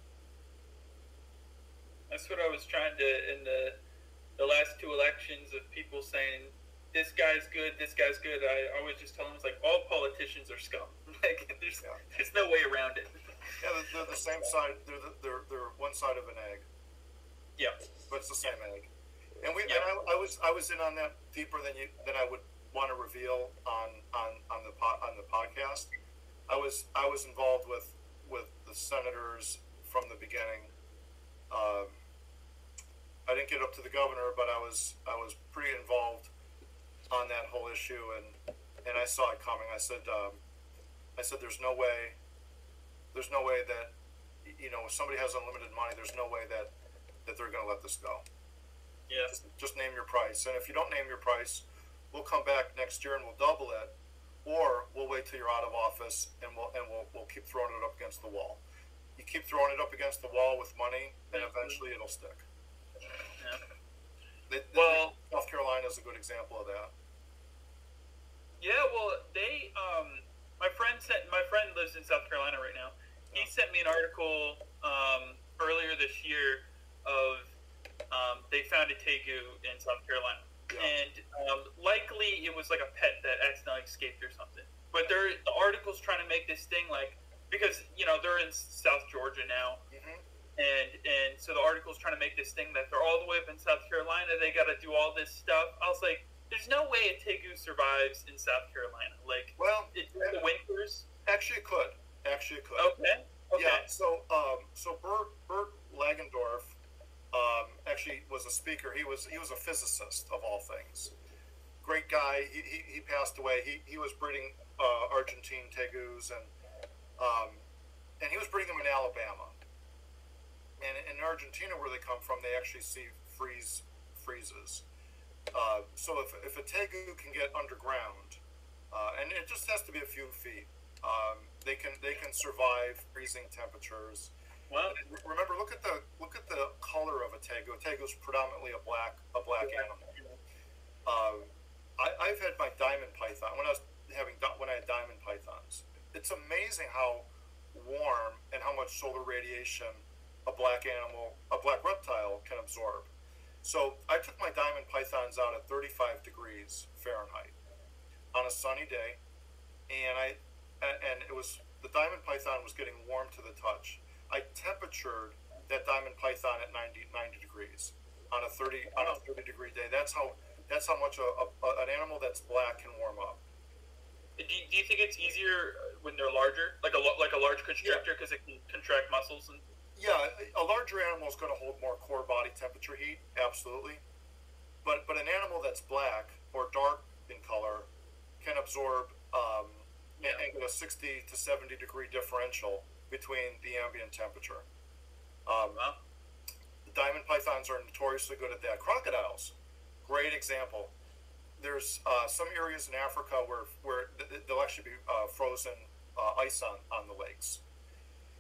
That's what I was trying to, in the last two elections, of people saying, this guy's good, I always just tell them, it's like, all politicians are scum. Like, there's no way around it. Yeah, they're the same side, they're one side of an egg. Yeah. But it's the same egg. And I was in on that deeper than I would want to reveal on the podcast. I was involved with the senators from the beginning. I didn't get up to the governor, but I was pretty involved on that whole issue, and I saw it coming. I said there's no way that if somebody has unlimited money, there's no way that they're going to let this go. Yeah. Just name your price, and if you don't name your price, we'll come back next year and we'll double it, or we'll wait till you're out of office and we'll keep throwing it up against the wall. You keep throwing it up against the wall with money, and eventually it'll stick. Yeah. South Carolina is a good example of that. Yeah, well, my friend lives in South Carolina right now. He sent me an article earlier this year of they found a tegu in South Carolina, and likely it was like a pet that accidentally escaped or something. But the article's trying to make this thing like, because they're in South Georgia now, and so the article's trying to make this thing that they're all the way up in South Carolina. They got to do all this stuff. I was like, there's no way a tegu survives in South Carolina. Like, during the winters. Actually, it could. Okay. Yeah. So Bert Lagendorf actually was a speaker. He was a physicist of all things. Great guy. He passed away. He was breeding Argentine tegus, and he was breeding them in Alabama. And in Argentina, where they come from, they actually see freezes. So if a tegu can get underground, and it just has to be a few feet, they can survive freezing temperatures. Wow. Remember, look at the color of a tegu. A tegu is predominantly a black animal. I've had my diamond python when I had solar radiation a black reptile can absorb. So I took my diamond pythons out at 35 degrees Fahrenheit on a sunny day, and it was the diamond python was getting warm to the touch. I temperatured that diamond python at 90 degrees on a 30 degree day. That's how much an animal that's black can warm up. Do you think it's easier when they're larger, like a large constrictor, because it can contract muscles and? Yeah, a larger animal is going to hold more core body temperature heat, absolutely. But an animal that's black or dark in color can absorb and get a 60 to 70 degree differential between the ambient temperature. The diamond pythons are notoriously good at that. Crocodiles, great example. There's some areas in Africa where there'll actually be frozen ice on the lakes.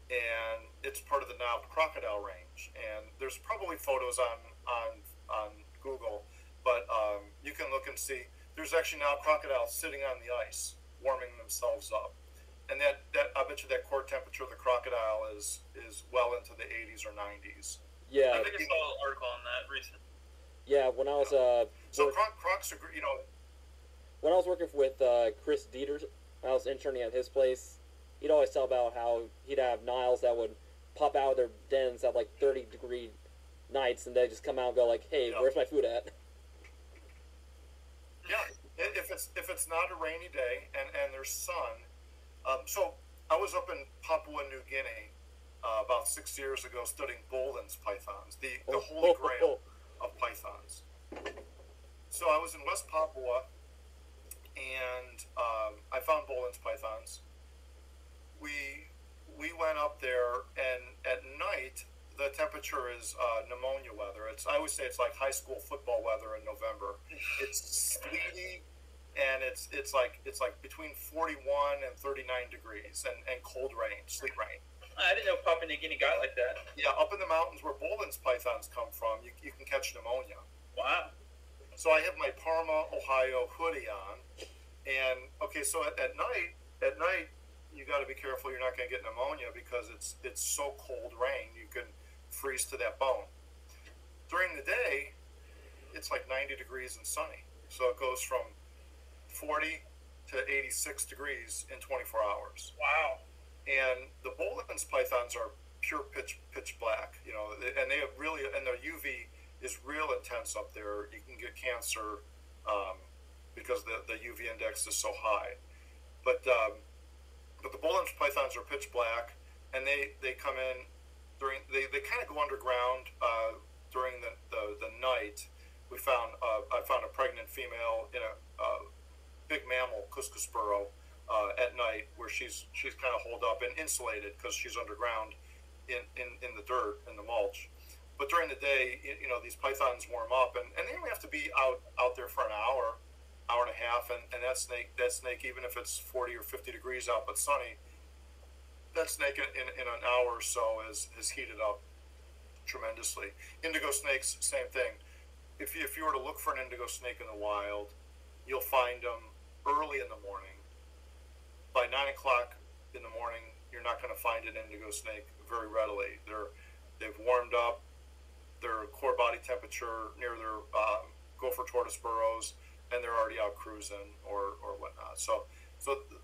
And it's part of the Nile crocodile range. And there's probably photos on Google, but you can look and see there's actually Nile crocodiles sitting on the ice, warming themselves up. And that I bet you that core temperature of the crocodile is well into the 80s or 90s. Yeah. I think I saw an article on that recently. Yeah, when I was crocs are, when I was working with Chris Dieter, I was interning at his place. He'd always tell about how he'd have Niles that would pop out of their dens at like 30-degree nights, and they just come out and go like, "Hey, where's my food at?" Yeah, if it's not a rainy day and there's sun. So I was up in Papua New Guinea about 6 years ago studying Boland's pythons, the holy grail of pythons. So I was in West Papua, and I found Boland's pythons. We went up there, and at night the temperature is pneumonia weather. I always say it's like high school football weather in November. It's sleety, and it's like between 41 and 39 degrees, and cold rain, sleet rain. I didn't know Papua New Guinea got like that. Yeah, up in the mountains where Boland's pythons come from, you can catch pneumonia. Wow. So I have my Parma, Ohio hoodie on, and okay, so at night you got to be careful you're not going to get pneumonia because it's so cold rain you can freeze to that bone. During the day, it's like 90 degrees and sunny, so it goes from 40 to 86 degrees in 24 hours. Wow. And the Boland's pythons are pure pitch black, and they have really, and their UV is real intense up there. You can get cancer because the UV index is so high. But the Boland's pythons are pitch black, and they come in they kind of go underground during the night. I found a pregnant female in a big mammal, cuscus burrow, at night, where she's kind of holed up and insulated because she's underground in the dirt, in the mulch. But during the day, these pythons warm up, and they only have to be out there for an hour and a half, and that snake, even if it's 40 or 50 degrees out but sunny, that snake in an hour or so has heated up tremendously. Indigo snakes, same thing. If you were to look for an indigo snake in the wild, you'll find them early in the morning. By 9 o'clock in the morning, you're not going to find an indigo snake very readily. They've warmed up, their core body temperature near their gopher tortoise burrows, and they're already out cruising or whatnot. So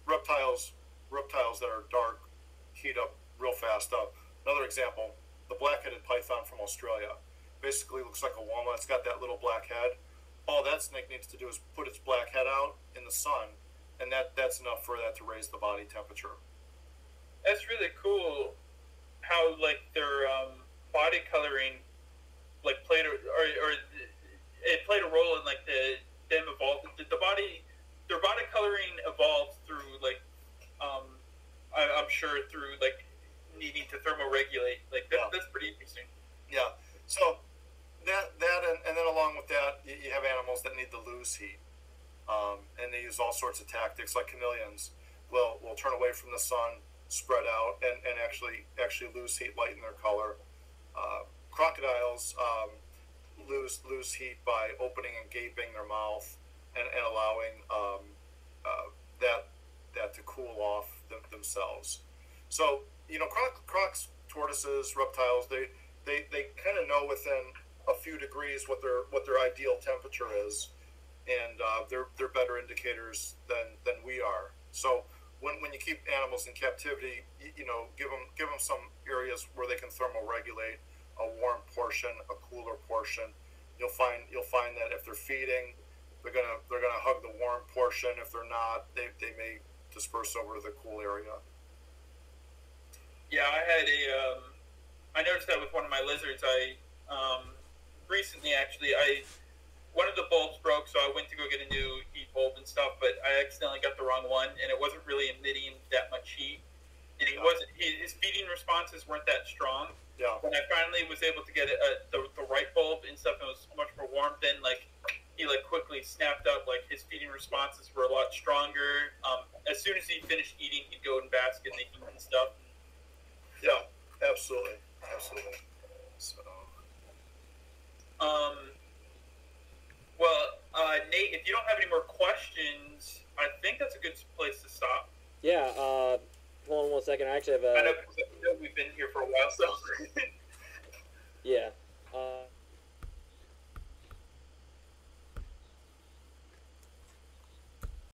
reptiles that are dark heat up real fast up. Another example, the black-headed python from Australia. Basically looks like a walnut. It's got that little black head. All that snake needs to do is put its black head out in the sun, and that's enough for that to raise the body temperature. That's really cool how like their body coloring like played it played a role in like them evolving. Their body coloring evolved through like I'm sure through like needing to thermoregulate. Like that's pretty interesting. Yeah. So that and then along with that, you have animals that need to lose heat, and they use all sorts of tactics. Like chameleons will turn away from the sun, spread out, and actually lose heat, lighten their color. Crocodiles lose heat by opening and gaping their mouth and allowing that to cool off themselves. So crocs tortoises, reptiles, they kind of know within a few degrees what their ideal temperature is, and they're better indicators than we are. So when you keep animals in captivity, you know, give them some areas where they can thermoregulate, a warm portion, a cooler portion. You'll find that if they're feeding, they're gonna hug the warm portion. If they're not, they may disperse over to the cool area. Yeah, I noticed that with one of my lizards. Recently actually, one of the bulbs broke, so I went to go get a new heat bulb and stuff, but I accidentally got the wrong one, and it wasn't really emitting that much heat, and his feeding responses weren't that strong. Yeah. When I finally was able to get the right bulb and stuff, and it was much more warm, then he quickly snapped up. Like, his feeding responses were a lot stronger. As soon as he finished eating, he'd go and bask in the heat and stuff. Yeah, absolutely. So. Well, Nate, if you don't have any more questions, I think that's a good place to stop. Yeah, hold on one second. I actually have I know we've been here for a while, so. Yeah.